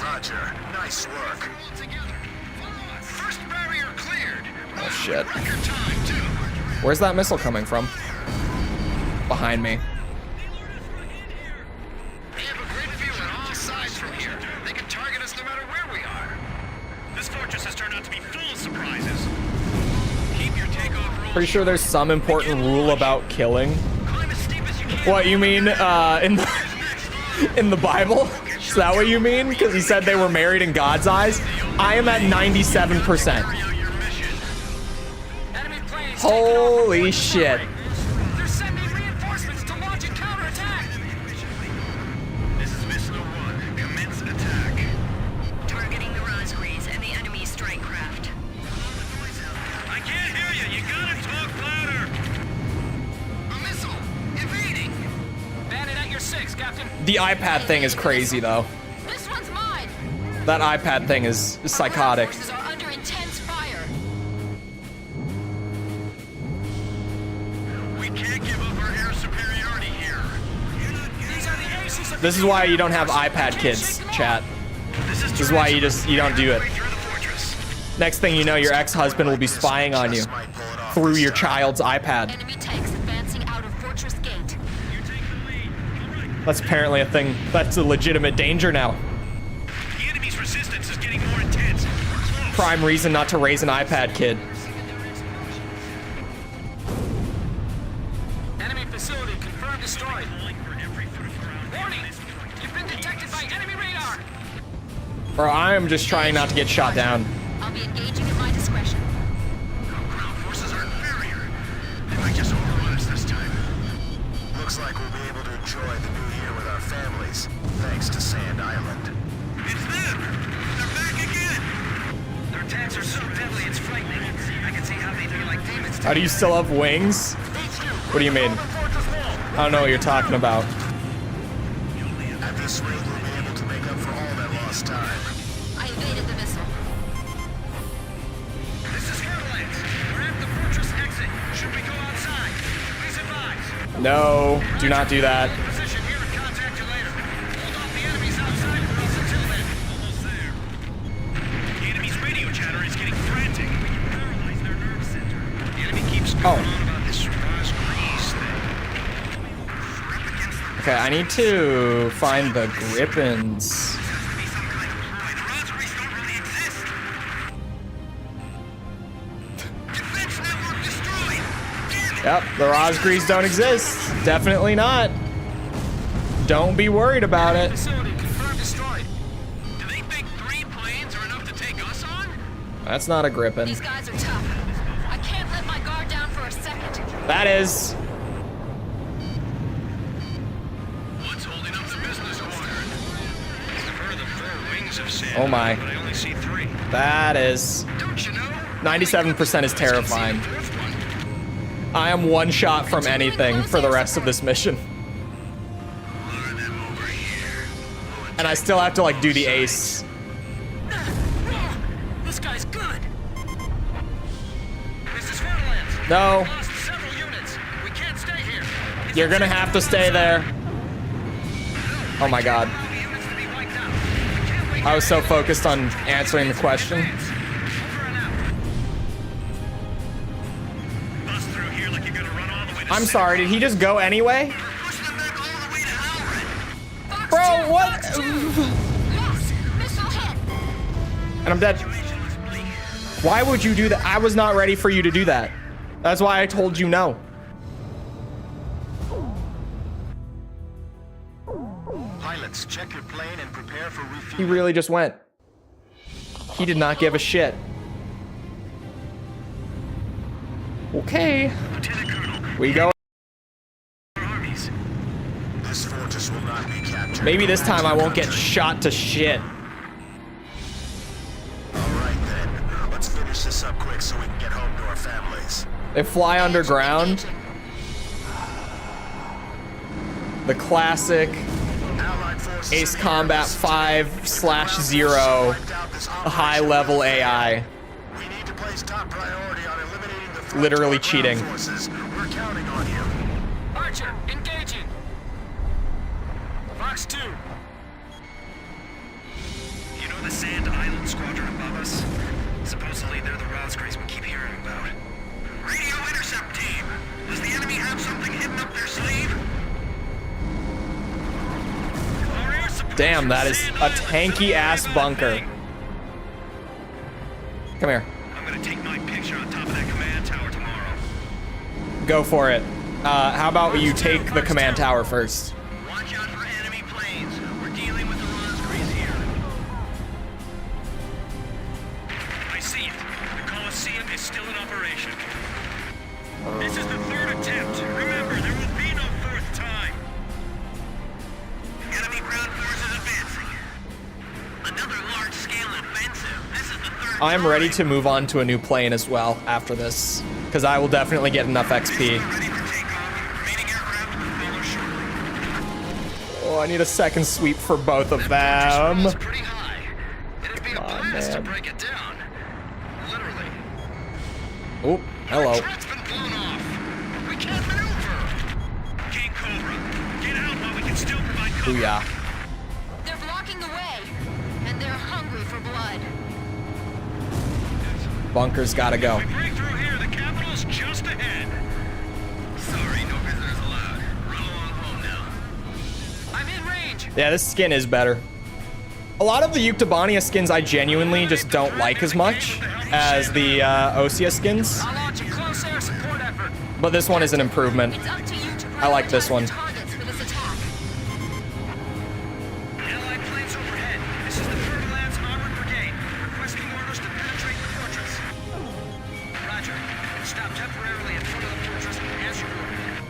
Roger. Nice work. First barrier cleared. Oh shit. Where's that missile coming from? Behind me. They have a great view on all sides from here. They can target us no matter where we are. This fortress has turned out to be full of surprises. Keep your takeoff rules. Pretty sure there's some important rule about killing. Climb as steep as you can. What, you mean in the Bible? Is that what you mean? Because he said they were married in God's eyes? I am at 97%. Holy shit. They're sending reinforcements to launch a counterattack. This is Mission 1. Commence attack. Targeting the Rosgreaves and the enemy strike craft. I can't hear you. You gotta talk louder. A missile. Evading. Bandit at your 6, Captain. The iPad thing is crazy, though. This one's mine. That iPad thing is psychotic. Forces are under intense fire. We can't give up our air superiority here. These are the aces of This is why you don't have iPad kids, chat. This is why you don't do it. Next thing you know, your ex-husband will be spying on you through your child's iPad. Enemy tanks advancing out of Fortress Gate. That's apparently a thing. That's a legitimate danger now. The enemy's resistance is getting more intense. We're close. Prime reason not to raise an iPad kid. enemy facility confirmed destroyed. Warning! You've been detected by enemy radar. Bro, I am just trying not to get shot down. I'll be engaging at my discretion. Ground forces are inferior. They might just overrun us this time. Looks like we'll be able to enjoy the new year with our families, thanks to Sand Island. It's them! They're back again! Their attacks are so deadly, it's frightening. I can see how they'd be like demons. How do you still have wings? What do you mean? I don't know what you're talking about. At this rate, we'll be able to make up for all that lost time. I have evaded the missile. This is Fairlands. We're at the fortress exit. Should we go outside? Please advise. No, do not do that. Position here and contact you later. Hold off the enemies outside for us until then. Almost there. The enemy's radio chatter is getting frantic. We can paralyze their nerve center. The enemy keeps going on about this Roz Grease thing. Okay, I need to find the Grippins. Yep, the Rosgrees don't exist. Definitely not. Don't be worried about it. Facility confirmed destroyed. Do they think 3 planes are enough to take us on? That's not a Grippin. These guys are tough. I can't let my guard down for a second. That is. What's holding up the business quadrant? I've heard of 4 wings of sand. Oh my. But I only see 3. That is. Don't you know? 97% is terrifying. I am one shot from anything for the rest of this mission. And I still have to like do the ace. This guy's good. This is Fairlands. No, We lost several units. We can't stay here. you're gonna have to stay there. Oh my god. All the units to be wiped out. We can't wait I was so focused on answering the question. over and out. Bust through here like you're gonna run all the way to I'm sorry, did he just go anyway? push them back all the way to Howard. Bro, what? Yes! Missile hit! And I'm dead. Why would you do that? I was not ready for you to do that. That's why I told you no. Pilots, check your plane and prepare for He refueling. really just went. He did not give a shit. Okay. Lieutenant Colonel, We go. armies. This fortress will not be captured. Maybe this time I won't get shot to shit. All right then. Let's finish this up quick so we can get home to our families. They fly underground. The classic Allied forces Ace in the Combat area. 5/0 high level AI. We need to place top priority on eliminating the threat Literally to our ground cheating. forces. We're counting on you. Archer, engaging. Fox 2. You know the Sand Island Squadron above us? Supposedly they're the Rosgrees we keep hearing about. Radio intercept team. Does the enemy have something hidden up their sleeve? Our air support Damn, from that is Sand a Island tanky ass about bunker. thing. Come here. I'm gonna take my picture on top of that command tower tomorrow. Go for it. How about you take the command tower first? Watch out for enemy planes. We're dealing with the Rosgrees here. I see it. The Coliseum is still in operation. This is the 3rd attempt. Remember, there will be no 4th time. Enemy ground forces advancing. Another large-scale offensive. This is the 3rd I'm time. ready to move on to a new plane as well after this, because I will definitely get enough XP. Ready for takeoff. Remaining aircraft will follow shortly. Oh, I need a second sweep for both of them. It's pretty high. It'd be a Come on, blast to man. break it down. Literally. Oh, hello. Turret's been blown off. We can't maneuver. King Cobra, get out while we can still provide cover. Booyah. They're blocking the way, and they're hungry for blood. Bunker's gotta go. We break through here. The capital's just ahead. Sorry, no visitors allowed. Run along home now. I'm in range. Yeah, this skin is better. A lot of the Yuktobania skins I genuinely just don't like as much as the Osea skins, I'll launch a close air support effort. but this one is an improvement. It's up to you to I like this prioritize one. the targets for this attack. Allied planes overhead. This is the Fairlands Armored Brigade. Requesting orders to penetrate the fortress. Roger. Stop temporarily in front of the fortress as you ordered.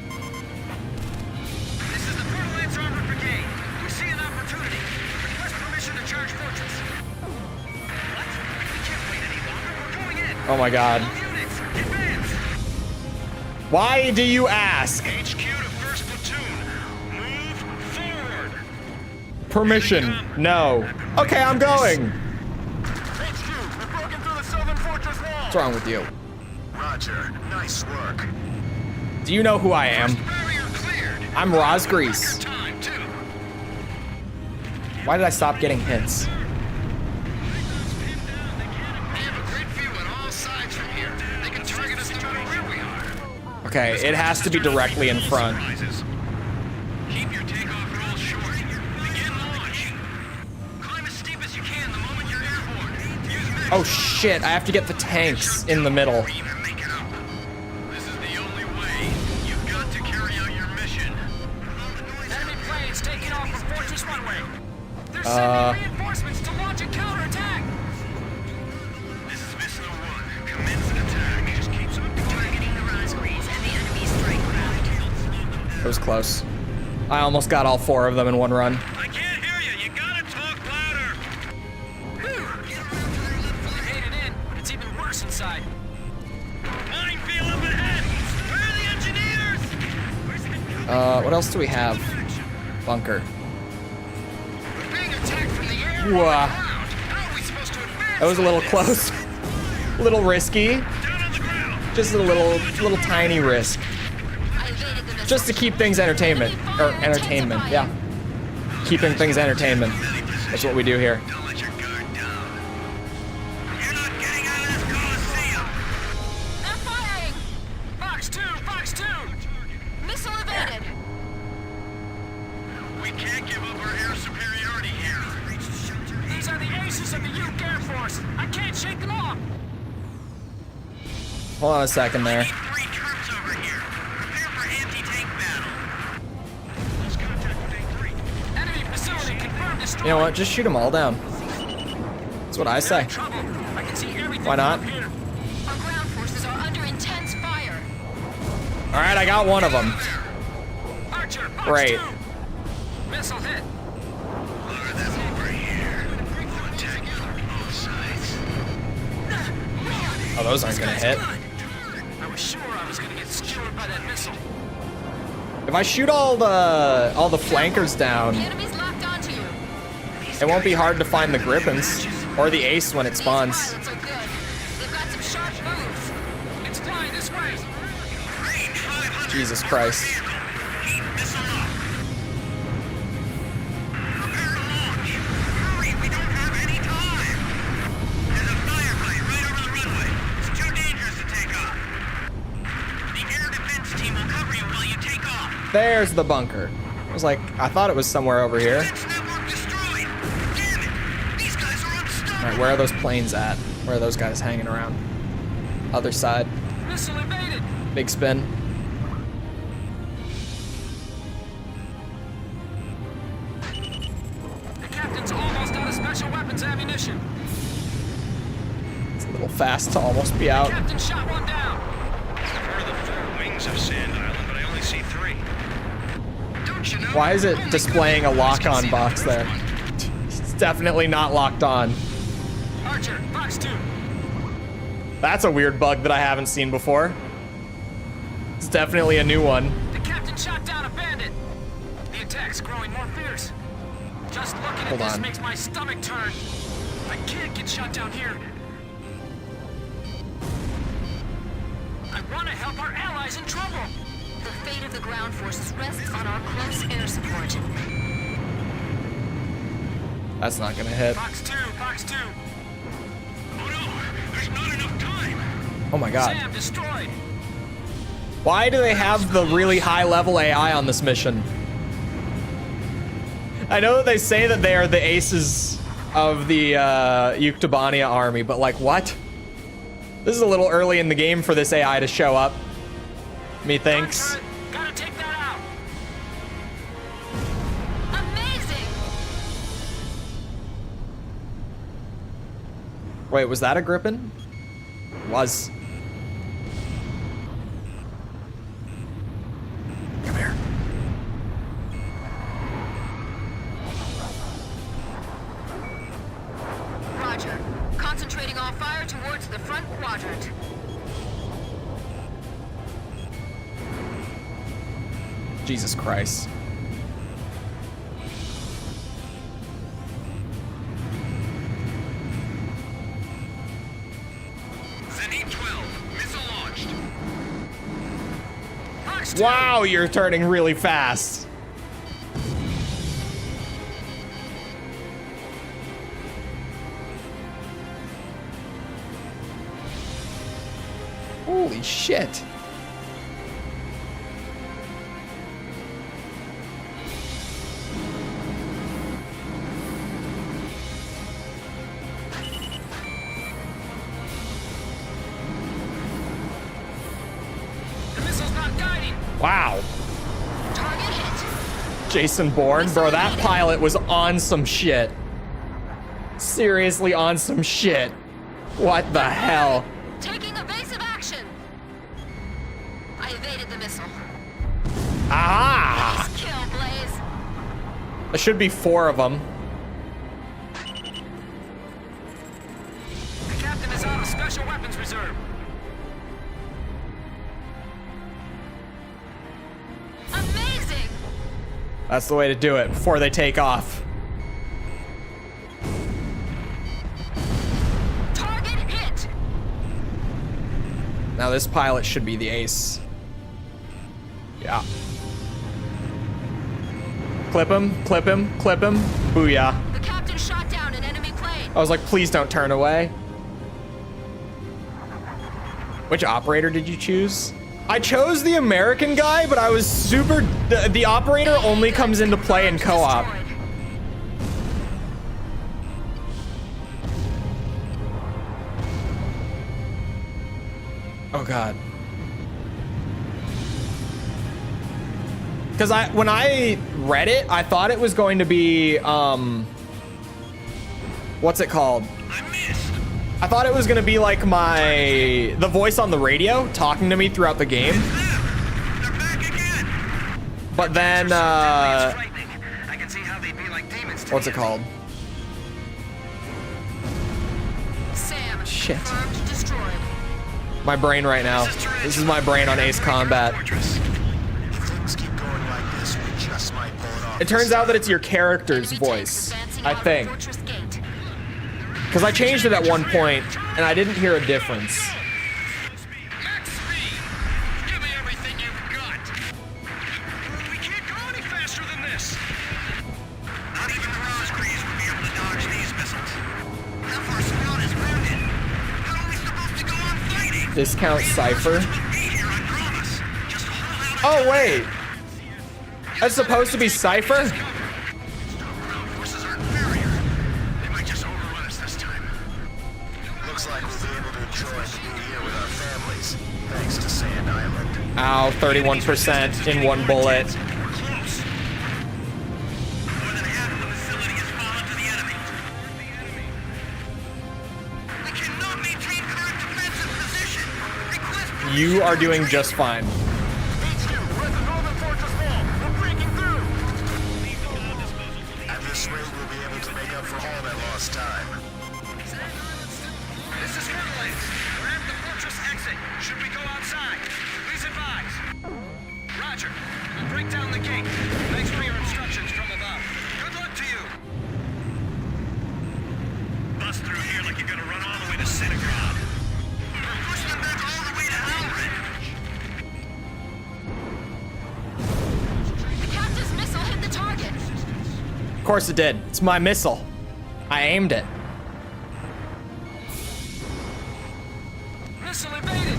This is the Fairlands Armored Brigade. We see an opportunity. Request permission to charge fortress. What? We can't wait any longer. We're going in. Oh my god. All units, advance. Why do you ask? HQ to first platoon. Move forward. Permission. No. Okay, I'm going. wrong with you? Roger. Nice work. Do you know who I am? Barrier cleared. I'm Rosgrease. Time, too. Why did I stop getting hits? They have a great view on all sides from here. They can target us no matter where we are. Okay, it has to be directly in front. Surprises. Keep your takeoff roll short. Begin launch. Climb as steep as you can the moment you're airborne. Use max Oh shit, I have to get the tanks in the middle. or even make it up. This is the only way. You've got to carry out your mission. Enemy planes taking off from Fortress Runway. They're sending reinforcements to launch a counterattack. This is Missile 1. Commence an attack. Just keeps on Targeting the Rosgrees and the enemy strike craft. It was close. I almost got all 4 of them in one run. I can't hear you. You gotta talk louder. They made it in, but it's even worse inside. Minefield up ahead. Where are the engineers? What else do we have? Bunker. We're being attacked from the air. Whoa. How are we supposed to advance? That was a little close. A little risky. Down on the ground. Just a little tiny risk. I evaded the missile. Just to keep things entertainment. Or entertainment, yeah. Keeping things entertainment. That's what we do here. Don't let your guard down. You're not getting out of this Coliseum. They're firing! Fox 2! Fox 2! Missile evaded. We can't give up our air superiority here. These are the aces of the UK Air Force. I can't shake them off. Hold on a second there. 3 troops over here. Prepare for anti-tank battle. Let's contact with A3. Enemy facility confirmed destroyed. You know what? Just shoot them all down. That's what I say. Trouble. I can see everything. Why not? from up here. Our ground forces are under intense fire. All right, I got one of them. Archer, Fox Great. 2. Missile hit. Lure them over here. We'll attack you from all sides. Oh, those aren't gonna hit. I was sure I was gonna get skewered by that missile. If I shoot all the flankers down, The enemy's locked onto you. it won't be hard to find the Griffins or the Ace when it These spawns. pilots are good. They've got some sharp moves. It's flying this way. Range 500. Jesus Christ. Keep missile up. Prepare to launch. Hurry, we don't have any time. There's a firefight right over the runway. It's too dangerous to take off. The air defense team will cover you while you take off. There's the bunker. I was like, I thought it was somewhere over here. Defense network destroyed. Damn it. These guys are unstoppable. All right, where are those planes at? Where are those guys hanging around? Other side. Missile evaded. Big spin. The captain's almost out of special weapons ammunition. It's a little fast to almost be out. Captain shot one down. I've heard of the 4 wings of Sand Island, but I only see 3. Don't you know? Why is it Only displaying a good pilots can lock-on see the box first there? one. It's definitely not locked on. Archer, Fox 2. That's a weird bug that I haven't seen before. It's definitely a new one. The captain shot down a bandit. The attack's growing more fierce. Just looking Hold at this on. makes my stomach turn. I can't get shot down here. I want to help our allies in trouble. The fate of the ground forces rests on our close air support. That's not gonna hit. Fox 2, Fox 2. Oh no, there's not enough time. Oh my god. Sam destroyed. Why do they have the really high level AI on this mission? I know that they say that they are the aces of the Yuktobania army, but like what? This is a little early in the game for this AI to show up. Methinks. Turret, gotta take that out. Amazing! Wait, was that a Griffin? Was. Come here. Roger. Concentrating all fire towards the front quadrant. Jesus Christ. Zenith Wow, you're turning really fast. Holy shit. The missile's not guiding. Wow. Target hit. Jason Bourne, bro, that pilot was on some shit. Seriously on some shit. What the hell? Taking evasive action. I evaded the missile. Ah! Nice kill, Blaze. There should be 4 of them. The captain is on the special weapons reserve. Amazing. That's the way to do it before they take off. Target hit. Now this pilot should be the ace. Yeah. Clip him, clip him, clip him. Booyah. The captain shot down an enemy plane. I was like, please don't turn away. Which operator did you choose? I chose the American guy, but I was super... The operator only comes into play in co-op. Destroyed. Oh god. Because when I read it, I thought it was going to be, what's it called? I thought it was going to be like the voice on the radio talking to me throughout the game. But then, what's it called? Sam. Shit. Confirmed destroyed. My brain right now. This is my brain on Ace Combat. It turns out that it's your character's voice, I think. Because I changed it at one point, and I didn't hear a difference. Max speed! Give me everything you've got! We can't go any faster than this! Not even the Rosecrees would be able to dodge these missiles. Half our squad is wounded. How are we supposed to go on fighting? Discount Cypher. Be here, I promise. Just hold out. Oh, wait. That's supposed to be Cypher? Ground forces are inferior. They might just overrun us this time. Looks like we'll be able to enjoy the new year with our families, thanks to Sand Island. Ow, 31% in one bullet. We're close. More than half of the facility has fallen to the enemy. We cannot maintain current defensive position. Request You are doing just fine. At this rate, we'll be able to make up for all that lost time. This is Furlance. We're at the fortress exit. Should we go outside? Please advise. Roger. We'll break down the gate. Thanks for your instructions from above. Good luck to you. Bust through here like you're gonna run all the way to Centigrade. We're pushing them back all the way to Halrid. The captain's missile hit the target. Of course it did. It's my missile. I aimed it. Missile evaded.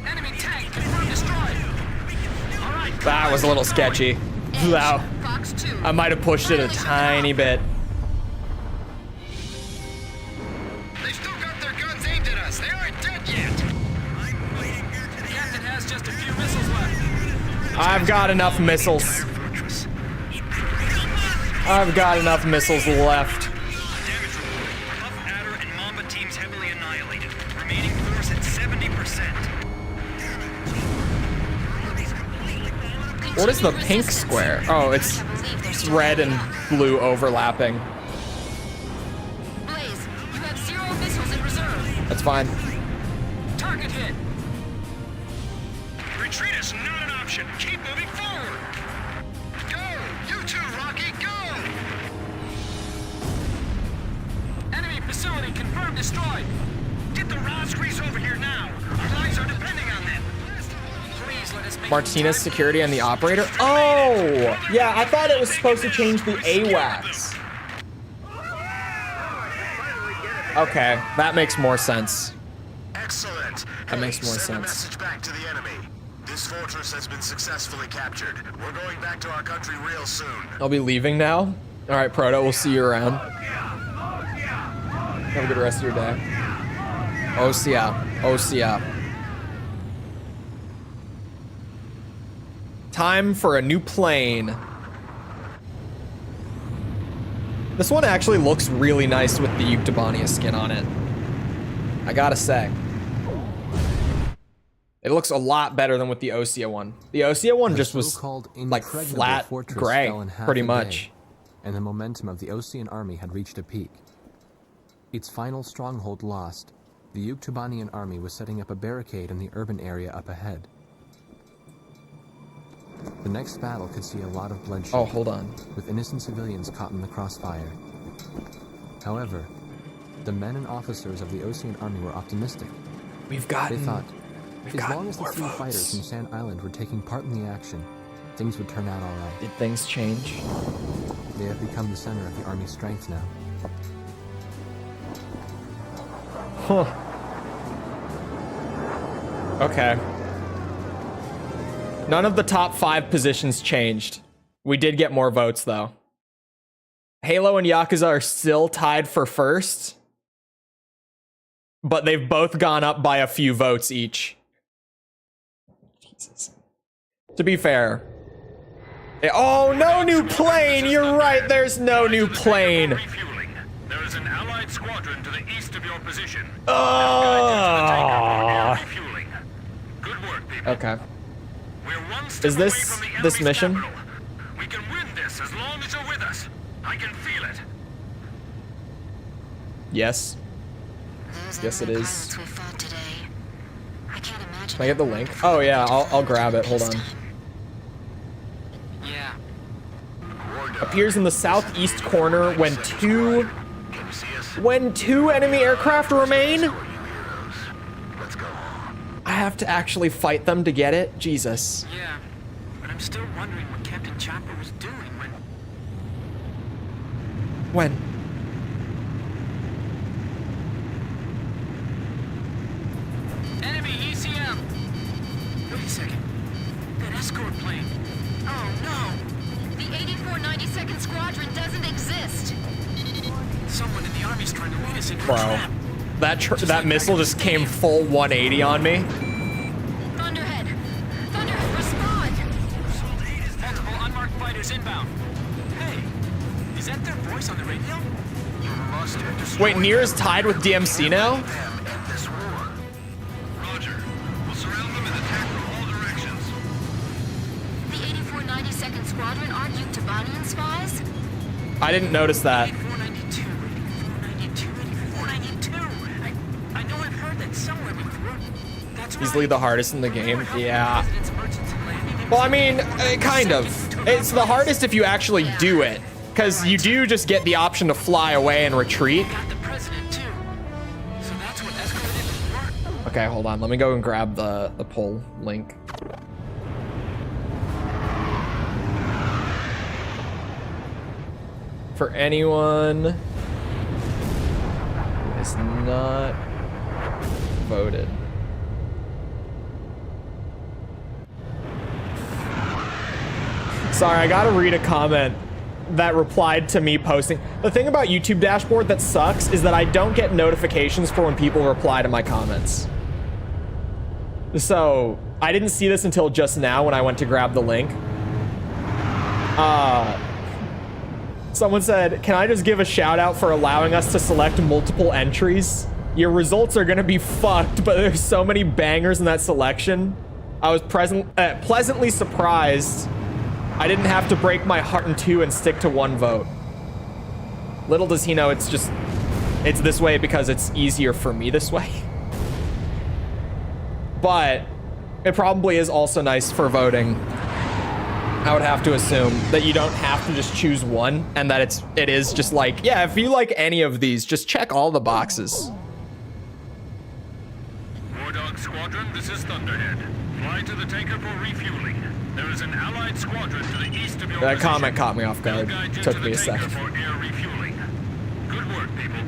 Enemy tank confirmed destroyed. All right. That was a little sketchy. Wow. Fox 2. I might have pushed it a tiny bit. They've still got their guns aimed at us. They aren't dead yet. I'm waiting here The captain has just a few missiles left. I've got enough missiles. fortress. I've got enough missiles left. Damage report. Puff, Adder, and Mamba teams heavily annihilated. Remaining force at 70%. What is the pink square? Oh, it's red and blue overlapping. Blaze, you have 0 missiles in reserve. That's fine. Target hit. Retreat is not an option. Keep moving forward. Go! You too, Rocky, go! Enemy facility confirmed destroyed. Get the Roscrees over here now. Our lives are depending on them. Martinez security and the operator. Oh, yeah, I thought it was supposed to change the AWACS. Okay, that makes more sense. Excellent. That makes more Send a sense. message back to the enemy. This fortress has been successfully captured. We're going back to our country real soon. I'll be leaving now. All right, Proto, we'll see you around. Have a good rest of your day. Osia. Time for a new plane. This one actually looks really nice with the Euctobania skin on it. I gotta say. It looks a lot better than with the Osia one. The Osia one just was like flat gray, pretty much. And the momentum of the Osean army had reached a peak. Its final stronghold lost, the Euctobanian army was setting up a barricade in the urban area up ahead. The next battle could see a lot of bloodshed. Oh, hold on. With innocent civilians caught in the crossfire. However, the men and officers of the Osean army were optimistic. They thought, as long as the three fighters from Sand Island were taking part in the action, things would turn out all right. Did things change? They have become the center of the army's strength now. Huh. Okay. None of the top 5 positions changed. We did get more votes, though. Halo and Yakuza are still tied for first, but they've both gone up by a few votes each. Jesus. To be fair. Oh, no new plane! You're right, there's no new plane! There is an allied squadron to the east of your position. Refueling. Good work, people. Okay. We're one step Is away this from the this enemy's mission? capital. We can win this as long as you're with us. I can feel it. Yes. Yes, it is. Can I get the link? Oh yeah, I'll grab it. Hold on. Yeah. Appears in the southeast corner when two enemy aircraft remain. I have to actually fight them to get it. Jesus. Yeah. But I'm still wondering what Captain Chopper was doing When? Enemy ECM! Wait a second. That escort plane. Oh no! The 8492nd Squadron doesn't exist! Someone in the army's trying to lead us into a Bro. trap. That missile just came full 180 on me. Thunderhead! Thunderhead, respond! Multiple unmarked fighters inbound. Hey, is that their voice on the radio? You must have destroyed Wait, Nier is tied with DMC now? them and this war. Roger. We'll surround them and attack from all directions. The 8492nd Squadron aren't Euctobanian spies? I didn't notice that. 8492, 8492. I know I've heard that somewhere before. That's right. Easily the hardest in the game. Yeah. President's emergency landing. Well, I mean, kind of. It's the hardest if you actually do it. Because you do just get the option to fly away and retreat. Got the president too. So that's what escalated the war. Okay, hold on. Let me go and grab the poll link. For anyone who has not voted. Sorry, I gotta read a comment that replied to me posting. The thing about YouTube dashboard that sucks is that I don't get notifications for when people reply to my comments. So I didn't see this until just now when I went to grab the link. Someone said, can I just give a shout out for allowing us to select multiple entries? Your results are gonna be fucked, but there's so many bangers in that selection. I was pleasantly surprised I didn't have to break my heart in two and stick to one vote. Little does he know it's this way because it's easier for me this way. But it probably is also nice for voting. I would have to assume that you don't have to just choose one and that it is just like, yeah, if you like any of these, just check all the boxes. War Dog Squadron, this is Thunderhead. Fly to the tanker for refueling. There is an allied squadron to the east of your That position. comment caught me off guard. They'll guide you Took to me the a tanker second. for air refueling. Good work, people.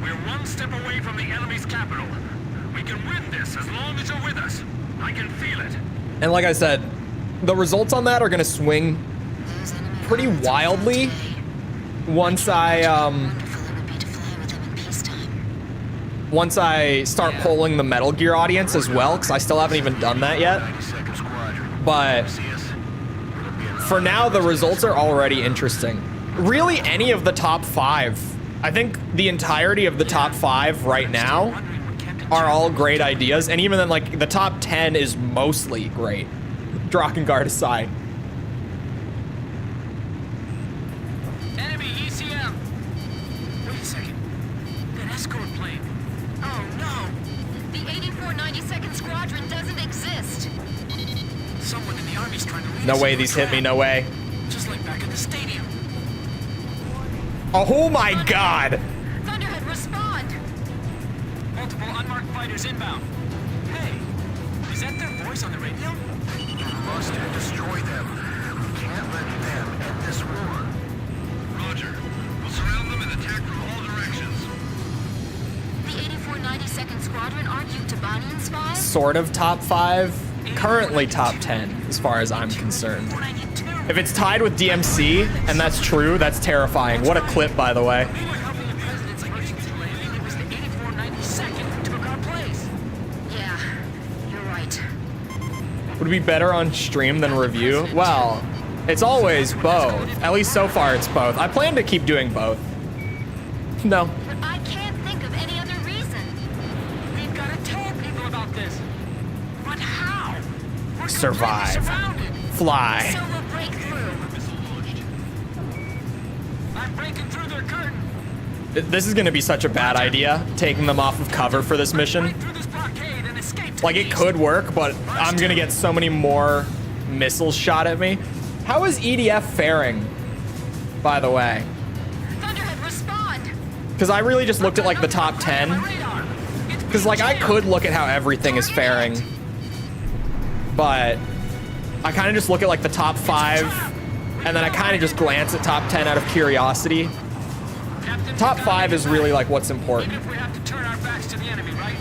We're one step away from the enemy's capital. We can win this as long as you're with us. I can feel it. And like I said, the results on that are gonna swing pretty wildly once I start polling the Metal Gear audience as well, because I still haven't even done that yet. But for now, the results are already interesting. Really, any of the top 5. I think the entirety of the top 5 right now are all great ideas, and even then, like, the top 10 is mostly great. Drakengard aside. Enemy ECM. Wait a second. That escort plane. Oh no. The 8492nd Squadron doesn't exist. Someone in the Army's trying to lead No us way into a these hit me, trap. no way. Just like back at the stadium. Oh my god! Thunderhead, respond! Multiple unmarked fighters inbound. Hey, is that their voice on the radio? Must destroy them. We can't let them end this war. Roger. We'll surround them and attack from all directions. The 8492nd Squadron aren't you Tabanian spies? Sort of top 5. Currently top 10, as far as I'm concerned. If it's tied with DMC, and that's true, that's terrifying. What a clip, by the way. We were helping the president's emergency landing. It was the 8492nd that took our place. Yeah, you're right. Would it be better on stream than review? Well, it's always both. At least so far it's both. I plan to keep doing both. No. But I can't think of any other reason. We've got to tell people about this. But how? We're Survive. completely surrounded. Fly. So we'll break through. I'm breaking through their curtain. This is gonna be such a bad idea, taking them off of cover for this mission. Break through this blockade and escape to Like, the it east. could work, but I'm gonna get so many more missiles shot at me. How is EDF faring, by the way? Thunderhead, respond! Because I really just looked at, like, the top 10. Radar. It's Because, like, I could look at how everything is faring. But I kind of just look at, like, the top 5. And then I kind of just glance at top 10 out of curiosity. Captain, Top we've gotta 5 get is back. really, like, what's important. Even if we have to turn our backs to the enemy, right?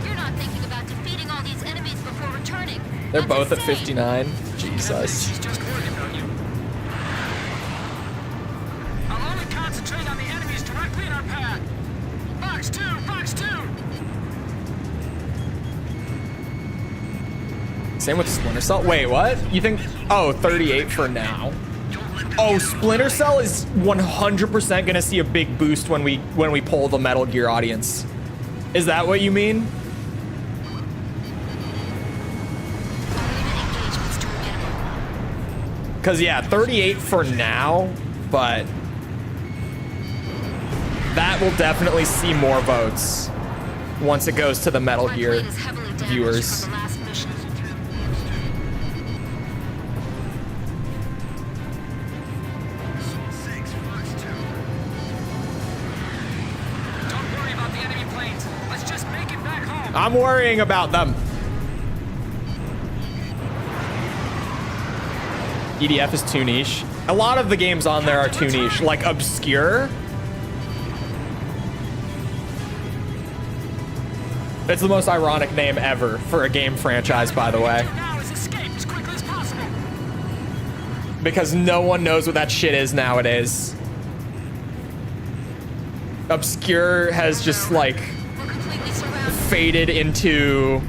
You're not thinking about defeating all these enemies before returning. They're That's both at insane. 59. Jesus. She's just worried about you. I'll only concentrate on the enemies directly in our path. Fox 2, Fox 2. Same with Splinter Cell. Wait, what? You think? Oh, 38 for now. Oh, Splinter Cell is 100% gonna see a big boost when we poll the Metal Gear audience. Is that what you mean? Engagements to a minimum. Cause yeah, 38 for now, but that will definitely see more votes once it goes to the Metal My Gear plane is heavily damaged viewers. from the last mission. Don't worry about the enemy planes. Let's just make it back home. I'm worrying about them. EDF is too niche. A lot of the games on there are too niche, like Obscure. It's the most ironic name ever for a game franchise, by the way. Now is escape as quickly as possible. Because no one knows what that shit is nowadays. Obscure has just, like, We're completely surrounded. faded into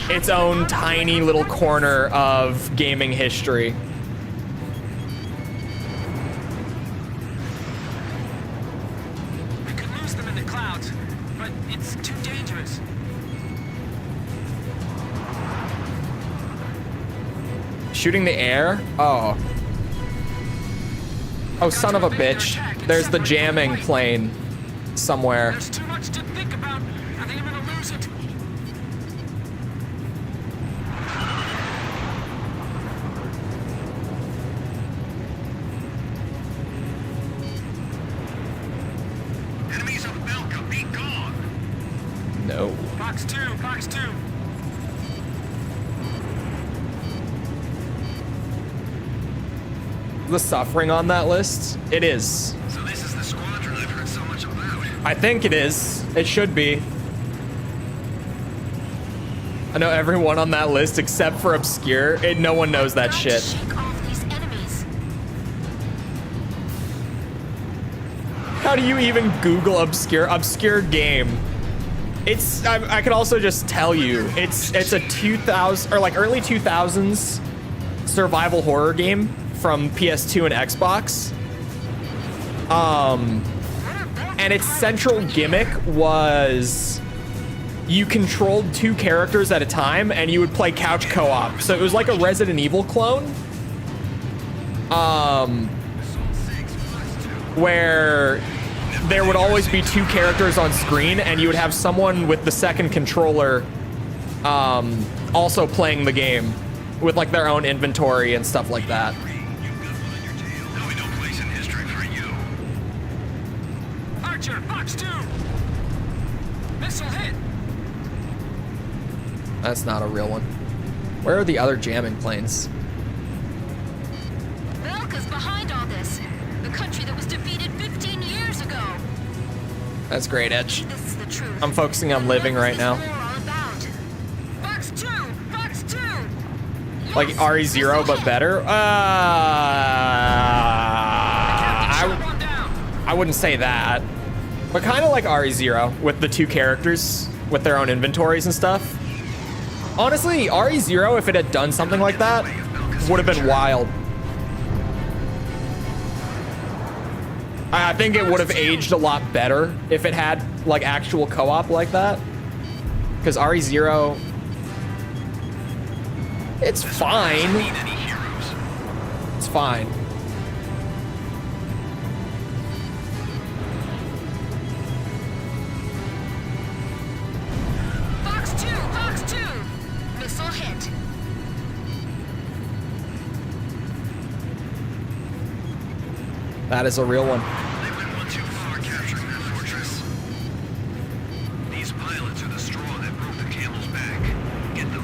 its own tiny little corner of gaming history. We could lose them in the clouds, but it's too dangerous. Shooting the air? Oh. Oh, son of a bitch. There's the jamming plane somewhere. There's too much to think about. I think I'm gonna lose it. Enemies of Belka, be gone. No. Fox Fox 2, Fox 2. The suffering on that list? It is. So this is the squadron I've heard so much about. I think it is. It should be. I know everyone on that list except for Obscure. No one knows that shit. Shake off these enemies. How do you even Google obscure game? It's I could also just tell you it's a 2000 or like early 2000s survival horror game from PS2 and Xbox. And its central gimmick was you controlled 2 characters at a time and you would play couch co-op. So it was like a Resident Evil clone. Where there would always be 2 characters on screen and you would have someone with the second controller also playing the game with like their own inventory and stuff like that. Archer, Fox 2. Missile hit. That's not a real one. Where are the other jamming planes? Belka's behind all this. The country that was defeated 15 years ago. That's great, Edge. This is the truth. I'm focusing on living right now. Fox 2! Fox 2! Like RE0 but better? I wouldn't say that. But kind of like RE0 with the 2 characters with their own inventories and stuff. Honestly, RE0, if it had done something like that, would have been wild. I think it would have aged a lot better if it had like actual co-op like that. Because RE0, it's fine. It's fine. Fox 2! Fox 2! Missile hit. That is a real one. They went one too far capturing that fortress. These pilots are the straw that broke the camel's back. Get them.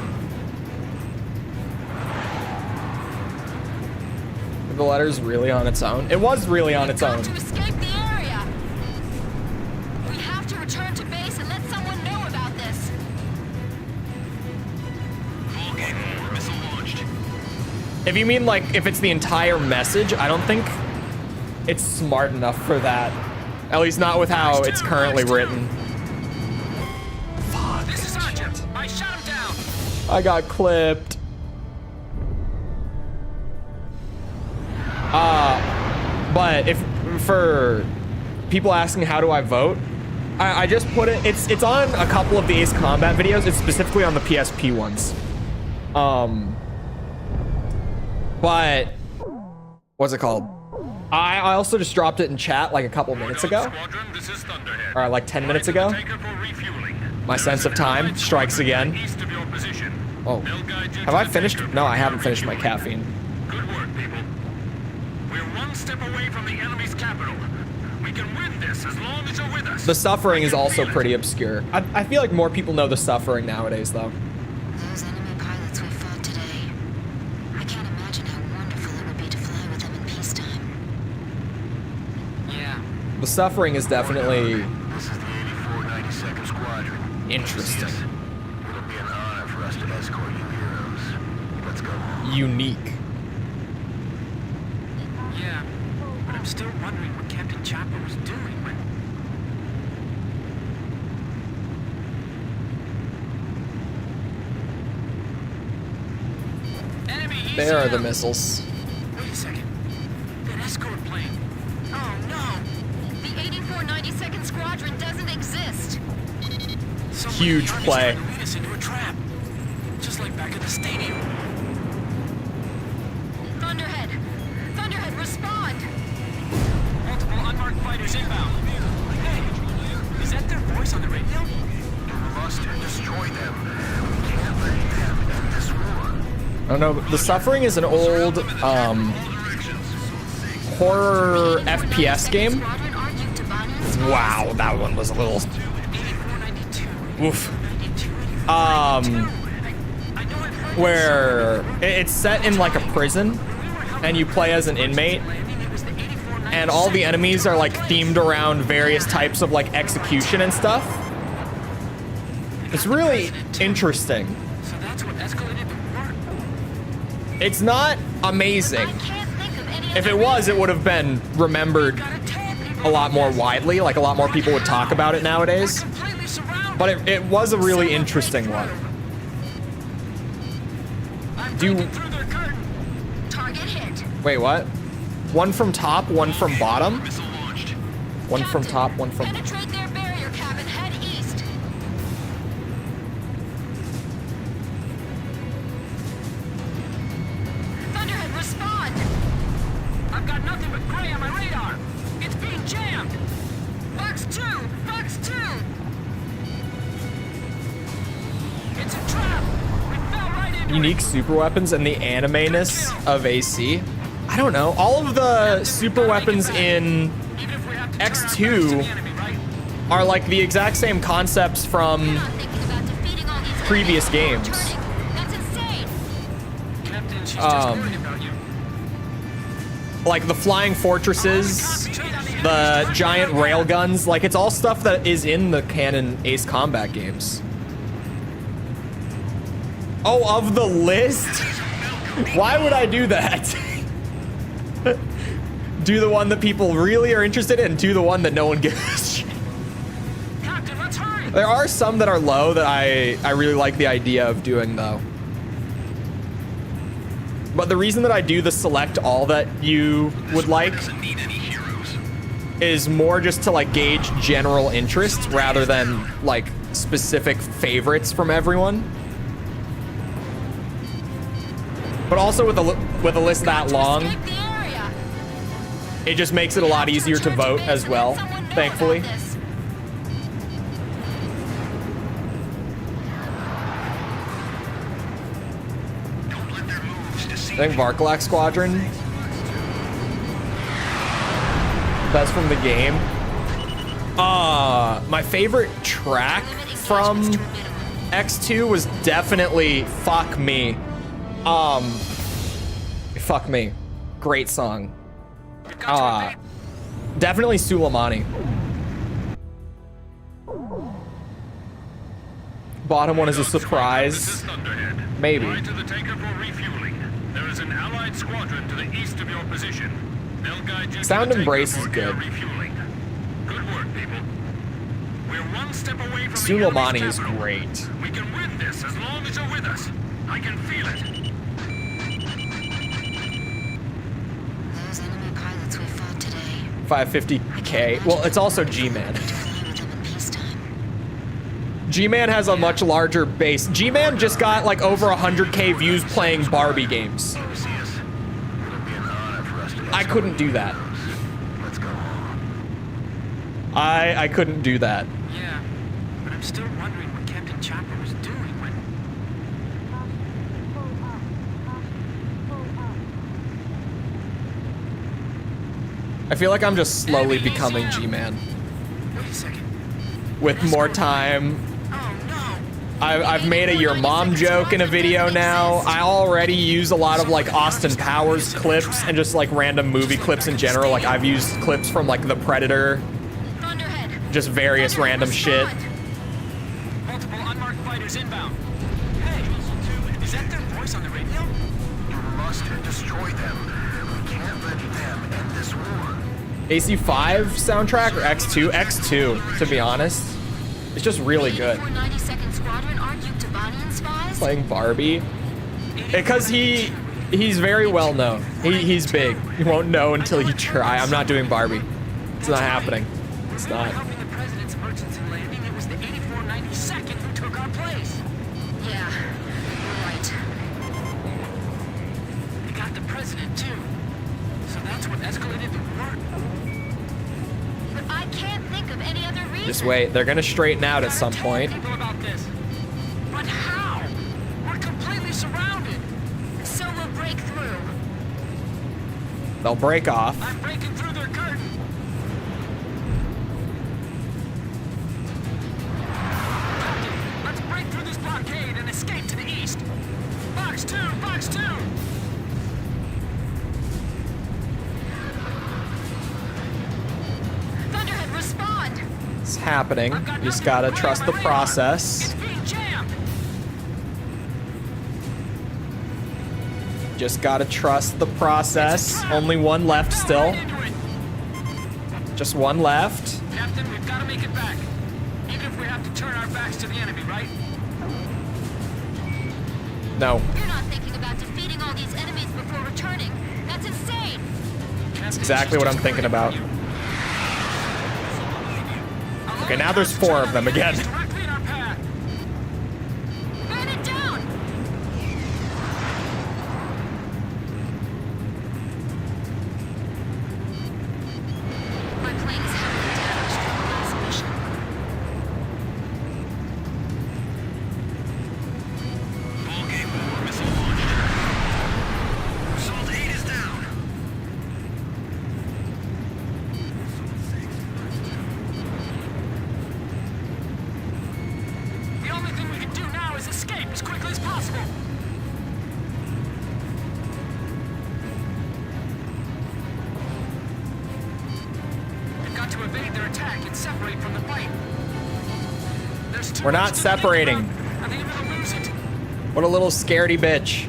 The letter's really on its own. It was really on its own. To escape the area. We have to return to base and let someone know about this. Full game over. Missile launched. If you mean like if it's the entire message, I don't think it's smart enough for that. At least not with how it's currently written. Fuck. This is Archer. I shot him down. I got clipped. But if for people asking how do I vote, I just put it. It's on a couple of the Ace Combat videos. It's specifically on the PSP ones. But what's it called? I also just dropped it in chat like a couple minutes ago. Squadron, this is Thunderhead. Or like 10 minutes ago. Taker for refueling. My sense of time strikes again. East of your position. Oh, They'll guide you have to I the finished? taker No, for I haven't your finished my refueling. caffeine. Good work, people. We're one step away from the enemy's capital. We can win this as long as you're with us. The Suffering is also pretty obscure. I feel like more people know The Suffering nowadays, though. Those enemy pilots we fought today. I can't imagine how wonderful it would be to fly with them in peacetime. Yeah. The Suffering is definitely This is the 8492nd Squadron. interesting, It'll be an honor for us to escort you heroes. Let's go home. unique. Yeah. But I'm still wondering what Captain Chopper was doing when... Enemy easy There are the now. missiles. Wait a second. That escort plane. Oh no. The 8492nd Squadron doesn't exist. Someone Huge in the Army's play. trying to lead us into a trap. Just like back at the stadium. Thunderhead! Thunderhead, respond! Multiple unmarked fighters inbound. Hey, is that their voice on the radio? You must destroy them. We can't let them end this war. I don't know. The Suffering is an old horror FPS game. Squadron, are you Tabani's? Wow, that one was a little 8492. oof. 92. where it's set in like a prison and you play as an inmate and all the enemies are like themed around various types of like execution and stuff. It's really interesting. So that's what escalated the war. It's not amazing. If it was, it would have been remembered a lot more widely, like a lot more people would talk about it nowadays. But it was a really interesting one. Wait, what? One from top, one from bottom? One from top, one from... Penetrate their barrier cap and head east. Thunderhead, respond! I've got nothing but gray on my radar. It's being jammed. Box 2! Box 2! It's a trap. We fell right into Unique super weapons and the anime-ness of AC. I don't know. All of the super weapons in X2 are like the exact same concepts from previous games. That's insane! Captain, she's just worried about you. Like the flying fortresses, the giant railguns, like it's all stuff that is in the canon Ace Combat games. Oh, of the list? Why would I do that? Do the one that people really are interested in, do the one that no one gives a shit. Captain, let's hurry. There are some that are low that I really like the idea of doing though. But the reason that I do the select all that you would like is more just to like gauge general interest rather than like specific favorites from everyone. But also with a list that long, it just makes it a lot easier to vote as well, thankfully. I think Varkalak Squadron, best from the game. My favorite track from X2 was definitely Fuck Me. Fuck Me. Great song. Definitely Suleimani. Bottom one is a surprise. Maybe. Fly to the tanker for refueling. There is an allied squadron to the east of your position. They'll guide you Sound to the Embrace tanker is for air good. refueling. Good work, people. We're one step away from Suleimani the is capital. great. We can win this as long as you're with us. I can feel it. Those enemy pilots we fought today. 550k. Well, it's also G-Man. G-Man has a much larger base. G-Man just got like over 100k views playing Barbie games. I couldn't do that. I couldn't do that. Yeah, but I'm still wondering what Captain Chopper was doing when... I feel like I'm just slowly becoming G-Man. Wait a second. With more time. Oh no! I've made a your mom joke in a video now. I already use a lot of like Austin Powers clips and just like random movie clips in general. Like I've used clips from like The Predator. Just various random shit. Multiple unmarked fighters inbound. Hey, is that their voice on the radio? You must destroy them. We can't let them end this war. AC5 soundtrack or X2? X2, to be honest. It's just really good. 92nd Squadron, aren't you Tabanian spies? Playing Barbie. Because he's very well known. He's big. You won't know until you try. I'm not doing Barbie. It's not happening. It's not. Helping the president's emergency landing, it was the 8492nd who took our place. Yeah, you're right. They got the president too. So that's what escalated the war. But I can't think of any other reason. Just wait. They're gonna straighten out at some point. People about this. But how? We're completely surrounded. So we'll break through. They'll break off. I'm breaking through their curtain. Let's break through this blockade and escape to the east. Box 2, Box 2. Thunderhead, respond. It's happening. You just gotta trust the process. It's being jammed. Just gotta trust the process. Only one left still. Right into it. Just one left. Captain, we've got to make it back. Even if we have to turn our backs to the enemy, right? No. You're not thinking about defeating all these enemies before returning. That's insane. That's exactly what I'm thinking about. Okay, now there's 4 of them again. Directly in our path. Burn it down. My plane is heavily damaged from the last mission. Ball game over. Missile launched. Assault 8 is down. The only thing we can do now is escape as quickly as possible. We've got to evade their attack and separate from the fight. There's too We're much not to the separating. front. I think I'm gonna lose it. What a little scaredy bitch.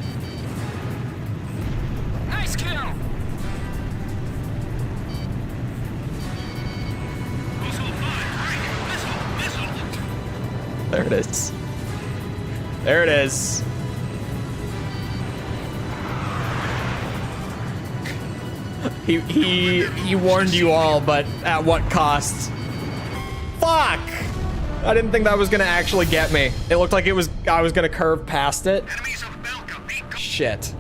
Nice kill. Missile 5, right. Missile. There it is. There it is. He warned you all, but at what cost? Fuck! I didn't think that was gonna actually get me. It looked like I was gonna curve past it. Enemies of Belka beat. Shit.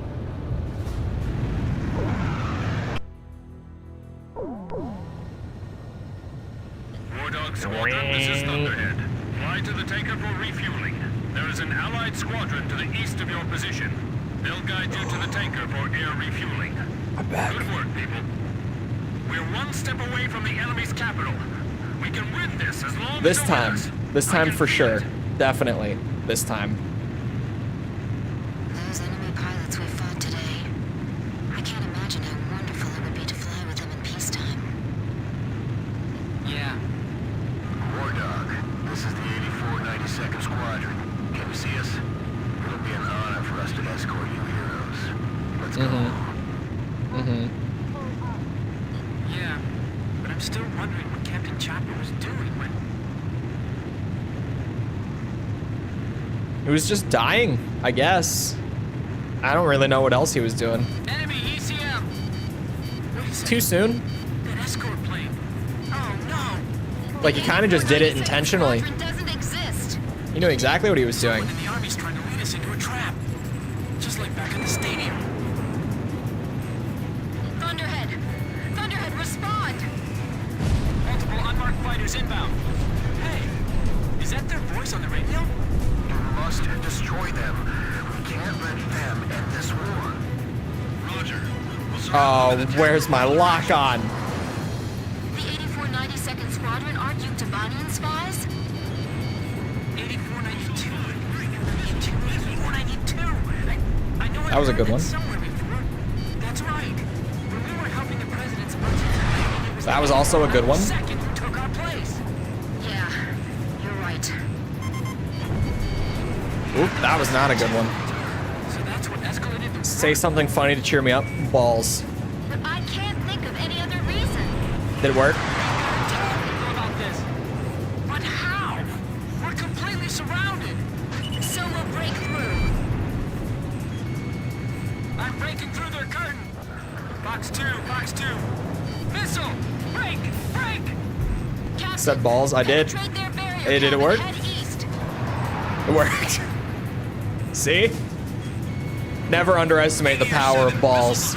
War Dog Squadron, this is Thunderhead. Fly to the tanker for refueling. There is an allied squadron to the east of your position. They'll guide you to the tanker for air refueling. I'm back. Good work, people. We're one step away from the enemy's capital. We can win this as long This as time. This time for sure. Definitely. This time. Those enemy pilots we fought today. I can't imagine how wonderful it would be to fly with them in peacetime. Yeah. War Dog, this is the 8492nd Squadron. Can you see us? It'll be an honor for us to escort you heroes. Let's go. Yeah. But I'm still wondering what Captain Chopper was doing when... He was just dying, I guess. I don't really know what else he was doing. Enemy ECM! Wait a second. Too soon? That escort plane. Oh no! Like, he kind of just did it intentionally. Squadron doesn't exist. He knew exactly what he was doing. Someone in the army's trying to lead us into a trap. Just like back in the stadium. Thunderhead! Thunderhead, respond! Multiple unmarked fighters inbound. Hey, is that their voice on the radio? You must destroy them. We can't let them end this war. Roger. Oh, where's my lock on? The 8492nd Squadron aren't you Tabanian spies? 8492. 8492. I know That was a good one. somewhere before. That's right. When we were helping the president's emergency, it was That was also a good one. second who took our place. Yeah, you're right. Oop, that was not a good one. So that's what escalated the Say something funny to cheer me up. Balls. But I can't think of any other reason. Did it work? Tell people about this. But how? We're completely surrounded. So we'll break through. I'm breaking through their curtain. Box 2, Box 2. Missile! Break! Break! Captain, Said balls. I did. penetrate their barrier Hey, did it cap work? and head east. It worked. See? Never underestimate the power of balls.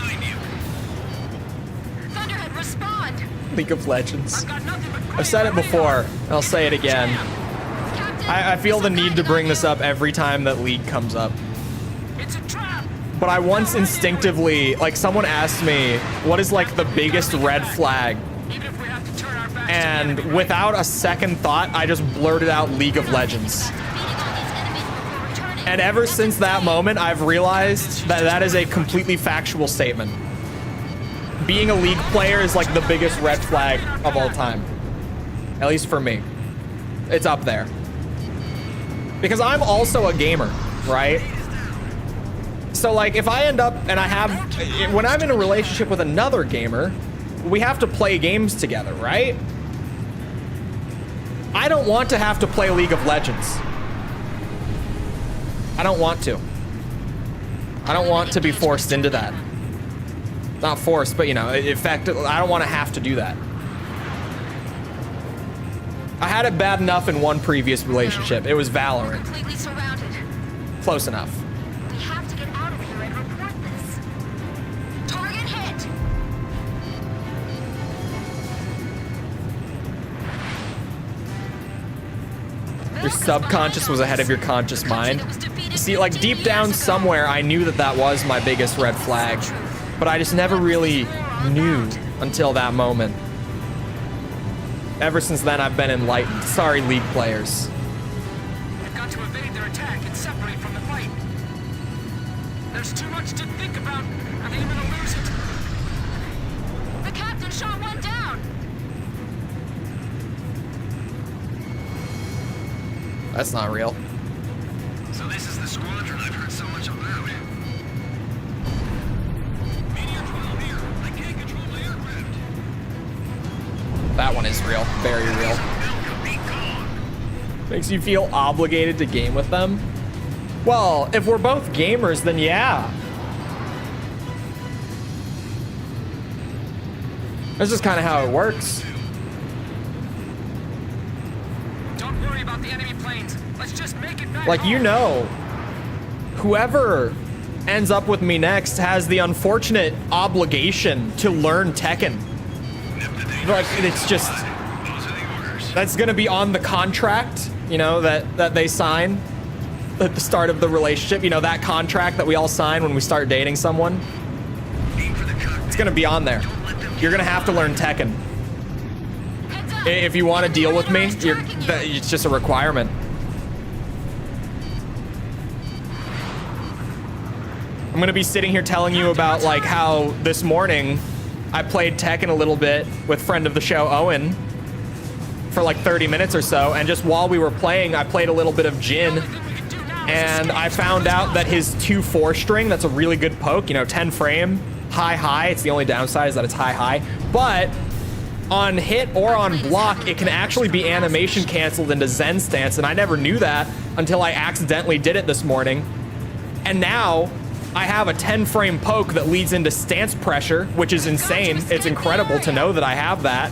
Thunderhead, respond. League of Legends. I've got nothing but I've said it before, and I'll say it again. Captain, I feel the need to bring this up. up every time that League comes up. It's a trap! But I once instinctively, like, someone asked me, what is, like, the biggest red flag? Even if we have to turn our backs to the And enemy, without a second thought, I just blurted out League of Legends. Defeating all these enemies And ever since that moment, I've realized that that is a completely factual statement. Being a League player is like the biggest red flag of all time. At least for me. It's up there. Because I'm also a gamer, right? So like if I end up and I have, when I'm in a relationship with another gamer, we have to play games together, right? I don't want to have to play League of Legends. I don't want to. I don't want to be forced into that. Not forced, but you know, in fact, I don't want to have to do that. I had it bad enough in one previous relationship. It was Valorant. Completely surrounded. Close enough. We have to get out of here and report this. Target hit. Your subconscious was ahead of your conscious mind. See, like deep down somewhere, I knew that that was my biggest red flag, but I just never really knew until that moment. Ever since then, I've been enlightened. Sorry, League players. We've got to evade their attack and separate from the fight. There's too much to think about. I think I'm gonna lose it. The captain shot one down. That's not real. So this is the Squadron I've heard so much about. Meteor 12 here. I can't control my aircraft. That one is real. Very real. Makes you feel obligated to game with them? Well, if we're both gamers, then yeah. That's just kind of how it works. Don't worry about the enemy planes. Let's just make it back Like, you home. know, whoever ends up with me next has the unfortunate obligation to learn Tekken. Like, it's just, that's gonna be on the contract, you know, that they sign at the start of the relationship. You know, that contract that we all sign when we start dating someone. It's gonna be on there. You're gonna have to learn Tekken. If you want to deal with me, it's just a requirement. I'm gonna be sitting here telling you about like how this morning I played Tekken a little bit with friend of the show Owen for like 30 minutes or so, and just while we were playing, I played a little bit of Jin, and I found out that his 2-4 string, that's a really good poke, you know, 10 frame, high, it's the only downside is that it's high, but on hit or on block, it can actually be animation canceled into Zen stance, and I never knew that until I accidentally did it this morning. And now I have a 10 frame poke that leads into stance pressure, which is insane. It's incredible to know that I have that.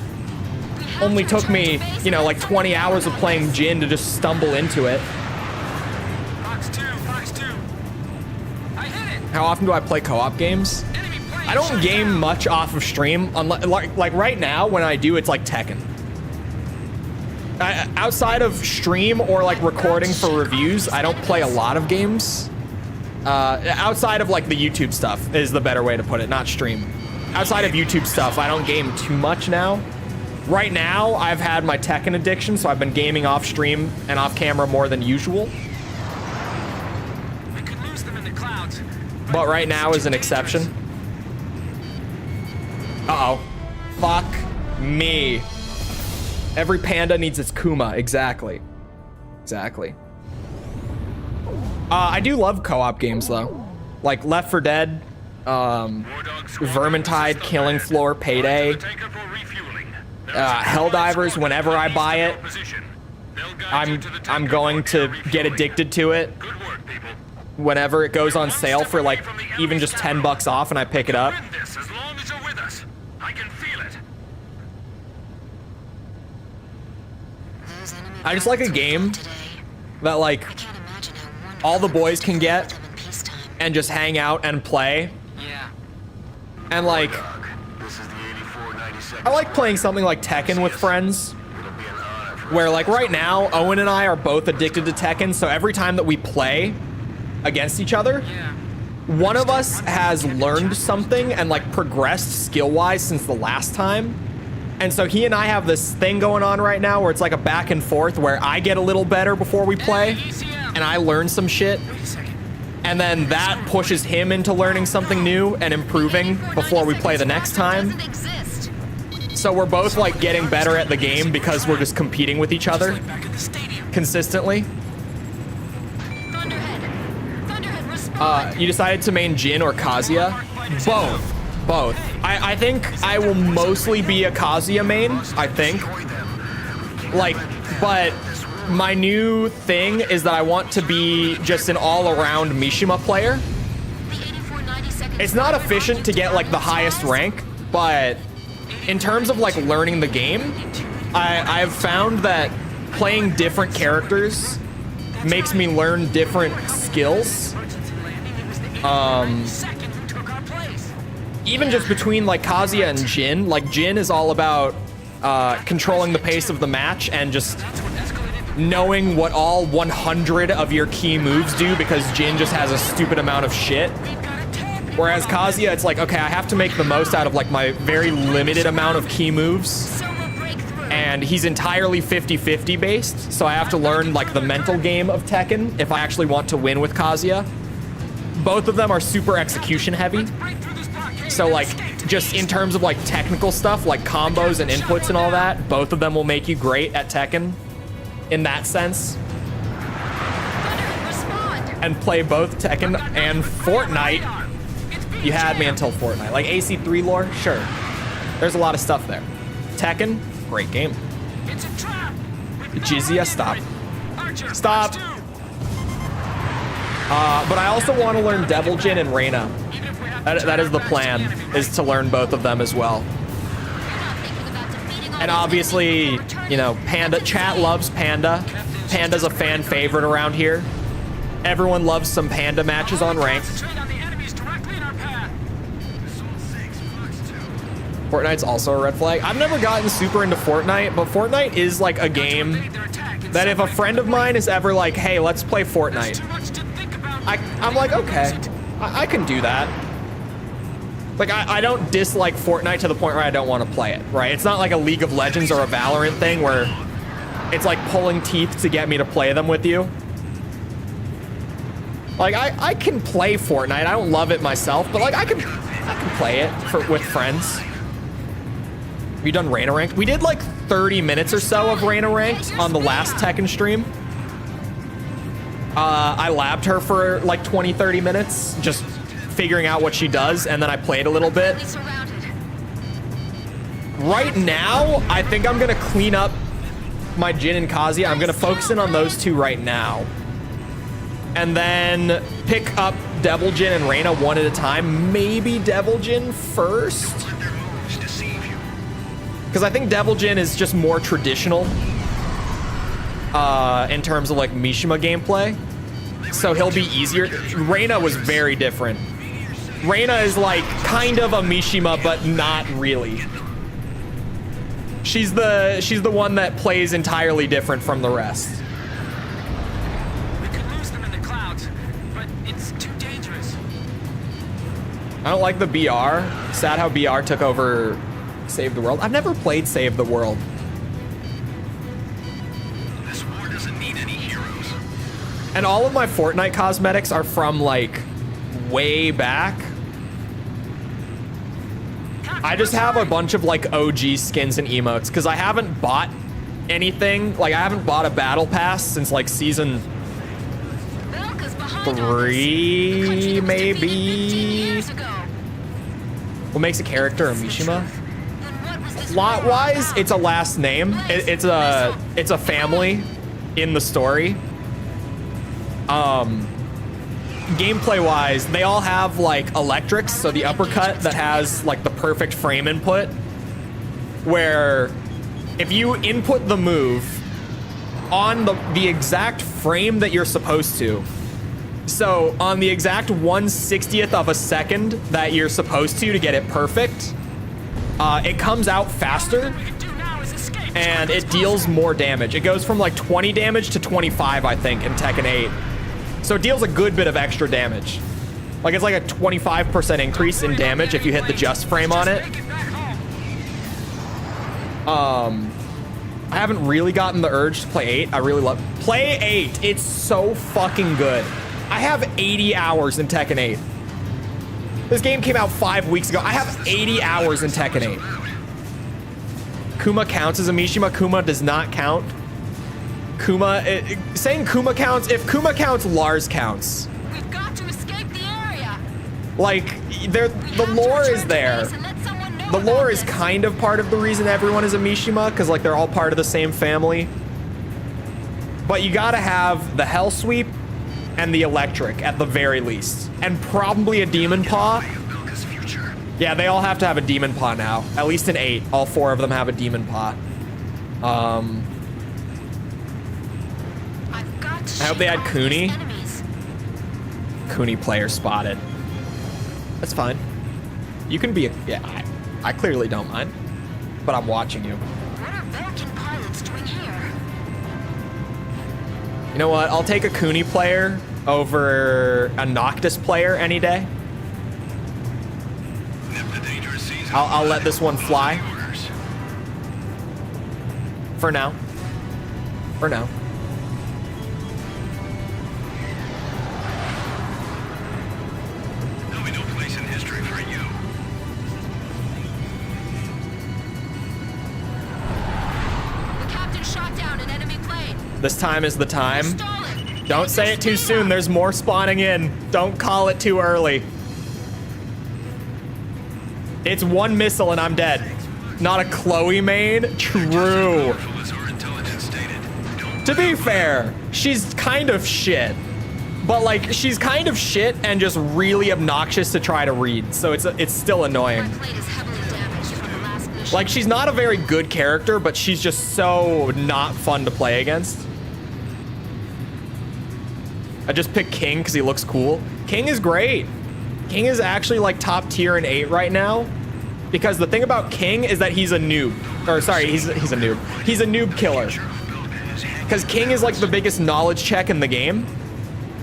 Only took me, you know, like 20 hours of playing Jin to just stumble into it. Fox 2. I hit it. How often do I play co-op games? Enemy plane I don't shot game down. much off of stream, unless, like right now when I do, it's like Tekken. Outside of stream or like recording for reviews, I don't play a lot of games. Outside of like the YouTube stuff is the better way to put it, not stream. Outside of YouTube stuff, I don't game too much now. Right now, I've had my Tekken addiction, so I've been gaming off stream and off camera more than usual. We could lose them in the clouds. But right now is an exception. Uh-oh. Fuck me. Every panda needs its Kuma. Exactly. I do love co-op games, though. Like Left 4 Dead, Vermintide, Killing Floor, Payday, Helldivers. Whenever I buy it, I'm going to get addicted to it. Whenever it goes on sale for like even just $10 off and I pick it up. I just like a game that like all the boys can get and just hang out and play. Yeah. And like, I like playing something like Tekken with friends, where like right now, Owen and I are both addicted to Tekken, so every time that we play against each other, one of us has learned something and like progressed skill-wise since the last time. And so he and I have this thing going on right now where it's like a back and forth where I get a little better before we play, and I learn some shit, and then that pushes him into learning something new and improving before we play the next time. So we're both like getting better at the game because we're just competing with each other consistently. You decided to main Jin or Kazuya? Both. I think I will mostly be a Kazuya main, I think. Like, but my new thing is that I want to be just an all-around Mishima player. It's not efficient to get like the highest rank, but in terms of like learning the game, I've found that playing different characters makes me learn different skills. Even just between like Kazuya and Jin, like Jin is all about controlling the pace of the match and just knowing what all 100 of your key moves do because Jin just has a stupid amount of shit. Whereas Kazuya, it's like, okay, I have to make the most out of like my very limited amount of key moves. And he's entirely 50-50 based, so I have to learn like the mental game of Tekken if I actually want to win with Kazuya. Both of them are super execution heavy. So like just in terms of like technical stuff, like combos and inputs and all that, both of them will make you great at Tekken in that sense. And play both Tekken and Fortnite. You had me until Fortnite. Like AC3 lore, sure. There's a lot of stuff there. Tekken, great game. Jizya, stop. Stop. But I also want to learn Devil Jin and Reina. That is the plan, is to learn both of them as well. And obviously, you know, Panda, chat loves Panda. Panda's a fan favorite around here. Everyone loves some Panda matches on ranked. Fortnite's also a red flag. I've never gotten super into Fortnite, but Fortnite is like a game that if a friend of mine is ever like, hey, let's play Fortnite, I'm like, okay, I can do that. Like, I don't dislike Fortnite to the point where I don't want to play it, right? It's not like a League of Legends or a Valorant thing where it's like pulling teeth to get me to play them with you. Like, I can play Fortnite. I don't love it myself, but like I can play it with friends. Have you done Reina Ranked? We did like 30 minutes or so of Reina Ranked on the last Tekken stream. I labbed her for like 20-30 minutes, just figuring out what she does, and then I played a little bit. Right now, I think I'm gonna clean up my Jin and Kazuya. I'm gonna focus in on those two right now. And then pick up Devil Jin and Reina one at a time. Maybe Devil Jin first. Because I think Devil Jin is just more traditional in terms of like Mishima gameplay. So he'll be easier. Reina was very different. Reina is like kind of a Mishima, but not really. She's the one that plays entirely different from the rest. We could lose them in the clouds, but it's too dangerous. I don't like the BR. Sad how BR took over Save the World. I've never played Save the World. This war doesn't need any heroes. And all of my Fortnite cosmetics are from like way back. I just have a bunch of like OG skins and emotes because I haven't bought anything. Like I haven't bought a battle pass since like season 3, maybe. What makes a character a Mishima? Plot-wise, it's a last name. It's a family in the story. Gameplay-wise, they all have like electrics, so the uppercut that has like the perfect frame input, where if you input the move on the exact frame that you're supposed to, so on the exact 1/60th of a second that you're supposed to get it perfect, it comes out faster and it deals more damage. It goes from like 20 damage to 25, I think, in Tekken 8. So it deals a good bit of extra damage. Like it's like a 25% increase in damage if you hit the just frame on it. I haven't really gotten the urge to play 8. I really love... Play 8. It's so fucking good. I have 80 hours in Tekken 8. This game came out 5 weeks ago. I have 80 hours in Tekken 8. Kuma counts as a Mishima. Kuma does not count. Kuma... saying Kuma counts... If Kuma counts, Lars counts. We've got to escape the area. Like, the lore is there. The lore is kind of part of the reason everyone is a Mishima, because like they're all part of the same family. But you gotta have the Hell Sweep and the Electric at the very least. And probably a Demon Paw. Yeah, they all have to have a Demon Paw now. At least in 8. All 4 of them have a Demon Paw. I hope they had Cooney. Cooney player spotted. That's fine. You can be a... Yeah, I clearly don't mind. But I'm watching you. What are Belkin pilots doing here? You know what? I'll take a Cooney player over a Noctis player any day. I'll let this one fly. For now. For now. There'll be no place in history for you. The captain shot down an enemy plane. This time is the time. Stall it. Don't say it too soon. There's more spawning in. Don't call it too early. It's one missile and I'm dead. Not a Chloe main? True. To be fair, she's kind of shit. But like, she's kind of shit and just really obnoxious to try to read. So it's still annoying. My plane is heavily damaged from the last mission. Like, she's not a very good character, but she's just so not fun to play against. I just picked King because he looks cool. King is great. King is actually like top tier in 8 right now. Because the thing about King is that he's a noob. Or sorry, he's a noob. He's a noob killer. Because King is like the biggest knowledge check in the game.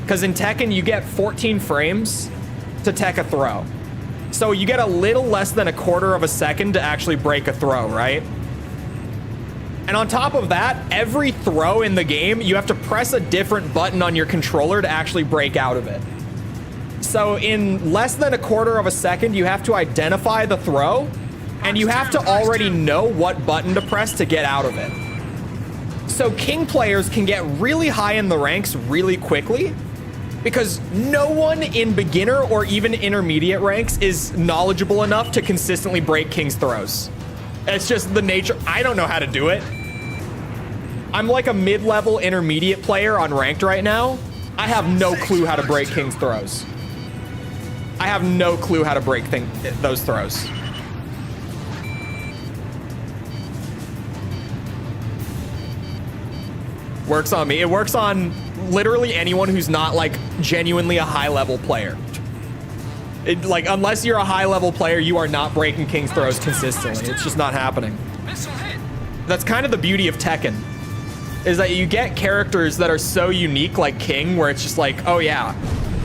Because in Tekken, you get 14 frames to tech a throw. So you get a little less than a quarter of a second to actually break a throw, right? And on top of that, every throw in the game, you have to press a different button on your controller to actually break out of it. So in less than a quarter of a second, you have to identify the throw, and you have to already know what button to press to get out of it. So King players can get really high in the ranks really quickly, because no one in beginner or even intermediate ranks is knowledgeable enough to consistently break King's throws. It's just the nature. I don't know how to do it. I'm like a mid-level intermediate player on ranked right now. I have no clue how to break King's throws. I have no clue how to break those throws. Works on me. It works on literally anyone who's not like genuinely a high-level player. Like, unless you're a high-level player, you are not breaking King's throws consistently. It's just not happening. That's kind of the beauty of Tekken, is that you get characters that are so unique like King, where it's just like, oh yeah,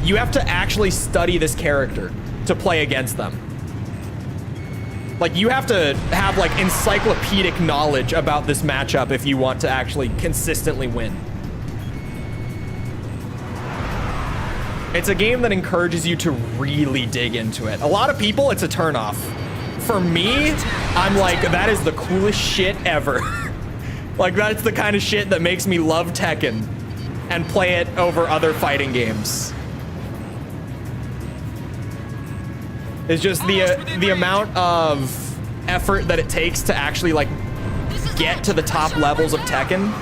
you have to actually study this character to play against them. Like, you have to have like encyclopedic knowledge about this matchup if you want to actually consistently win. It's a game that encourages you to really dig into it. A lot of people, it's a turnoff. For me, I'm like, that is the coolest shit ever. Like, that's the kind of shit that makes me love Tekken and play it over other fighting games. It's just the amount of effort that it takes to actually like get to the top levels of Tekken.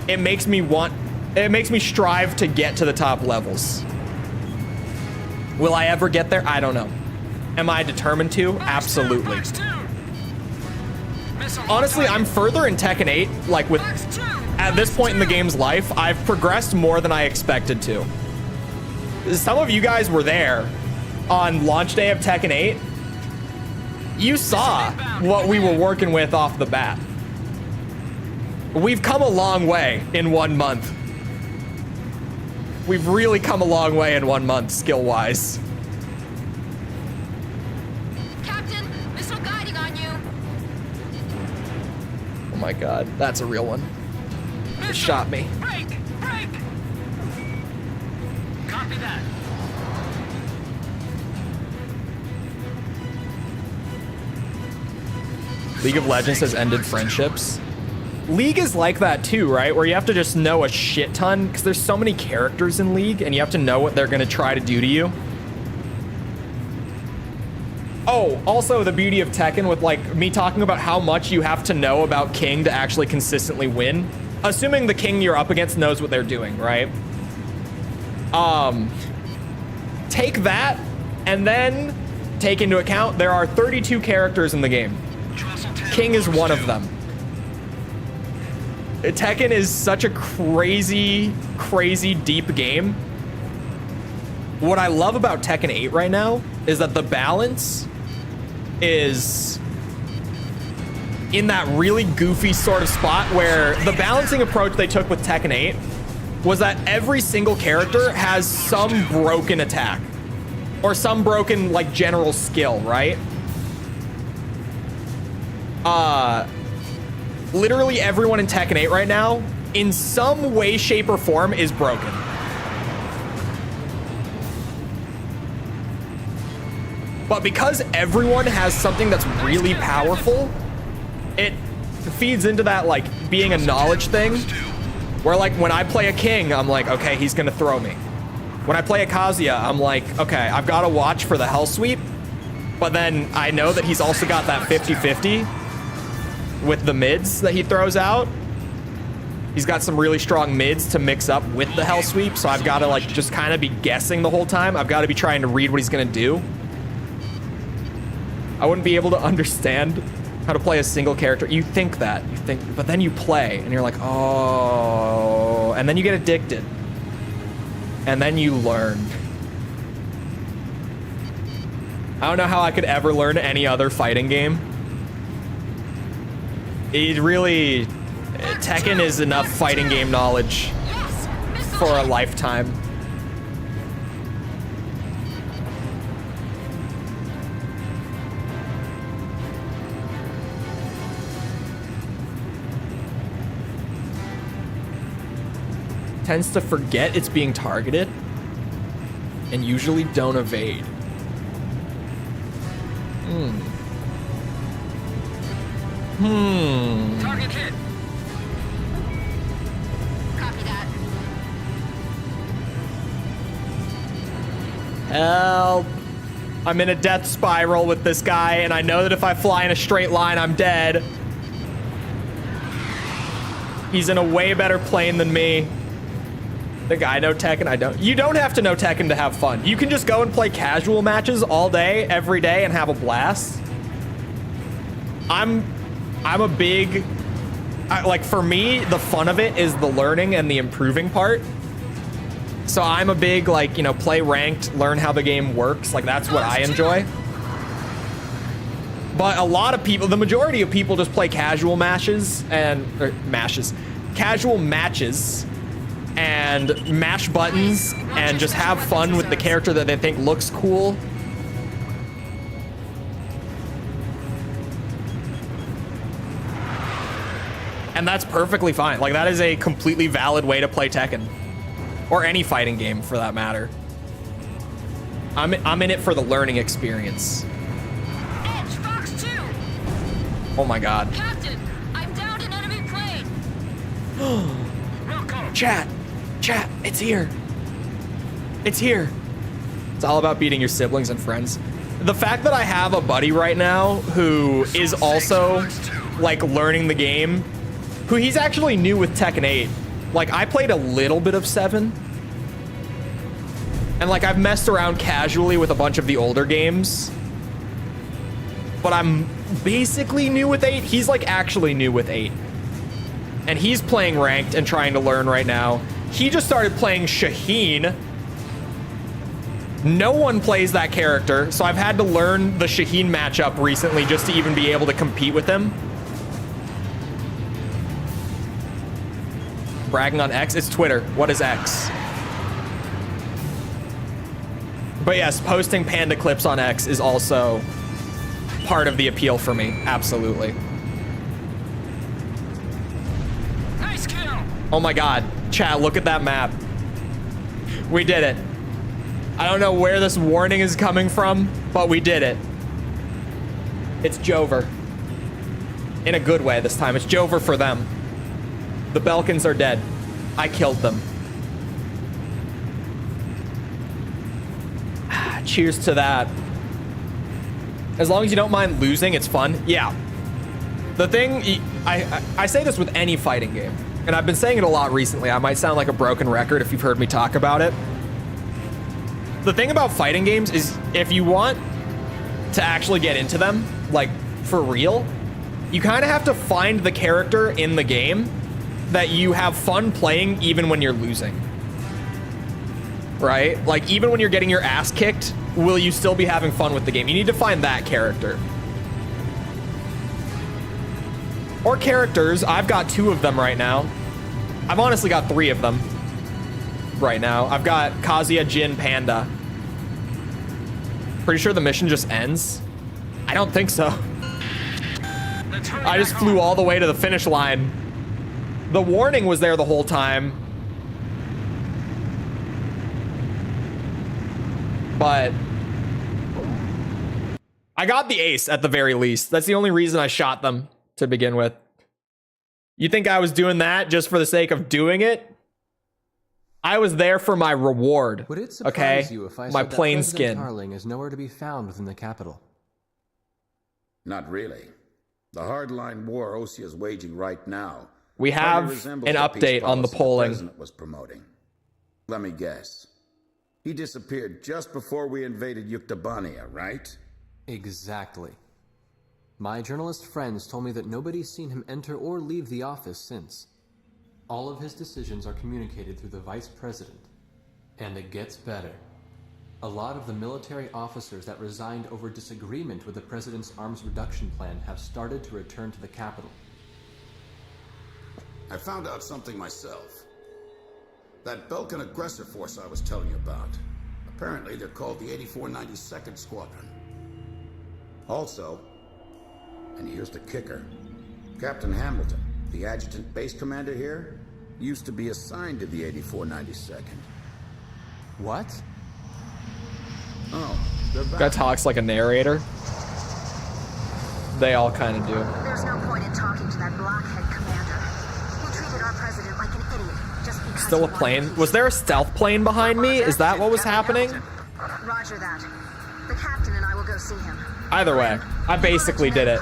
It makes me strive to get to the top levels. Will I ever get there? I don't know. Am I determined to? Absolutely. Honestly, I'm further in Tekken 8, like with, at this point in the game's life, I've progressed more than I expected to. Some of you guys were there on launch day of Tekken 8. You saw what we were working with off the bat. We've come a long way in 1 month. We've really come a long way in 1 month, skill-wise. Captain, missile guiding on you. Oh my god, that's a real one. It shot me. Break! Break! Copy that. League of Legends has ended friendships. League is like that too, right? Where you have to just know a shit ton because there's so many characters in League and you have to know what they're gonna try to do to you. Oh, also the beauty of Tekken with like me talking about how much you have to know about King to actually consistently win. Assuming the King you're up against knows what they're doing, right? Take that and then take into account there are 32 characters in the game. King is one of them. Tekken is such a crazy, crazy deep game. What I love about Tekken 8 right now is that the balance is in that really goofy sort of spot where the balancing approach they took with Tekken 8 was that every single character has some broken attack or some broken like general skill, right? Literally everyone in Tekken 8 right now, in some way, shape, or form, is broken. But because everyone has something that's really powerful, it feeds into that, like, being a knowledge thing, where, like, when I play a King, I'm like, okay, he's gonna throw me. When I play a Kazuya, I'm like, okay, I've got to watch for the Hell Sweep, but then I know that he's also got that 50-50 with the mids that he throws out. He's got some really strong mids to mix up with the Hell Sweep, so I've got to like just kind of be guessing the whole time. I've got to be trying to read what he's gonna do. I wouldn't be able to understand how to play a single character. You think, but then you play and you're like, oh, and then you get addicted. And then you learn. I don't know how I could ever learn any other fighting game. Tekken is enough fighting game knowledge for a lifetime. Tends to forget it's being targeted and usually don't evade. Target hit. Copy that. Help. I'm in a death spiral with this guy, and I know that if I fly in a straight line, I'm dead. He's in a way better plane than me. The guy know Tekken, I don't. You don't have to know Tekken to have fun. You can just go and play casual matches all day, every day, and have a blast. I'm a big, like for me, the fun of it is the learning and the improving part. So I'm a big, like, you know, play ranked, learn how the game works. Like that's what I enjoy. But a lot of people, the majority of people just play casual matches and, casual matches and mash buttons and just have fun with the character that they think looks cool. And that's perfectly fine. Like that is a completely valid way to play Tekken. Or any fighting game for that matter. I'm in it for the learning experience. Edge, Fox 2. Oh my god. Captain, I'm down an enemy plane. Chat, it's here. It's here. It's all about beating your siblings and friends. The fact that I have a buddy right now who is also like learning the game, who he's actually new with Tekken 8. Like I played a little bit of 7. And like I've messed around casually with a bunch of the older games. But I'm basically new with 8. He's like actually new with 8. And he's playing ranked and trying to learn right now. He just started playing Shaheen. No one plays that character, so I've had to learn the Shaheen matchup recently just to even be able to compete with him. Bragging on X? It's Twitter. What is X? But yes, posting panda clips on X is also part of the appeal for me. Absolutely. Oh my god. Chat, look at that map. We did it. I don't know where this warning is coming from, but we did it. It's Jover. In a good way this time. It's Jover for them. The Belkans are dead. I killed them. Cheers to that. As long as you don't mind losing, it's fun. Yeah. The thing, I say this with any fighting game, and I've been saying it a lot recently. I might sound like a broken record if you've heard me talk about it. The thing about fighting games is if you want to actually get into them, like for real, you kind of have to find the character in the game that you have fun playing even when you're losing. Right? Like even when you're getting your ass kicked, will you still be having fun with the game? You need to find that character. Or characters. I've got 2 of them right now. I've honestly got 3 of them right now. I've got Kazuya, Jin, Panda. Pretty sure the mission just ends. I don't think so. I just flew all the way to the finish line. The warning was there the whole time. But I got the ace at the very least. That's the only reason I shot them to begin with. You think I was doing that just for the sake of doing it? I was there for my reward. Would it surprise you if I my said plain that skin. President Tarling is nowhere to be found within the capital? Not really. The hardline war Osea is waging right now. We have an update on the polling. The president was promoting. Let me guess. He disappeared just before we invaded Yuktabania, right? Exactly. My journalist friends told me that nobody's seen him enter or leave the office since. All of his decisions are communicated through the vice president. And it gets better. A lot of the military officers that resigned over disagreement with the president's arms reduction plan have started to return to the capital. I found out something myself. That Belkan aggressor force I was telling you about. Apparently they're called the 8492nd Squadron. Also, and here's the kicker, Captain Hamilton, the adjutant base commander here, used to be assigned to the 8492nd. What? Oh, they're back. Guy talks like a narrator. They all kind of do. There's no point in talking to that blockhead commander. He treated our president like an idiot just because Still a he wanted plane? peace. Was there a stealth plane behind me? Is that what was happening? Roger that. The captain and I will go see him. Either way, I basically did it.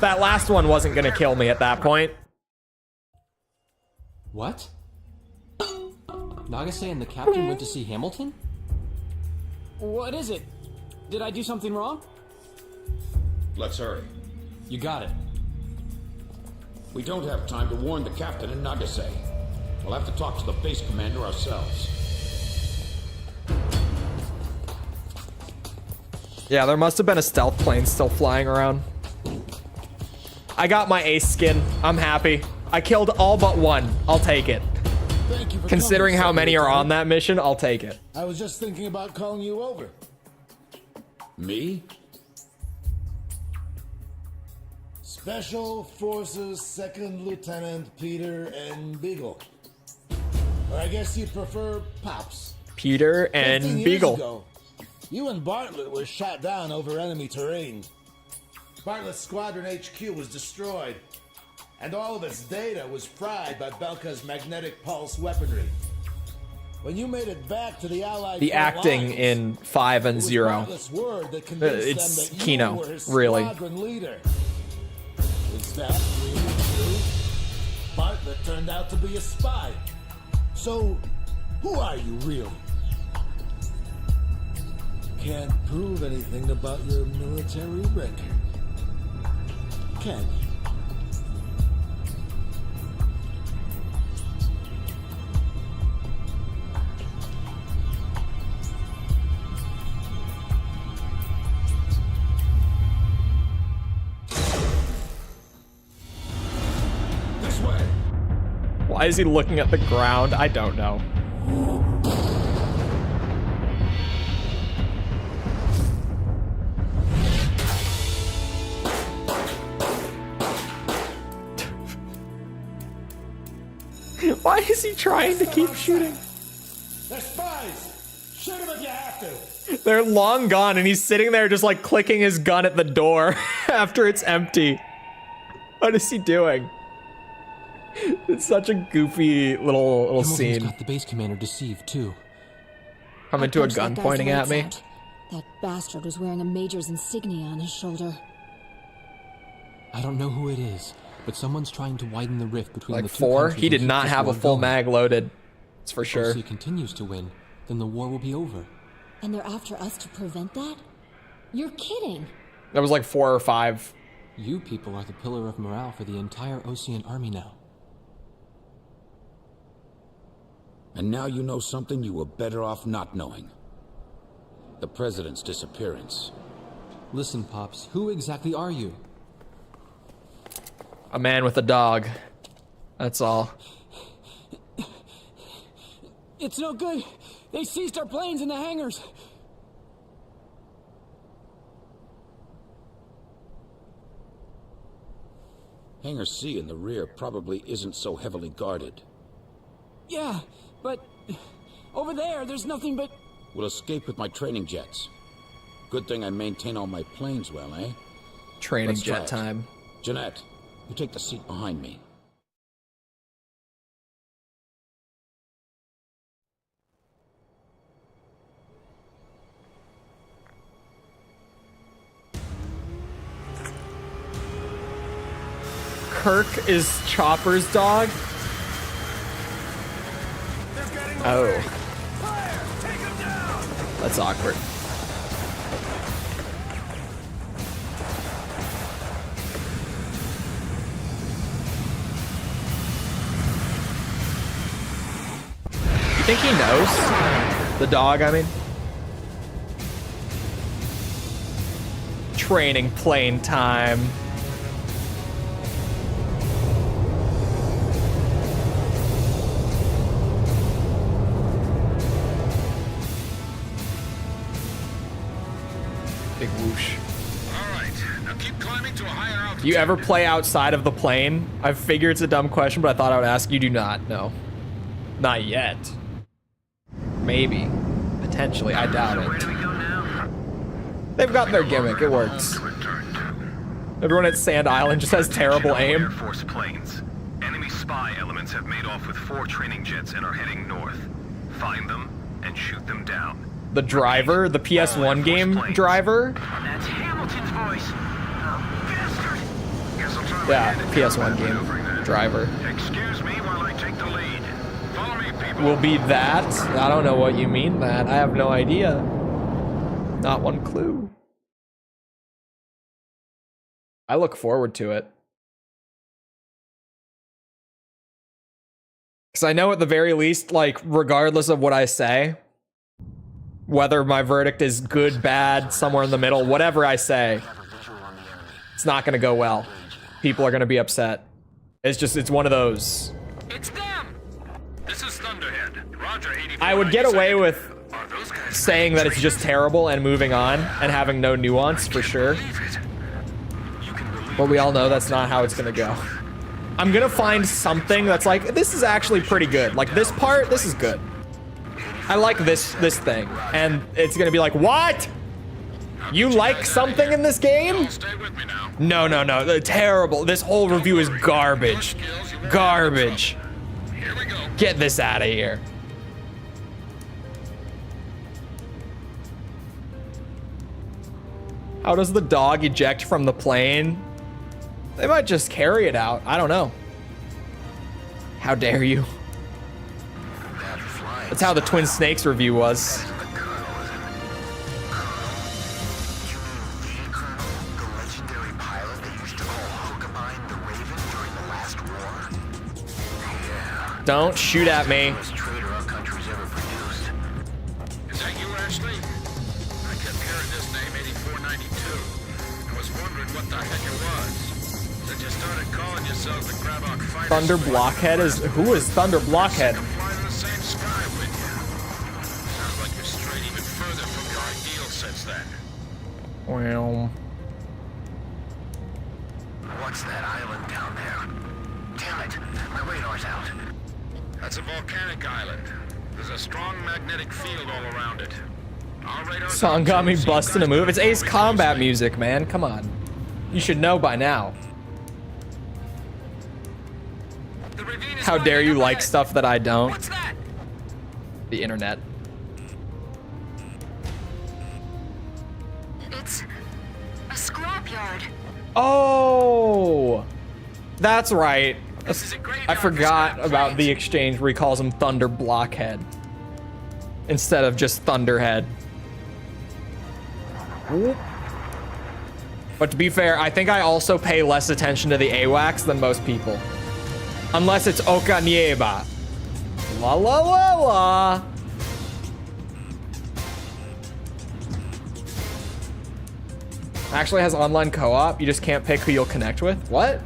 That last one wasn't gonna kill me at that point. What? Nagase and the captain went to see Hamilton? What is it? Did I do something wrong? Let's hurry. You got it. We don't have time to warn the captain in Nagase. We'll have to talk to the base commander ourselves. Yeah, there must have been a stealth plane still flying around. I got my ace skin. I'm happy. I killed all but one. I'll take it. Thank you for Considering coming, how many are Secretary. on that mission, I'll take it. I was just thinking about calling you over. Me? Special Forces 2nd Lieutenant Peter and Beagle. Or I guess you'd prefer Pops. Peter 15 and years Beagle. ago, you and Bartlett were shot down over enemy terrain. Bartlett's Squadron HQ was destroyed, and all of its data was fried by Belka's magnetic pulse weaponry. When you made it back to the Allied The front acting lines, in 5 and it was 0. Bartlett's word that convinced It's them that Kino, you were his really. squadron leader. Is that really true? Bartlett turned out to be a spy. So, who are you really? Can't prove anything about your military record, can you? This way. Why is he looking at the ground? I don't know. Why is he trying to keep shooting? They're spies! Shoot them if you have to! They're long gone, and he's sitting there just like clicking his gun at the door after it's empty. What is he doing? It's such a goofy little scene. Got the base commander deceived too. Coming to a gun pointing at me. That bastard was wearing a major's insignia on his shoulder. I don't know who it is, but someone's trying to widen the rift between Like the two 4? countries He did and not keep this have a war full going. mag loaded. It's for If sure. OC continues to win, then the war will be over. And they're after us to prevent that? You're kidding. That was like 4 or 5. You people are the pillar of morale for the entire Ocean army now. And now you know something you were better off not knowing. The President's disappearance. Listen, Pops, who exactly are you? A man with a dog. That's all. It's no good. They seized our planes in the hangars. Hangar C in the rear probably isn't so heavily guarded. Yeah, but over there's nothing but... We'll escape with my training jets. Good thing I maintain all my planes well, eh? Training Let's try jet it. time. Jeanette, you take the seat behind me. Kirk is Chopper's dog? Oh. That's awkward. You think he knows? The dog, I mean? Training plane time. Big whoosh. Alright, now keep climbing to a higher altitude. Do you ever play outside of the plane? I figure it's a dumb question, but I thought I would ask. You do not, no. Not yet. Maybe. Potentially, I doubt Where it. do we go now? They've got their gimmick, it works. Everyone at Sand Island just has terrible Air aim. Force planes. Enemy spy elements have made off with 4 training jets and are heading north. Find them and shoot them down. The driver, the PS1 game driver. That's Hamilton's voice. Oh, bastard. Guess I'll try my Yeah, hand at PS1 combat game maneuvering then. driver. Excuse me while I take the lead. Follow me, people. Will be that. I don't know what you mean that. I have no idea. Not one clue. I look forward to it. Because I know at the very least, like, regardless of what I say, whether my verdict is good, bad, somewhere in the middle, whatever I say, it's not going to go well. People are going to be upset. It's one of those. It's them! This is Thunderhead. Roger, 84. I would get away with Are those guys saying that it's just terrible and moving on and having no nuance for sure. But we all know that's not how it's going to go. I'm going to find something that's like, this is actually pretty good. Like this part, this is good. I like this thing. And it's going to be like, what? You like something in this game? Stay with me now. No. They're terrible. This whole review is garbage. Garbage. Here we go. Get this out of here. How does the dog eject from the plane? They might just carry it out. I don't know. How dare you? That's how the Twin Snakes review was. Don't shoot at me. Is that you, Ashley? I kept hearing this name 8492. I was wondering what the heck it was. Since you started calling yourselves the Grabok Fighters. Thunder Blockhead is... Who is Thunder Blockhead? Fly in the same sky with you. Sounds like you've strayed even further from your ideal since then. Well... What's that island down there? Damn it, my radar's out. That's a volcanic island. There's a strong magnetic field all around it. Our radar Song got me busting a move. It's Ace Combat music, man. Come on. You should know by now. How dare you like stuff that I don't? What's that? The internet. It's a scrapyard. Oh, that's right. This is a I graveyard forgot for about scrap the planes. exchange where he calls him Thunder Blockhead instead of just Thunderhead. Whoop. But to be fair, I think I also pay less attention to the AWACS than most people. Unless it's Oka Nieba. La la la la. Actually has online co-op. You just can't pick who you'll connect with. What?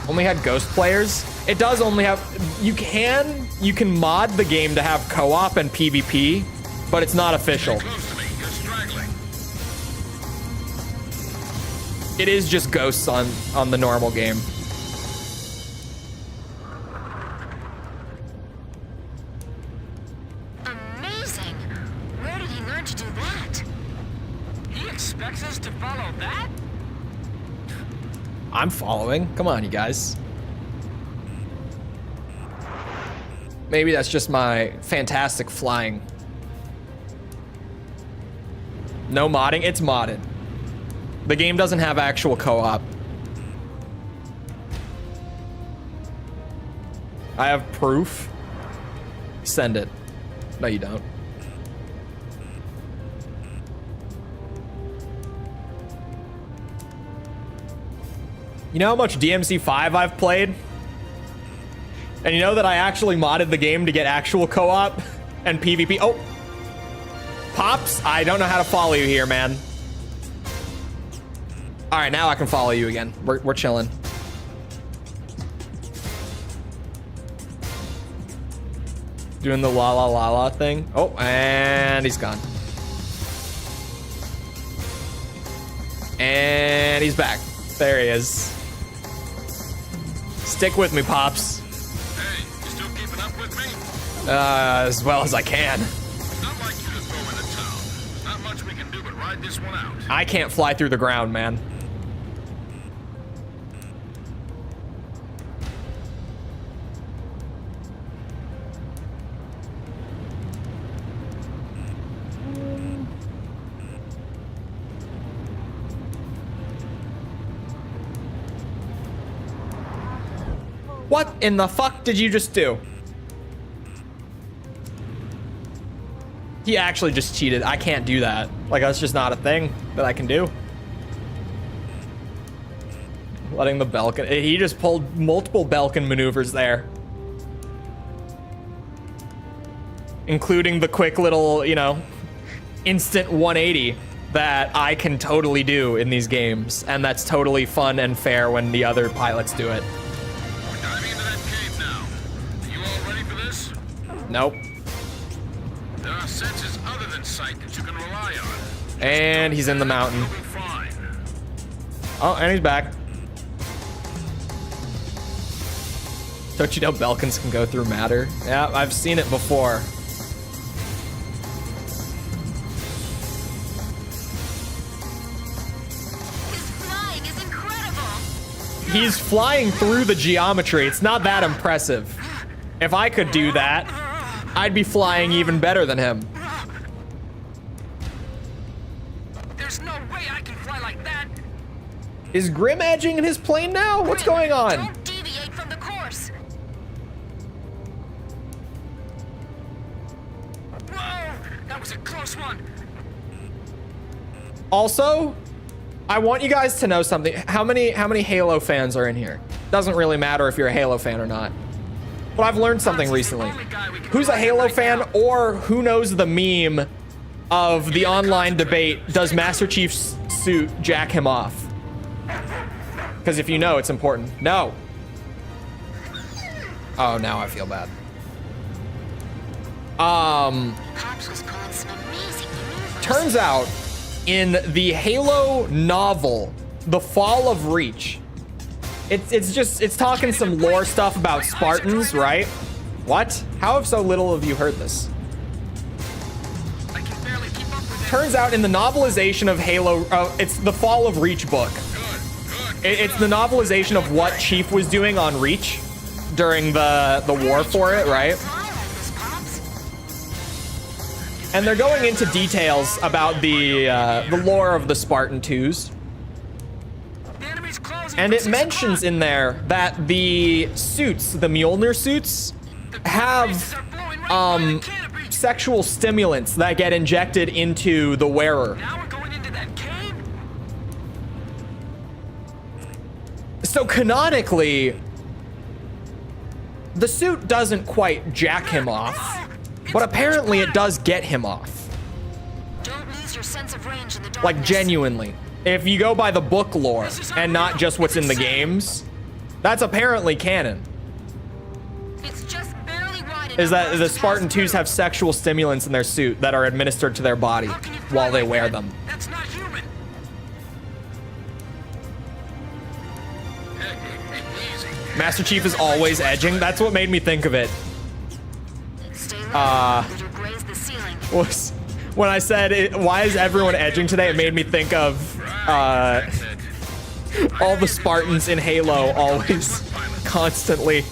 Only had ghost players? It does only have... You can mod the game to have co-op and PvP, but it's not official. Close to me. You're straggling. It is just ghosts on the normal game. Amazing. Where did he learn to do that? He expects us to follow that? I'm following. Come on, you guys. Maybe that's just my fantastic flying. No modding? It's modded. The game doesn't have actual co-op. I have proof. Send it. No, you don't. You know how much DMC5 I've played? And you know that I actually modded the game to get actual co-op and PvP. Oh, Pops, I don't know how to follow you here, man. All right, now I can follow you again. We're chilling. Doing the la la la la thing. Oh, and he's gone. And he's back. There he is. Stick with me, Pops. Hey, you still keeping up with me? As well as I can. It's not like you to throw in the towel. There's not much we can do but ride this one out. I can't fly through the ground, man. What in the fuck did you just do? He actually just cheated. I can't do that. Like, that's just not a thing that I can do. Letting the Belkin... He just pulled multiple Belkin maneuvers there. Including the quick little, you know, instant 180 that I can totally do in these games. And that's totally fun and fair when the other pilots do it. We're diving into that cave now. Are you all ready for this? Nope. There are senses other than sight that you can rely on. And he's in the mountain. You'll be fine. Oh, and he's back. Don't you know Belkins can go through matter? Yeah, I've seen it before. His flying is incredible. He's flying through the geometry. It's not that impressive. If I could do that, I'd be flying even better than him. There's no way I can fly like that. Is Grim edging in his plane now? What's going on? Don't deviate from the course. Whoa, that was a close one. Also, I want you guys to know something. How many Halo fans are in here? Doesn't really matter if you're a Halo fan or not. But I've learned something recently. Who's a Halo fan, or who knows the meme of the online debate, does Master Chief's suit jack him off? Because if you know, it's important. No. Oh, now I feel bad. Pops was pulling some amazing maneuvers. Turns out, in the Halo novel, The Fall of Reach, It's talking some lore stuff about Spartans, right? What? How have so little of you heard this? I can barely keep up with it. Turns out in the novelization of Halo, it's the Fall of Reach book. It's the novelization of what Chief was doing on Reach during the war for it, right? And they're going into details about the lore of the Spartan 2s. And it mentions in there that the suits, the Mjolnir suits, have sexual stimulants that get injected into the wearer. Now we're going into that cave? So canonically, the suit doesn't quite jack him off, but apparently it does get him off. Don't lose your sense of range in the darkness. Like genuinely. If you go by the book lore and not just what's in the games, that's apparently canon. It's just barely wide Is that enough the to Spartan pass 2s through. have sexual stimulants in their suit that are administered to their body while they wear them. That's not human. Easy. Master Chief is always edging. That's what made me think of it. Stay low. It'll graze the ceiling. Was when I said, why is everyone edging today? It made me think of all the Spartans in Halo always constantly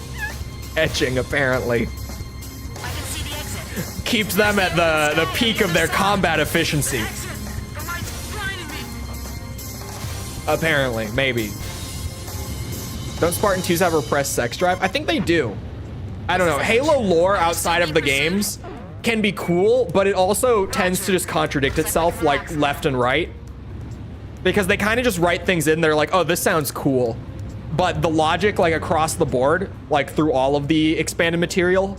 edging, apparently. I can see the exit. Keeps them at the peak of their combat efficiency. Exit. The light's blinding me. Apparently, maybe. Don't Spartan 2s have repressed sex drive? I think they do. I don't know. Halo lore outside of the games can be cool, but it also tends to just contradict itself, like left and right. Because they kind of just write things in there like, oh, this sounds cool. But the logic, like across the board, like through all of the expanded material,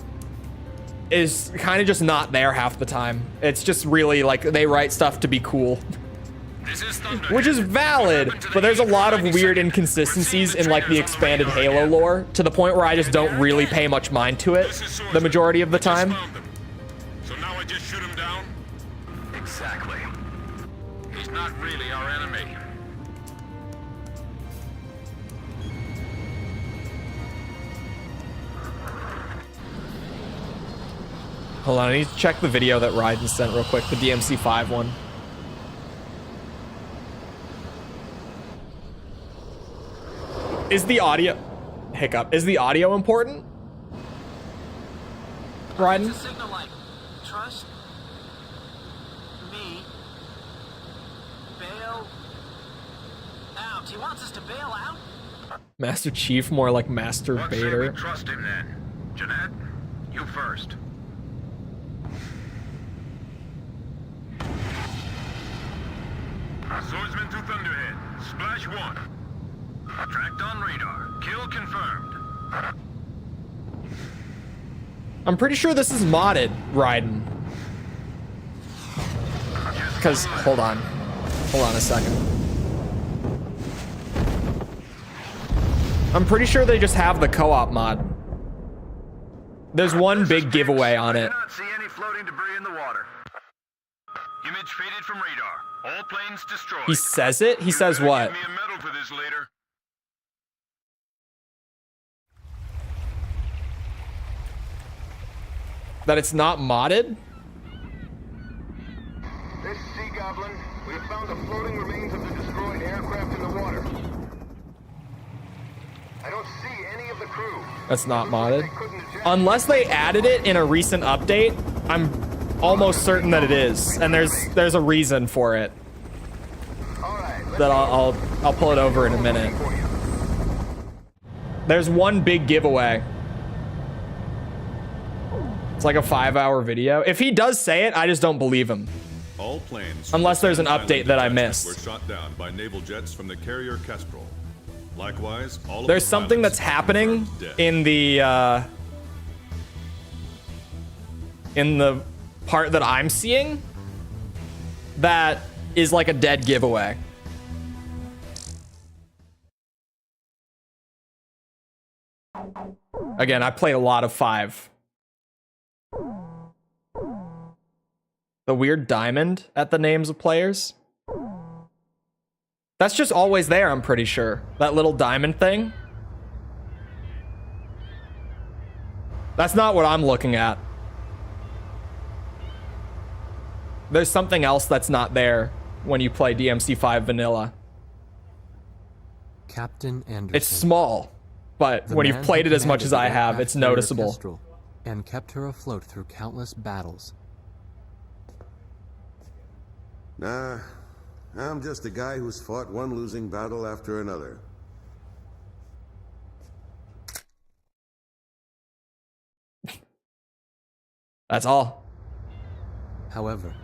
is kind of just not there half the time. It's just really like they write stuff to be cool. Which is valid, but there's a lot of weird inconsistencies in like the expanded Halo lore to the point where I just don't really pay much mind to it the majority of the time. So now I just shoot him down? Exactly. He's not really our enemy. Hold on, I need to check the video that Raiden sent real quick, the DMC5 one. Is the audio... Hiccup. Is the audio important? Raiden? It's a signal like, trust me. Bail out. He wants us to bail out? Master Chief, more like Master Let's say we Vader. trust him then. Jeanette, you first. Swordsman to Thunderhead. Splash 1. Tracked on radar. Kill confirmed. I'm pretty sure this is modded, Raiden. Because, hold on. Hold on a second. I'm pretty sure they just have the co-op mod. There's one big giveaway on it. I cannot see any floating debris in the water. Image faded from radar. All planes destroyed. He says it? He says You better what? Give me a medal for this later. That it's not modded? This is Sea Goblin. We have found the floating remains of the destroyed aircraft in the water. I don't see any of the crew. That's not modded. Unless they added it in a recent update, I'm almost certain that it is. And there's a reason for it. That I'll pull it over in a minute. There's one big giveaway. It's like a 5-hour video. If he does say it, I just don't believe him. All planes Unless there's an Island update that I detachment missed. were shot down by naval jets from the carrier Kestrel. Likewise, all of There's the something pilots that's happening dead. in the part that I'm seeing that is like a dead giveaway. Again, I played a lot of 5. The weird diamond at the names of players. That's just always there, I'm pretty sure. That little diamond thing. That's not what I'm looking at. There's something else that's not there when you play DMC5 vanilla. Captain Anderson. It's small, but when you've played it as much as I have, it's noticeable. And kept her afloat through countless battles. Nah, I'm just a guy who's fought one losing battle after another. That's all. However,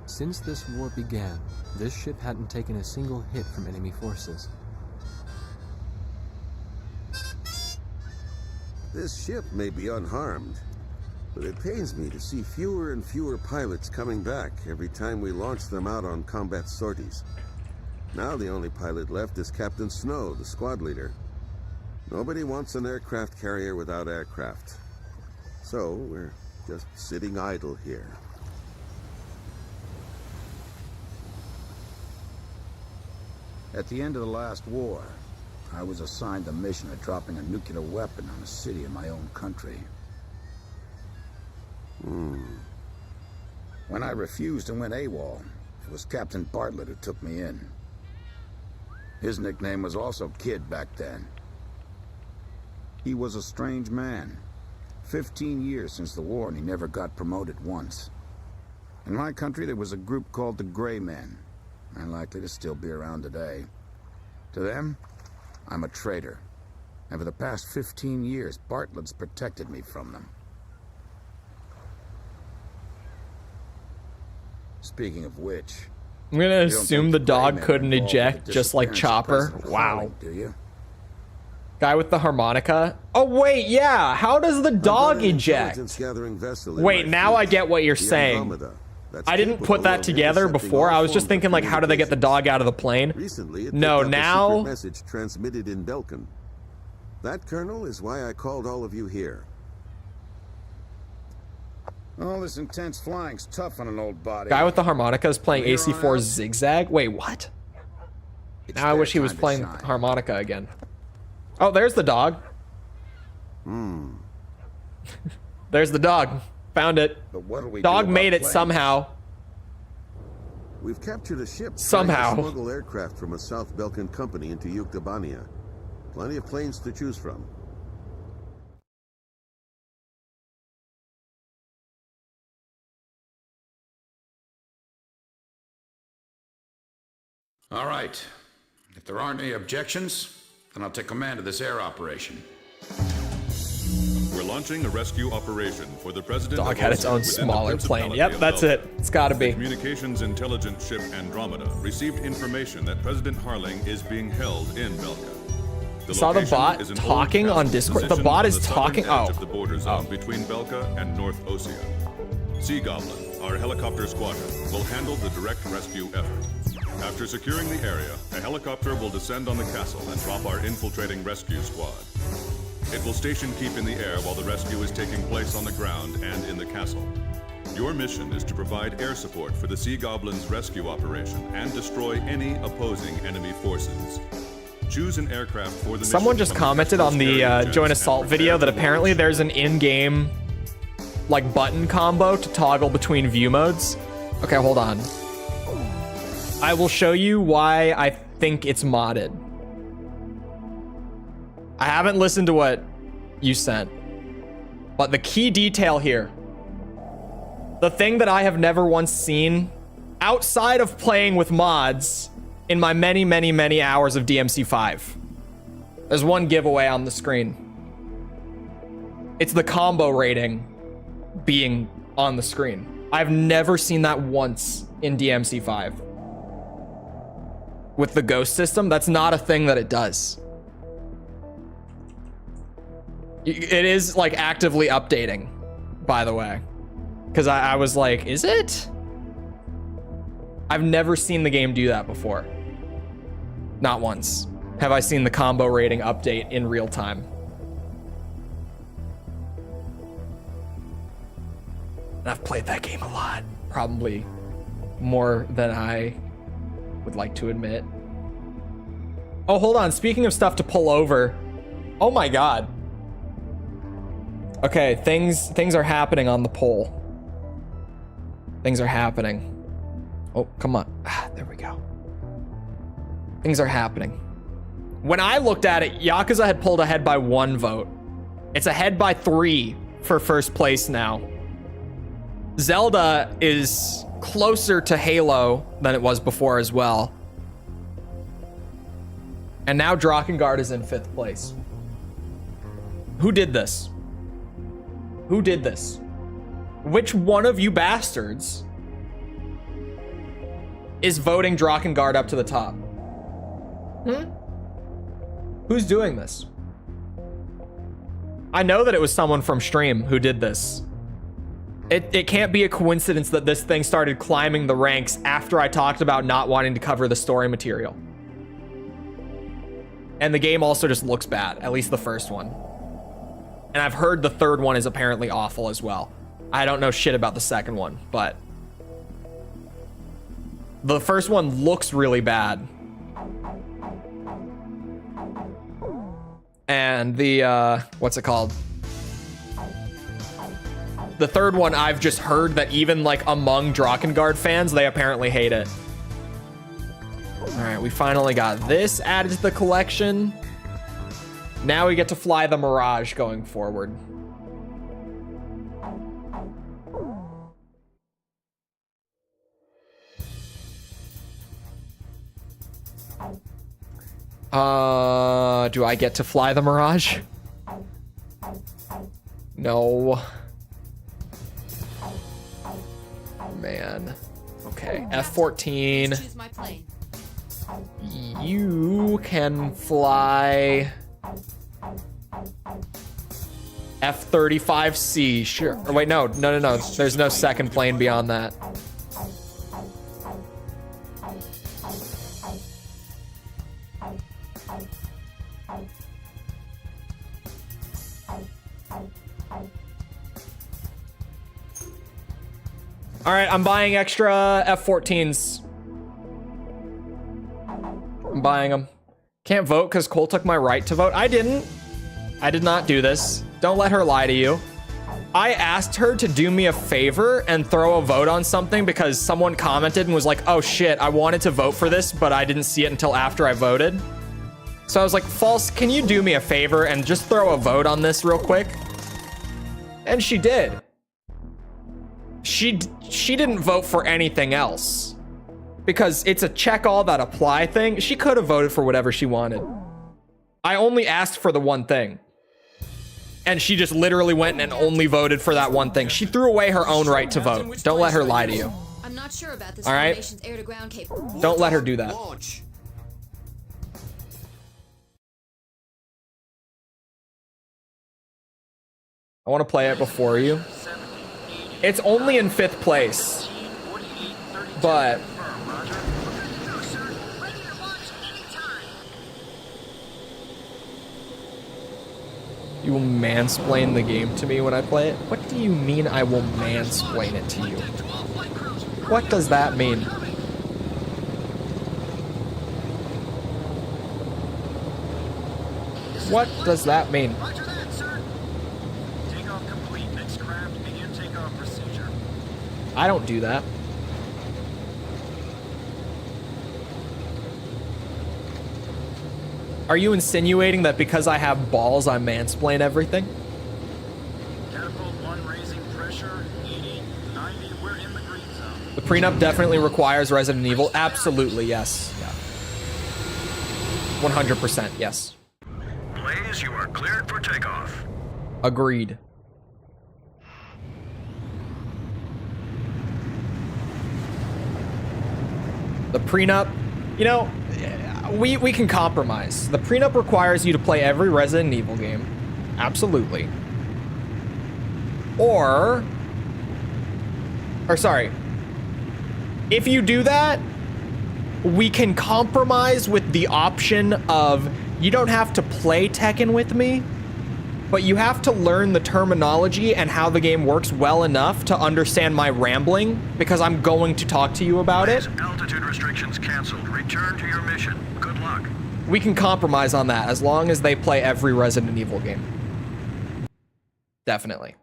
since this war began, this ship hadn't taken a single hit from enemy forces. This ship may be unharmed, but it pains me to see fewer and fewer pilots coming back every time we launch them out on combat sorties. Now the only pilot left is Captain Snow, the squad leader. Nobody wants an aircraft carrier without aircraft. So we're just sitting idle here. At the end of the last war, I was assigned the mission of dropping a nuclear weapon on a city in my own country. When I refused and went AWOL, it was Captain Bartlett who took me in. His nickname was also Kid back then. He was a strange man. 15 years since the war and he never got promoted once. In my country there was a group called the Gray Men, unlikely to still be around today. To them, I'm a traitor. And for the past 15 years, Bartlett's protected me from them. Speaking of which, I'm gonna assume the dog couldn't eject just like Chopper. Wow. Do you? Guy with the harmonica. Oh wait, yeah. How does the dog eject? Wait, now I get what you're saying. I didn't put that together before. I was just thinking like, how do they get the dog out of the plane? No, now. Message transmitted in Belkin. That, Colonel, is why I called all of you here. All this intense flying's tough on an old body. Guy with the harmonica is playing AC4 Zigzag. Wait, what? Now I wish he was playing harmonica again. Oh, there's the dog. There's the dog. Found it. But what do we Dog do made about it somehow. We've captured a ship Somehow. trying to smuggle aircraft from a South Belkan company into Yuktabania. Plenty of planes to choose from. All right. If there aren't any objections, then I'll take command of this air operation. We're launching a rescue operation for the president. Dog of had its own within the smaller plane. Principality Yep, of that's Belka. it. It's gotta be. The communications intelligence ship Andromeda received information that President Harling is being held in Belka. Saw the location bot is an talking old on castle Discord. The positioned bot on is the southern talking. edge of the border zone between Belka and North Osea. Sea Goblin, our helicopter squadron, will handle the direct rescue effort. After securing the area, a helicopter will descend on the castle and drop our infiltrating rescue squad. It will station keep in the air while the rescue is taking place on the ground and in the castle. Your mission is to provide air support for the Sea Goblin's rescue operation and destroy any opposing enemy forces. Choose an aircraft for the Someone mission just from commented on the Jets join and assault prepare video that for apparently launch. there's an in-game like button combo to toggle between view modes. Okay, hold on. I will show you why I think it's modded. I haven't listened to what you sent, but the key detail here, the thing that I have never once seen outside of playing with mods in my many, many, many hours of DMC5. There's one giveaway on the screen. It's the combo rating being on the screen. I've never seen that once in DMC5. With the ghost system, that's not a thing that it does. It is like actively updating, by the way. Because I was like, is it? I've never seen the game do that before. Not once have I seen the combo rating update in real time. And I've played that game a lot. Probably more than I would like to admit. Oh, hold on. Speaking of stuff to pull over. Oh my god. Okay, things are happening on the pole. Things are happening. Oh, come on. There we go. Things are happening. When I looked at it, Yakuza had pulled ahead by 1 vote. It's ahead by 3 for first place now. Zelda is closer to Halo than it was before as well. And now Drakengard is in 5th place. Who did this? Who did this? Which one of you bastards is voting Drakengard up to the top? Who's doing this? I know that it was someone from stream who did this. It can't be a coincidence that this thing started climbing the ranks after I talked about not wanting to cover the story material. And the game also just looks bad, at least the first one. And I've heard the third one is apparently awful as well. I don't know shit about the second one, but the first one looks really bad. And the, what's it called? The third one, I've just heard that even like among Drakengard fans, they apparently hate it. All right, we finally got this added to the collection. Now we get to fly the Mirage going forward. Do I get to fly the Mirage? No. Man. Okay, F-14. Choose my plane. You can fly F-35C, sure. Or wait, no. There's no second plane beyond that. All right, I'm buying extra F-14s. I'm buying them. Can't vote because Cole took my right to vote. I didn't. I did not do this. Don't let her lie to you. I asked her to do me a favor and throw a vote on something because someone commented and was like, oh shit, I wanted to vote for this, but I didn't see it until after I voted. So I was like, False, can you do me a favor and just throw a vote on this real quick? And she did. She didn't vote for anything else because it's a check all that apply thing. She could have voted for whatever she wanted. I only asked for the one thing. And she just literally went and only voted for that one thing. She threw away her own right to vote. Don't let her lie to you. I'm not sure about this all right? formation's air-to-ground capability. Don't let her do that. I want to play it before you. It's only in 5th place, but you will mansplain the game to me when I play it? What do you mean I will mansplain it to you? What does that mean? What does that mean? I don't do that. Are you insinuating that because I have balls, I mansplain everything? Catapult 1 raising pressure, 80, 90, we're in the green zone. The prenup definitely requires Resident Evil. Absolutely, yes. Yeah. 100%, yes. Blaze, you are cleared for takeoff. Agreed. The prenup, you know, we can compromise. The prenup requires you to play every Resident Evil game. Absolutely. Or sorry. If you do that, we can compromise with the option of you don't have to play Tekken with me, but you have to learn the terminology and how the game works well enough to understand my rambling, because I'm going to talk to you about it. Altitude restrictions canceled. Return to your mission. Good luck. We can compromise on that as long as they play every Resident Evil game. Definitely.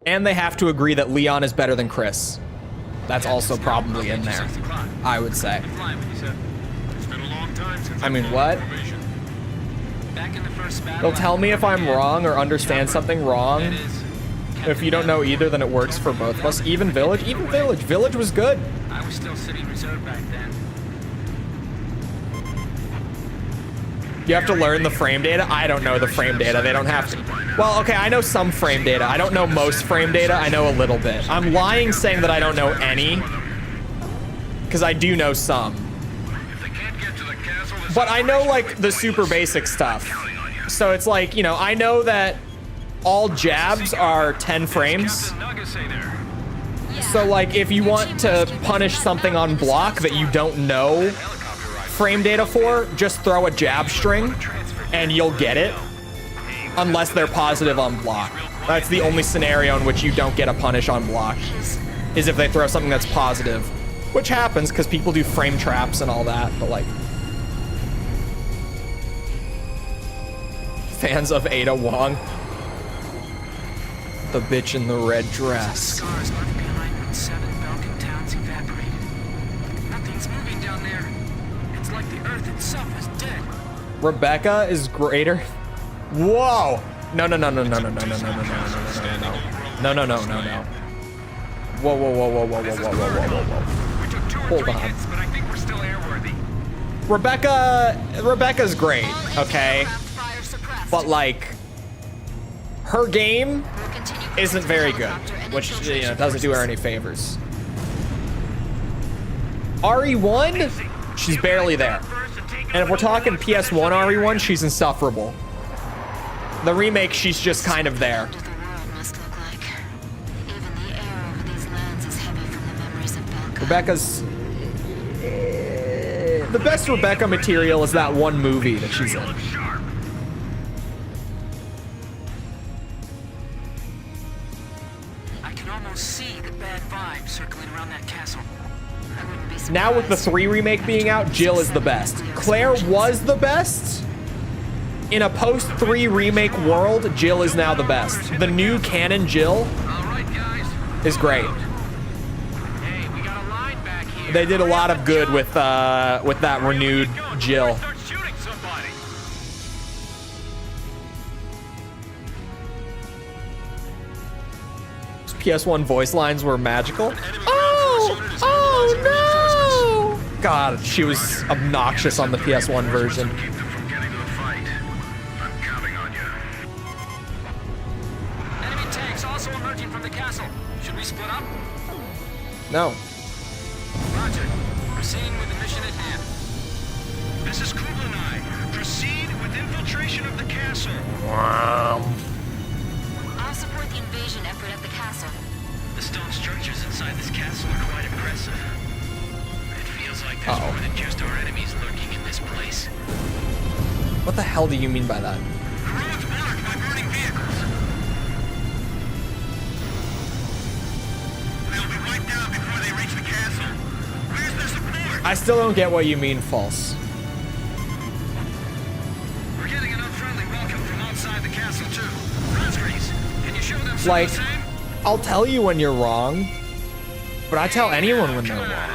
And they have to agree that Leon is better than Chris. That's also probably in there, I would say. I mean, what? They'll tell me if I'm wrong or understand something wrong. If you don't know either, then it works for both of us. Even Village? Village was good. I was still sitting reserve back then. You have to learn the frame data? I don't know the frame data. They don't have to. Well, okay, I know some frame data. I don't know most frame data. I know a little bit. I'm lying saying that I don't know any. Because I do know some. But I know, like, the super basic stuff. So it's like, you know, I know that all jabs are 10 frames. So, like, if you want to punish something on block that you don't know frame data for, just throw a jab string and you'll get it, unless they're positive on block. That's the only scenario in which you don't get a punish on block, is if they throw something that's positive, which happens because people do frame traps and all that. But like, fans of Ada Wong, the bitch in the red dress. Scars left behind when 7 Balkan towns evaporated. Nothing's moving down there. It's like the earth itself is dead. Rebecca is greater. Whoa! No. Whoa. Hold on. But I think we're still airworthy. Rebecca's great, okay? But like, her game isn't very good, which, you know, doesn't do her any favors. RE1, she's barely there. And if we're talking PS1 RE1, she's insufferable. The remake, she's just kind of there. Rebecca's... the best Rebecca material is that one movie that she's in. I can almost see the bad vibes circling around that castle. Now with the 3 remake being out, Jill is the best. Claire was the best. In a post-3 remake world, Jill is now the best. The new canon Jill is great. They did a lot of good with that renewed Jill. PS1 voice lines were magical. Oh no! God, she was obnoxious on the PS1 version. Enemy tanks also emerging from the castle. Should we split up? No. Roger. Proceeding with the mission at hand. This is Kublai. Proceed with infiltration of the castle. Wow. I'll support the invasion effort at the castle. The stone structures inside this castle are quite impressive. It feels like there's more than just our enemies lurking in this place. What the hell do you mean by that? The road's blocked by burning vehicles. They'll be wiped out before they reach the castle. Where's the support? I still don't get what you mean, false. We're getting an unfriendly welcome from outside the castle too. Rosgreaves, can you show them something Like, the same? I'll tell you when you're wrong, but I tell anyone when they're wrong.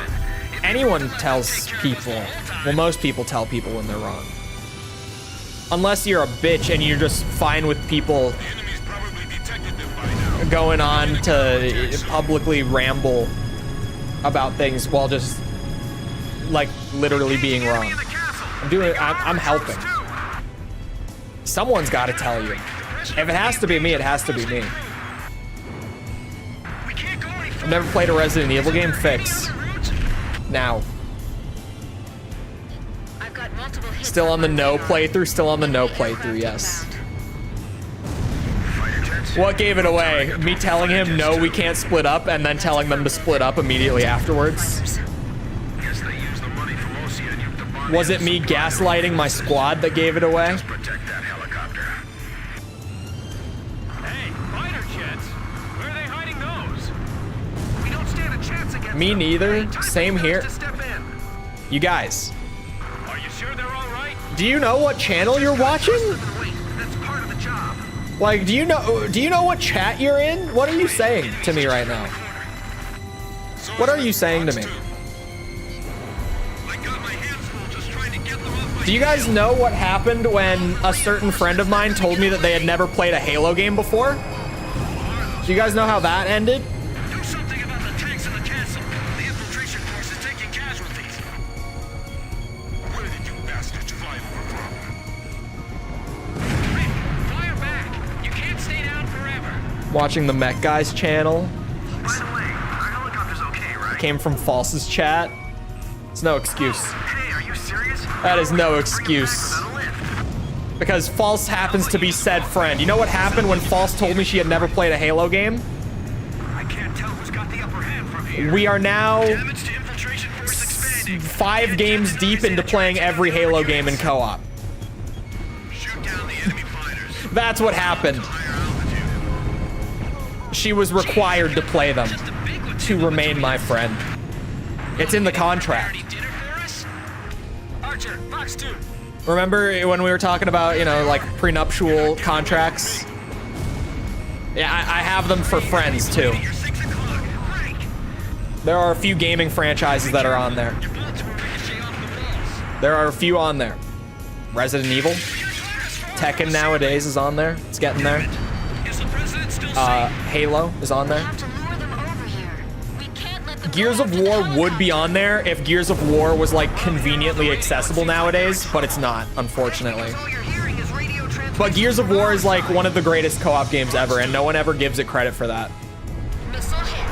Anyone tells people, well, most people tell people when they're wrong. Unless you're a bitch and you're just fine with people going on to publicly ramble about things while just, like, literally being wrong. I'm helping. Someone's got to tell you. If it has to be me, it has to be me. I've never played a Resident Evil game. Fix. Now. Still on the no playthrough? Still on the no playthrough, yes. What gave it away? Me telling him, no, we can't split up, and then telling them to split up immediately afterwards? Was it me gaslighting my squad that gave it away? Hey, fighter jets! Where are they hiding those? We don't stand a chance against Me them. neither. Time Same for us here. to step in. You guys. Are you sure they're all right? Do you know what channel you're watching? That's part of the job. Like, do you know what chat you're in? What are you saying to me right now? What are you saying to me? Do you guys know what happened when a certain friend of mine told me that they had never played a Halo game before? Do you guys know how that ended? Do something about the tanks in the castle. The infiltration force is taking casualties. Where did you bastards fly over from? Fire back. You can't stay down forever. Watching the Mech Guys channel. By the way, our helicopter's okay, right? Came from False's chat. It's no excuse. Hey, are you serious? That is no excuse. Because False happens to be said friend. You know what happened when False told me she had never played a Halo game? I can't tell who's got the upper hand from here. We are now Damage to infiltration force expanding. 5 games deep into playing every Halo game in co-op. Shoot down the enemy fighters. That's what happened. She was required to play them to remain my friend. It's in the contract. Archer, Fox 2. Remember when we were talking about, you know, like prenuptial contracts? Yeah, I have them for friends too. There are a few gaming franchises that are on there. There are a few on there. Resident Evil. Tekken nowadays is on there. It's getting there. Halo is on there. Gears of War would be on there if Gears of War was like conveniently accessible nowadays, but it's not, unfortunately. But Gears of War is like one of the greatest co-op games ever, and no one ever gives it credit for that.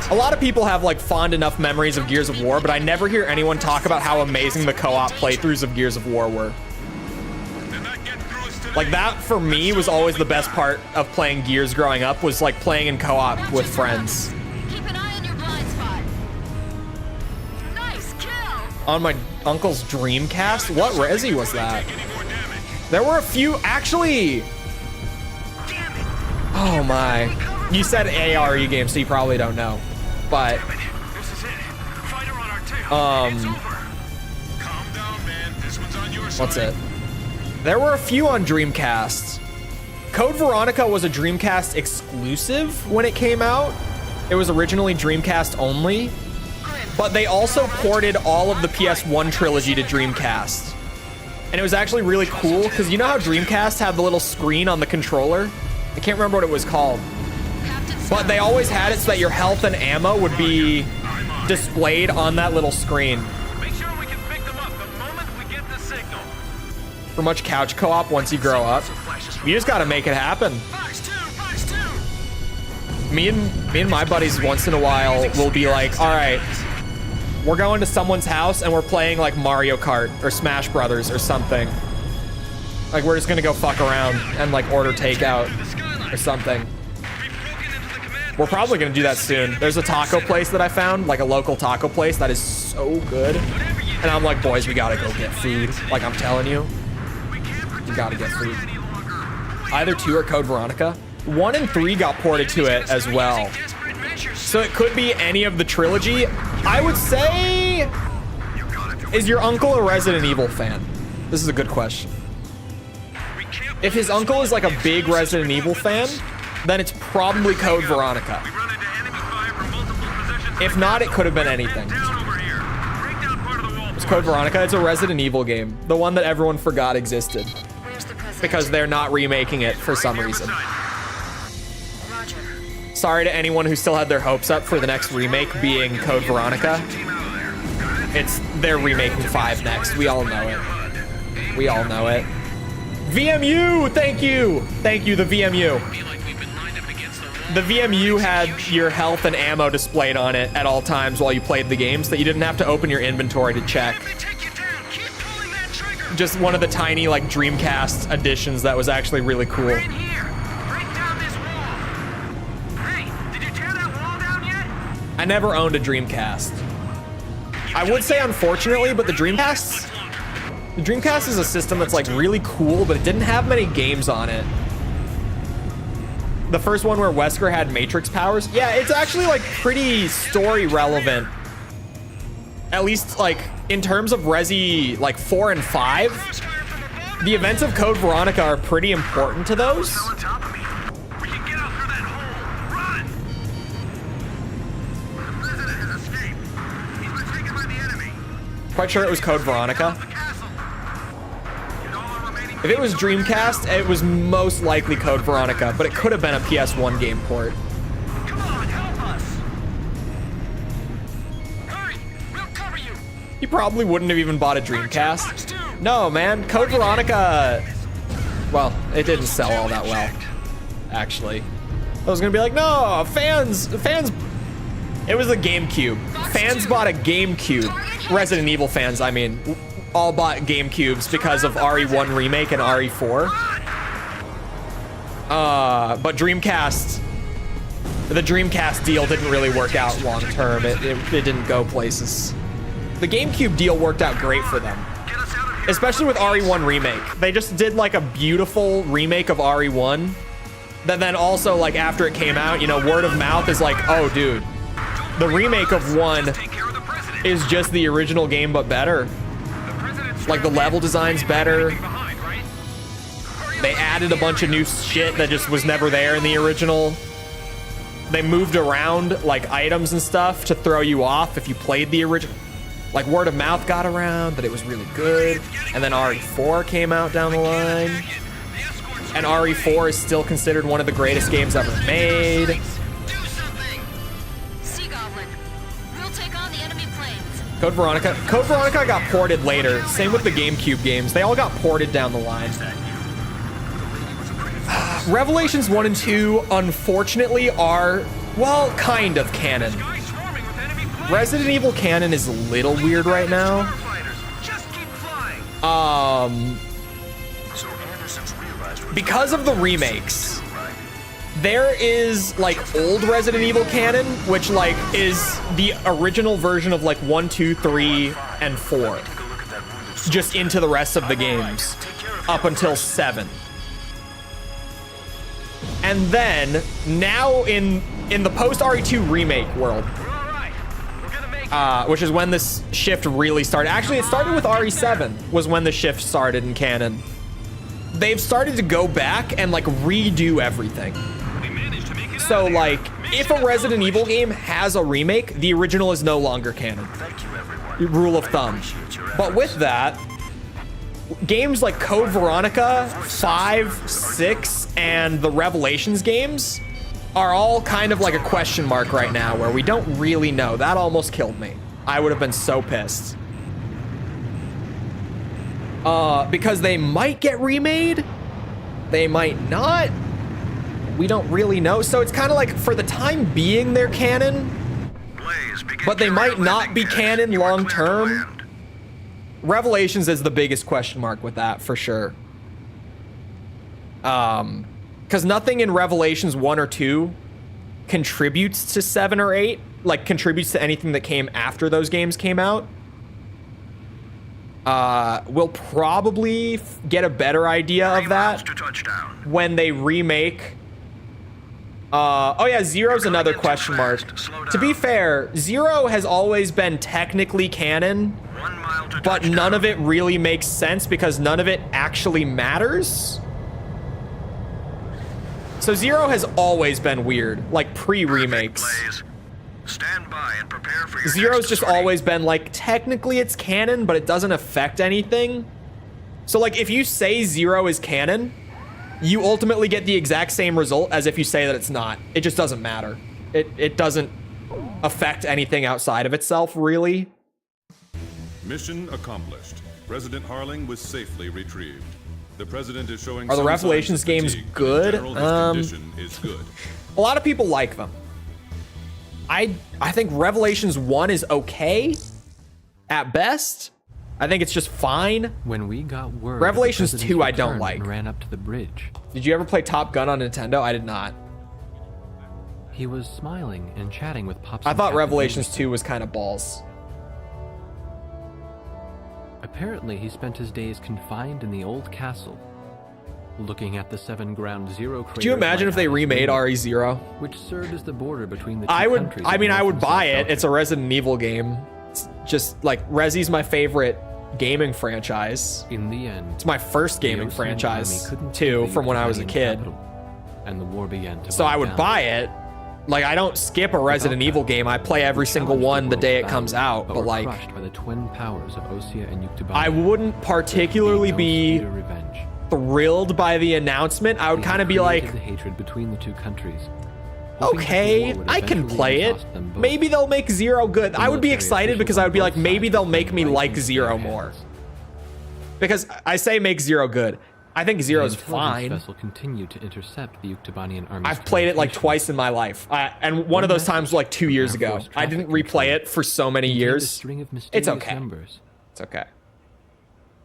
A lot of people have like fond enough memories of Gears of War, but I never hear anyone talk about how amazing the co-op playthroughs of Gears of War were. Like that, for me, was always the best part of playing Gears growing up, was like playing in co-op with friends. On my uncle's Dreamcast? What Resi was that? There were a few, actually. Oh my. You said ARE game, so you probably don't know. But, what's it? There were a few on Dreamcast. Code Veronica was a Dreamcast exclusive when it came out. It was originally Dreamcast only. But they also ported all of the PS1 trilogy to Dreamcast. And it was actually really cool, because you know how Dreamcast had the little screen on the controller? I can't remember what it was called. But they always had it so that your health and ammo would be displayed on that little screen. Make sure we can pick them up the moment we get the signal. For much couch co-op once you grow up. You just gotta make it happen. Fox 2. Me and my buddies once in a while will be like, all right, we're going to someone's house and we're playing like Mario Kart or Smash Brothers or something. Like we're just gonna go fuck around and like order takeout or something. We're probably gonna do that soon. There's a taco place that I found, like a local taco place that is so good. And I'm like, boys, we gotta go get food. Like I'm telling you, we gotta get food. Either 2 or Code Veronica. 1 and 3 got ported to it as well. So it could be any of the trilogy. I would say, is your uncle a Resident Evil fan? This is a good question. If his uncle is like a big Resident Evil fan, then it's probably Code Veronica. If not, it could have been anything. It's Code Veronica. It's a Resident Evil game. The one that everyone forgot existed. Because they're not remaking it for some reason. Sorry to anyone who still had their hopes up for the next remake being Code Veronica. They're remaking 5 next. We all know it. We all know it. VMU, thank you. Thank you, the VMU. The VMU had your health and ammo displayed on it at all times while you played the game, so that you didn't have to open your inventory to check. Just one of the tiny like Dreamcast editions that was actually really cool. I never owned a Dreamcast. I would say unfortunately, but the Dreamcast is a system that's like really cool, but it didn't have many games on it. The first one where Wesker had Matrix powers, yeah, it's actually like pretty story relevant. At least like in terms of Resi like 4 and 5. the events of Code Veronica are pretty important to those. Fell on top of me. We can get out through that hole. Run! The president has escaped. He's been taken by the enemy. Quite sure it was Code Veronica. If it was Dreamcast, it was most likely Code Veronica, but it could have been a PS1 game port. Come on, help us! Hurry! We'll cover you! You probably wouldn't have even bought a Dreamcast. No, man, Code Veronica, well, it didn't sell all that well, actually. I was gonna be like, no, fans, it was a GameCube. Fans bought a GameCube. Resident Evil fans, I mean, all bought GameCubes because of RE1 Remake and RE4. But Dreamcast, the Dreamcast deal didn't really work out long term. It didn't go places. The GameCube deal worked out great for them, especially with RE1 Remake. They just did like a beautiful remake of RE1. That then also, like, after it came out, you know, word of mouth is like, oh, dude, the remake of 1 is just the original game but better. Like, the level design's better. They added a bunch of new shit that just was never there in the original. They moved around, like, items and stuff to throw you off if you played the original. Like, word of mouth got around that it was really good. And then RE4 came out down the line. And RE4 is still considered one of the greatest games ever made. Do something! Sea Goblin, we'll take on the enemy planes. Code Veronica got ported later. Same with the GameCube games. They all got ported down the line. Revelations 1 and 2, unfortunately, are, well, kind of canon. Resident Evil canon is a little weird right now. Because of the remakes, there is like old Resident Evil canon, which like is the original version of like 1, 2, 3, and 4, just into the rest of the games up until 7. And then now in the post RE2 remake world, which is when this shift really started. Actually, it started with RE7 was when the shift started in canon. They've started to go back and like redo everything. So like, if a Resident Evil game has a remake, the original is no longer canon. Rule of thumb. But with that, games like Code Veronica, 5, 6, and the Revelations games are all kind of like a question mark right now, where we don't really know. That almost killed me. I would have been so pissed. Because they might get remade, they might not. We don't really know. So it's kind of like, for the time being, they're canon, but they might not be canon long term. Revelations is the biggest question mark with that, for sure. Because nothing in Revelations 1 or 2 contributes to 7 or 8, like contributes to anything that came after those games came out. We'll probably get a better idea of that when they remake. Oh yeah, Zero's another question mark. To be fair, Zero has always been technically canon, but none of it really makes sense because none of it actually matters. So Zero has always been weird, like pre-remakes. Stand by and prepare for your Zero's just always been like, technically it's canon, but it doesn't affect anything. So like, if you say Zero is canon, you ultimately get the exact same result as if you say that it's not. It just doesn't matter. It doesn't affect anything outside of itself, really. Mission accomplished. President Harling was safely retrieved. The president is showing. Are the Revelations games good? Condition is good. A lot of people like them. I think Revelations 1 is okay at best. I think it's just fine. When we got word, Revelations 2 I don't like. Ran up to the bridge. Did you ever play Top Gun on Nintendo? I did not. He was smiling and chatting with Pops. I thought Revelations 2 was kind of balls. Apparently, he spent his days confined in the old castle, looking at the 7 Ground Zero crater. Could you imagine if they remade RE0? Which served as the border between the two countries. I would buy it. North and It's a Resident Evil game. It's just like, Resi's my favorite gaming franchise. In the end, It's my first gaming franchise, too, from when I was a kid. And the war began to So I would down. buy it. Like, I don't skip a Resident Evil game. I play every single one the day it comes out. But, were like, crushed by the twin powers of Osea and Yuktubani. I wouldn't particularly be revenge. thrilled by the announcement. I would kind of be like, The hatred between the two countries. Hoping that the okay, war would I can eventually play it. exhaust them both. Maybe they'll make Zero good. I would be military excited because officials I would be on like, both maybe sides they'll took make me the like fight into Zero their more. hands. Because I say make Zero good. I think Zero's The intelligence fine. vessel continued to intercept the Yuktubanian army's I've played it like communications. twice in my life. And one of those times was like 2 years Air ago. Force I didn't traffic replay control it for so many contained a years. string of It's mysterious okay. numbers. It's okay.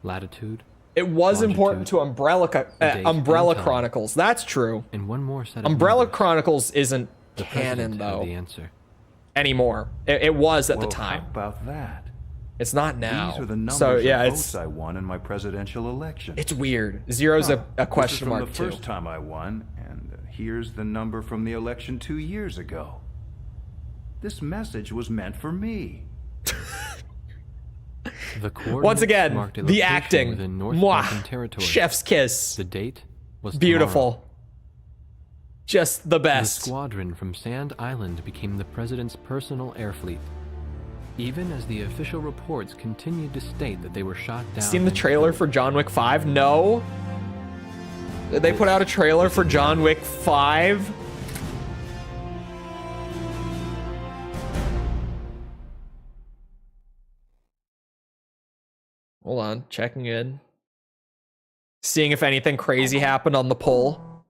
Latitude. It was important to Umbrella date, Umbrella and time. Chronicles. That's true. And one more set of Umbrella numbers. Chronicles isn't The canon president had though the answer. anymore. It was at the Well, time. How about that? It's not now. These are the numbers So yeah, of it's votes I won in my presidential election. it's weird. Zero's a question this is mark from too. the first time I won, and here's the number from the election 2 years ago. This message was meant for me. The Once again, marked a the location acting. within North Mwah. Balkan territory. Chef's kiss. The date was Beautiful. tomorrow. Just the The best. squadron from Sand Island became the president's personal air fleet. Even as the official reports continued to state that they were shot down. Seen the and trailer killed. for John Wick 5? No. Did they put out a trailer for John Wick 5? Hold on, checking in. Seeing if anything crazy happened on the poll.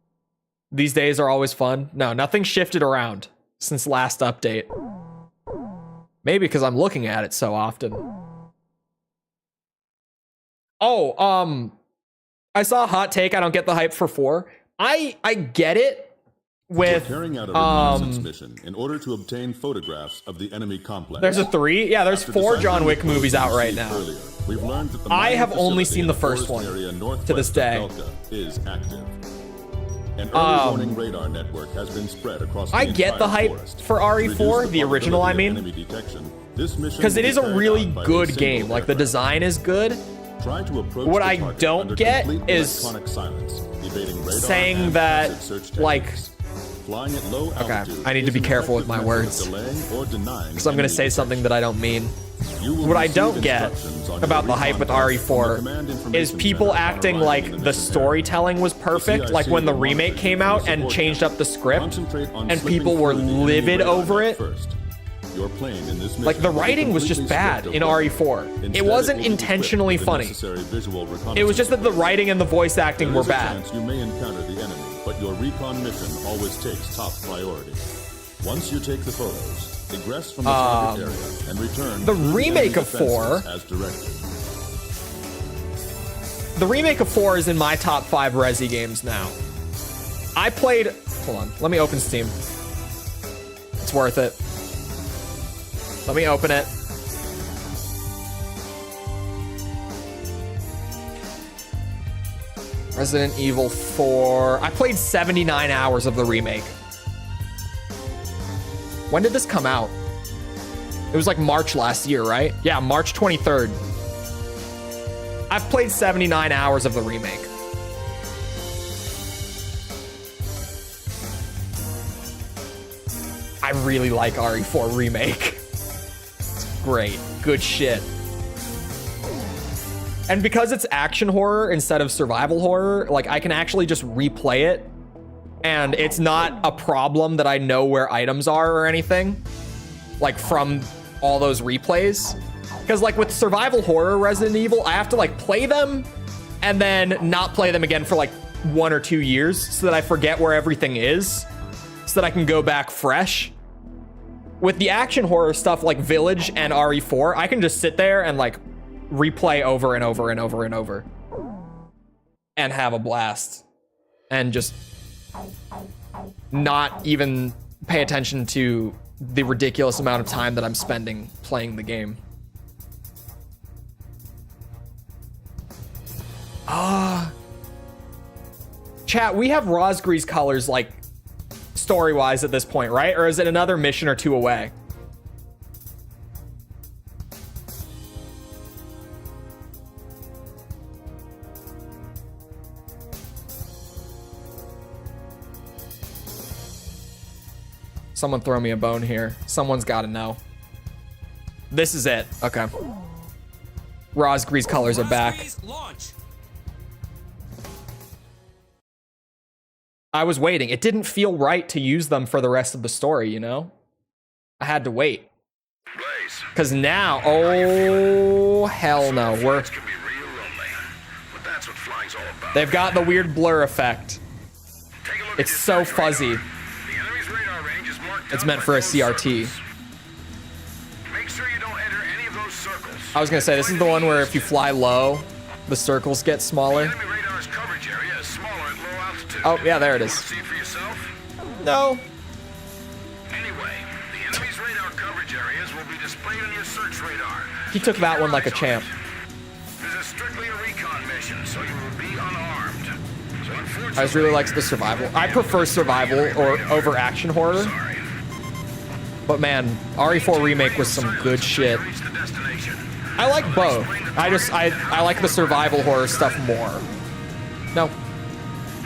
These days are always fun. No, nothing shifted around since last update. Maybe because I'm looking at it so often. Oh, I saw a hot take. I don't get the hype for 4. I get it with Carrying out a reconnaissance mission in order to obtain photographs of the enemy complex. There's a 3? Yeah, there's After 4 deciphering John the Wick codes movies out right received now. earlier, we've learned that the I mining have only facility seen in the a first forest one area to this northwest day. of Belka is active. An early warning radar network has been spread across the I get the entire hype forest. for To reduce RE4, the original I probability of mean. enemy detection, this mission Because it will is be a carried really out by a good single game. Like, the aircraft. design is good. Try to approach What the I target don't under get complete is electronic silence, evading radar saying and that, passive search like... techniques. Flying at low Okay, altitude I need to is be an careful with effective my method of words. delaying or denying Because I'm going to enemy say something that I don't mean. You will What I receive don't get instructions on about your the hype with recon path from the command RE4 information is people center upon acting arriving like in the mission area. storytelling was perfect, CIC like when the will remake monitor came you from out the and support changed center. up the script, Concentrate on and slipping people were through the enemy livid radar over net it. first. Your plane in this mission Like, the will be writing was just completely bad stripped in of weapons. RE4. It Instead, wasn't will be intentionally equipped with the funny. necessary visual It was reconnaissance just that the writing and the voice acting There were is a bad. chance you may encounter the enemy, but your recon mission always takes top priority. Once you take the photos, egress from the target area and return the to enemy remake of defenses 4 as directed. The remake of 4 is in my top 5 Resi games now. I played... Hold on. Let me open Steam. It's worth it. Let me open it. Resident Evil 4. I played 79 hours of the remake. When did this come out? It was like March last year, right? Yeah, March 23rd. I've played 79 hours of the remake. I really like RE4 Remake. It's great. Good shit. And because it's action horror instead of survival horror, like, I can actually just replay it. And it's not a problem that I know where items are or anything. Like, from all those replays. Because, like, with survival horror Resident Evil, I have to, like, play them and then not play them again for, like, 1 or 2 years so that I forget where everything is so that I can go back fresh. With the action horror stuff like Village and RE4, I can just sit there and, like, replay over and over and over and over and have a blast and just not even pay attention to the ridiculous amount of time that I'm spending playing the game. Chat, we have Rosgree's colors, like, story-wise at this point, right? Or is it another mission or 2 away? Someone throw me a bone here. Someone's got to know. This is it. Okay. Rosgree's colors are back. Launch. I was waiting. It didn't feel right to use them for the rest of the story, you know? I had to wait. Because now, oh, hell no. They've got the weird blur effect. It's so fuzzy. It's meant for a CRT. I was gonna say, this is the one where if you fly low, the circles get smaller. Oh, yeah, there it is. No. He took that one like a champ. This is strictly a recon mission, so you will be unarmed. So unfortunately, I just really likes the survival. I prefer survival or over action horror. But man, RE4 Remake was some good shit. I like both. I like the survival horror stuff more. No.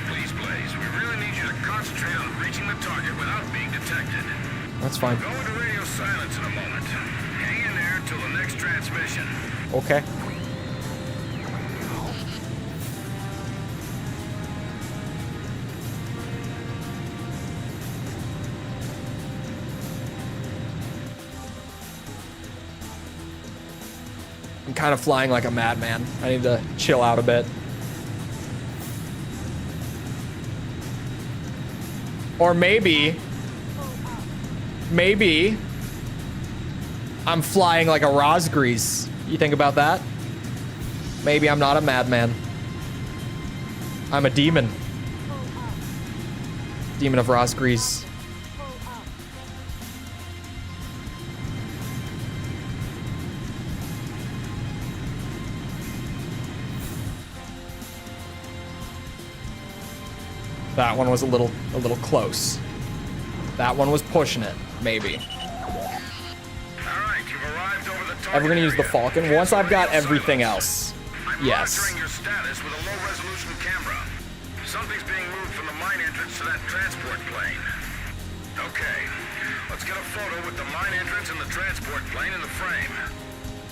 please, Blaze, we really need you to concentrate on reaching the target without being detected. That's fine. Go into radio silence in a moment. Hang in there until the next transmission. Okay. I'm kind of flying like a madman. I need to chill out a bit. Or maybe I'm flying like a Rosgrease. You think about that? Maybe I'm not a madman. I'm a demon. Demon of Rosgrease. That one was a little close. That one was pushing it, maybe. Ever gonna use the Falcon? Once I've got everything else. Yes. Monitoring your status with a low-resolution camera. Something's being moved from the mine entrance to that transport plane. Okay, let's get a photo with the mine entrance and the transport plane in the frame.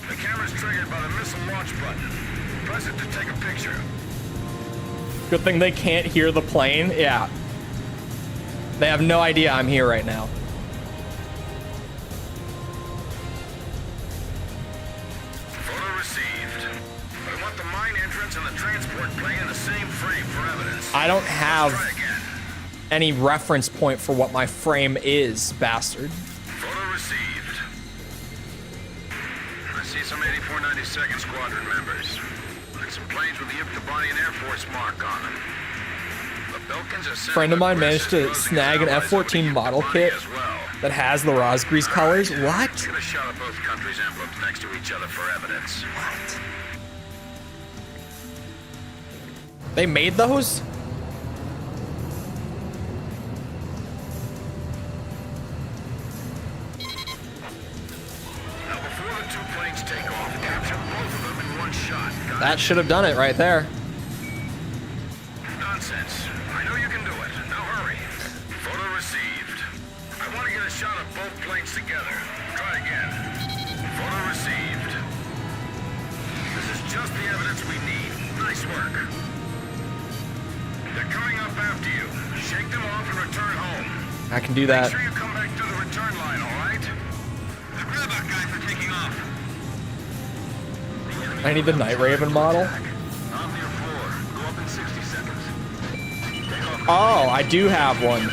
The camera's triggered by the missile launch button. Press it to take a picture. Good thing they can't hear the plane. Yeah. They have no idea I'm here right now. Photo received. But I want the mine entrance and the transport plane in the same frame for evidence. I don't have any reference point for what my frame is, bastard. Photo received. I see some 8492nd Squadron members. Like some planes with the Yptobanian Air Force mark on them. The Belkins are Friend of mine managed to snag an F-14 model kit that has the Rosgrease colors. What? Get a shot of both countries' emblems next to each other for evidence. What? They made those? Now before the two planes take off, capture both of them in one shot. That should have done it right there. Nonsense. I know you can do it. Now hurry. Photo received. I want to get a shot of both planes together. Try again. Photo received. This is just the evidence we need. Nice work. They're coming up after you. Shake them off and return home. I can do that. Make sure you come back through the return line, all right? Screw that guy for taking off. I need the Night Raven model. On your floor. Go up in 60 seconds. Oh, I do have one.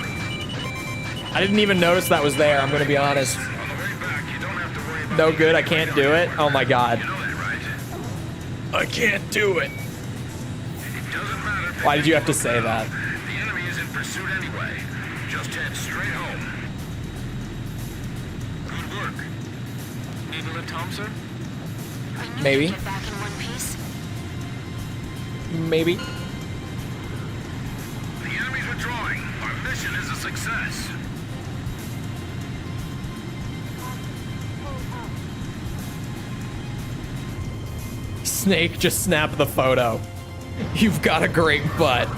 I didn't even notice that was there, I'm gonna be honest. No good, I can't do it. Oh my god. I can't do it. Why did you have to say that? The enemy is in pursuit anyway. Just head straight home. Good work. Need a lift home, sir? Maybe. Get back in one piece. Maybe. The enemy's withdrawing. Our mission is a success. Snake, just snap the photo. You've got a great butt.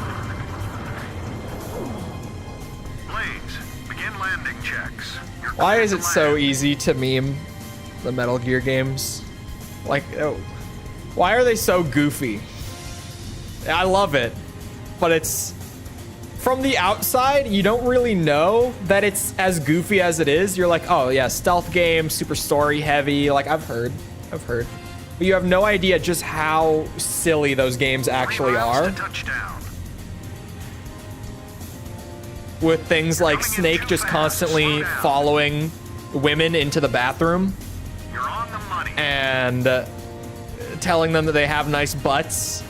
Blaze, begin landing checks. Why is it so easy to meme the Metal Gear games? Like, oh, why are they so goofy? I love it, but it's from the outside, you don't really know that it's as goofy as it is. You're like, oh yeah, stealth game, super story heavy. Like I've heard, but you have no idea just how silly those games actually are. With things like Snake just constantly following women into the bathroom and telling them that they have nice butts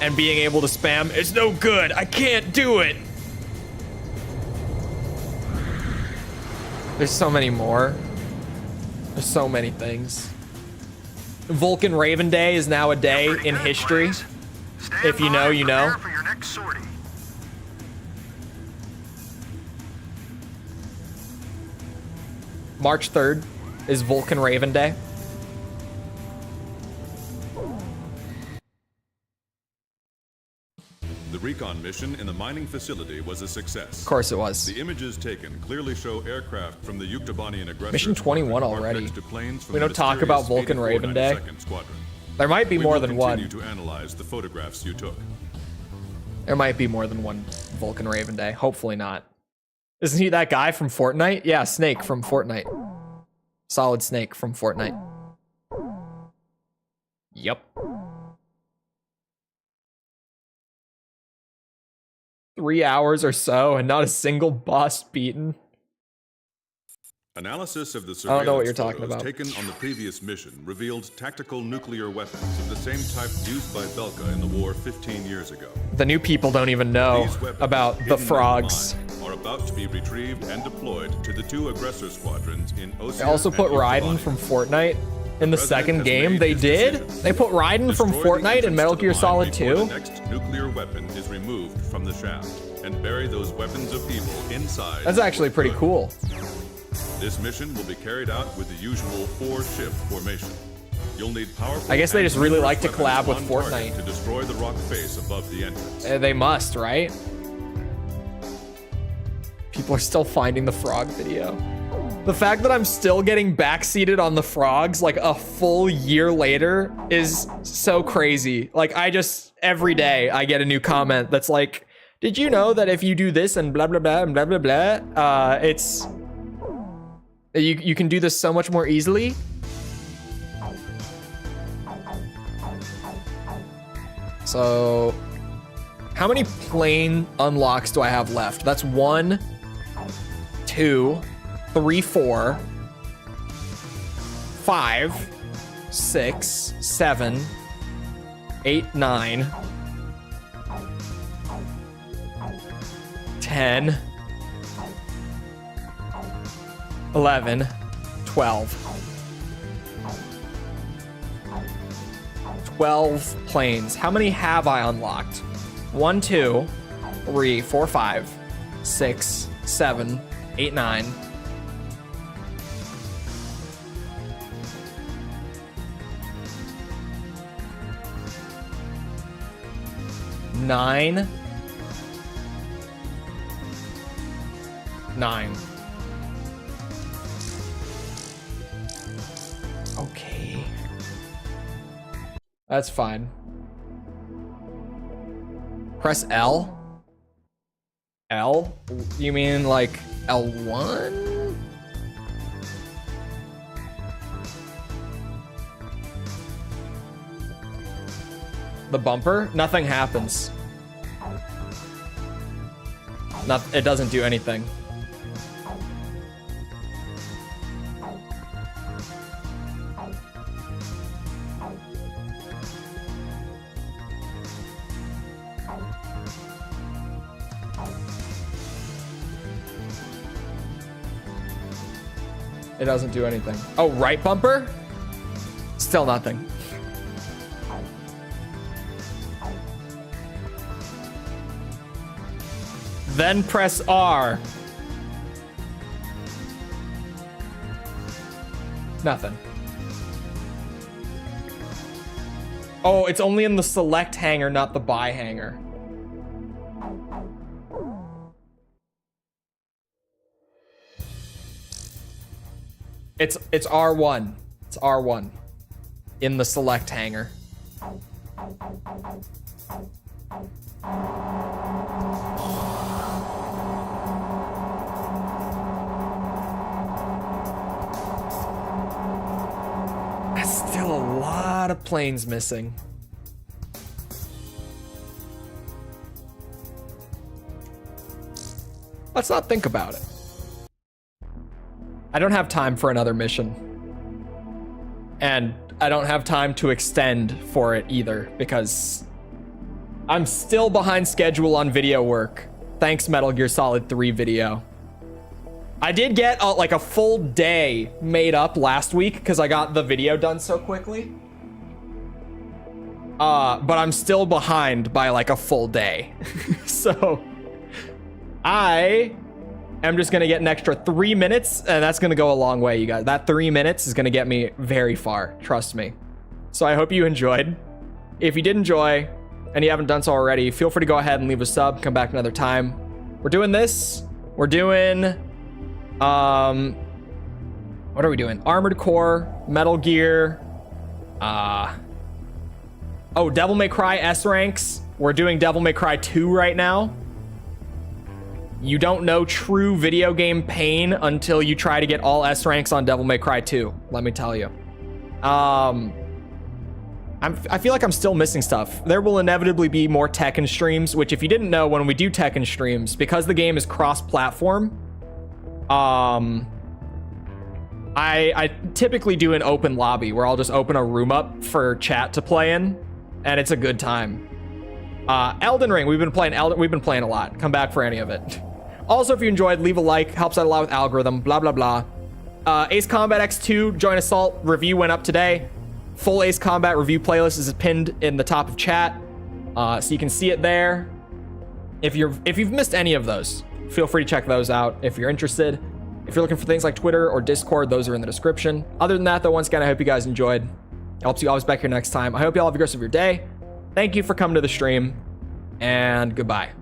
and being able to spam, it's no good, I can't do it. There's so many more. There's so many things. Vulcan Raven Day is now a day in history. If you know, you know. March 3rd is Vulcan Raven Day. The recon mission in the mining facility was a success. Of course it was. The images taken clearly show aircraft from the Yuktobanian aggressor. Mission 21 already. We don't talk about Vulcan Raven Day. There might be more than one. To analyze the photographs you took. There might be more than one Vulcan Raven Day. Hopefully not. Isn't he that guy from Fortnite? Yeah, Snake from Fortnite. Solid Snake from Fortnite. Yep. 3 hours or so and not a single boss beaten. Analysis of the I don't know what you're surveillance talking about. taken on the previous mission revealed tactical nuclear weapons of the same type used by Belka in the war 15 years ago. The new people don't even know about the frogs. Are about to be retrieved and deployed to the two aggressor squadrons in Ocean. They also put Raiden from Fortnite in the second game. They did? They put Raiden from Fortnite in Metal Gear Solid 2? The next nuclear weapon is removed from the shaft and bury those weapons of evil inside. That's actually pretty cool. This mission will be carried out with the usual 4-ship formation. You'll need powerful. I guess they just really like to collab with on target Fortnite. to destroy the rock face above the entrance. They must, right? People are still finding the frog video. The fact that I'm still getting backseated on the frogs like a full year later is so crazy. Like every day I get a new comment that's like, did you know that if you do this and blah, blah, blah, and blah, blah, blah, you can do this so much more easily? So, how many plane unlocks do I have left? That's 1, 2, 3, 4, 5, 6, 7, 8, 9, 10, 11, 12. 12 planes. How many have I unlocked? 1, 2, 3, 4, 5, 6, 7, 8, 9. Nine. Okay. That's fine. Press L? L? You mean like L1? The bumper? Nothing happens. It doesn't do anything. It doesn't do anything. Oh, right bumper? Still nothing. Then press R. Nothing. Oh, it's only in the select hanger, not the buy hanger. It's R1. It's R1 in the select hangar. That's still a lot of planes missing. Let's not think about it. I don't have time for another mission. And I don't have time to extend for it either because I'm still behind schedule on video work. Thanks, Metal Gear Solid 3 video. I did get like a full day made up last week because I got the video done so quickly. But I'm still behind by like a full day. So I am just gonna get an extra 3 minutes, and that's gonna go a long way, you guys. That 3 minutes is gonna get me very far, trust me. So I hope you enjoyed. If you did enjoy, and you haven't done so already, feel free to go ahead and leave a sub, come back another time. We're doing this. We're doing, what are we doing? Armored Core, Metal Gear, oh, Devil May Cry S ranks. We're doing Devil May Cry 2 right now. You don't know true video game pain until you try to get all S ranks on Devil May Cry 2, let me tell you. I feel like I'm still missing stuff. There will inevitably be more Tekken streams, which if you didn't know, when we do Tekken streams, because the game is cross-platform, I typically do an open lobby where I'll just open a room up for chat to play in, and it's a good time. Elden Ring, we've been playing a lot. Come back for any of it. Also, if you enjoyed, leave a like. Helps out a lot with algorithm. Blah blah blah. Ace Combat X2 Joint Assault review went up today. Full Ace Combat review playlist is pinned in the top of chat, so you can see it there. If you've missed any of those, feel free to check those out if you're interested. If you're looking for things like Twitter or Discord, those are in the description. Other than that, though, once again, I hope you guys enjoyed. I'll see you always back here next time. I hope you all have a good rest of your day. Thank you for coming to the stream, and goodbye.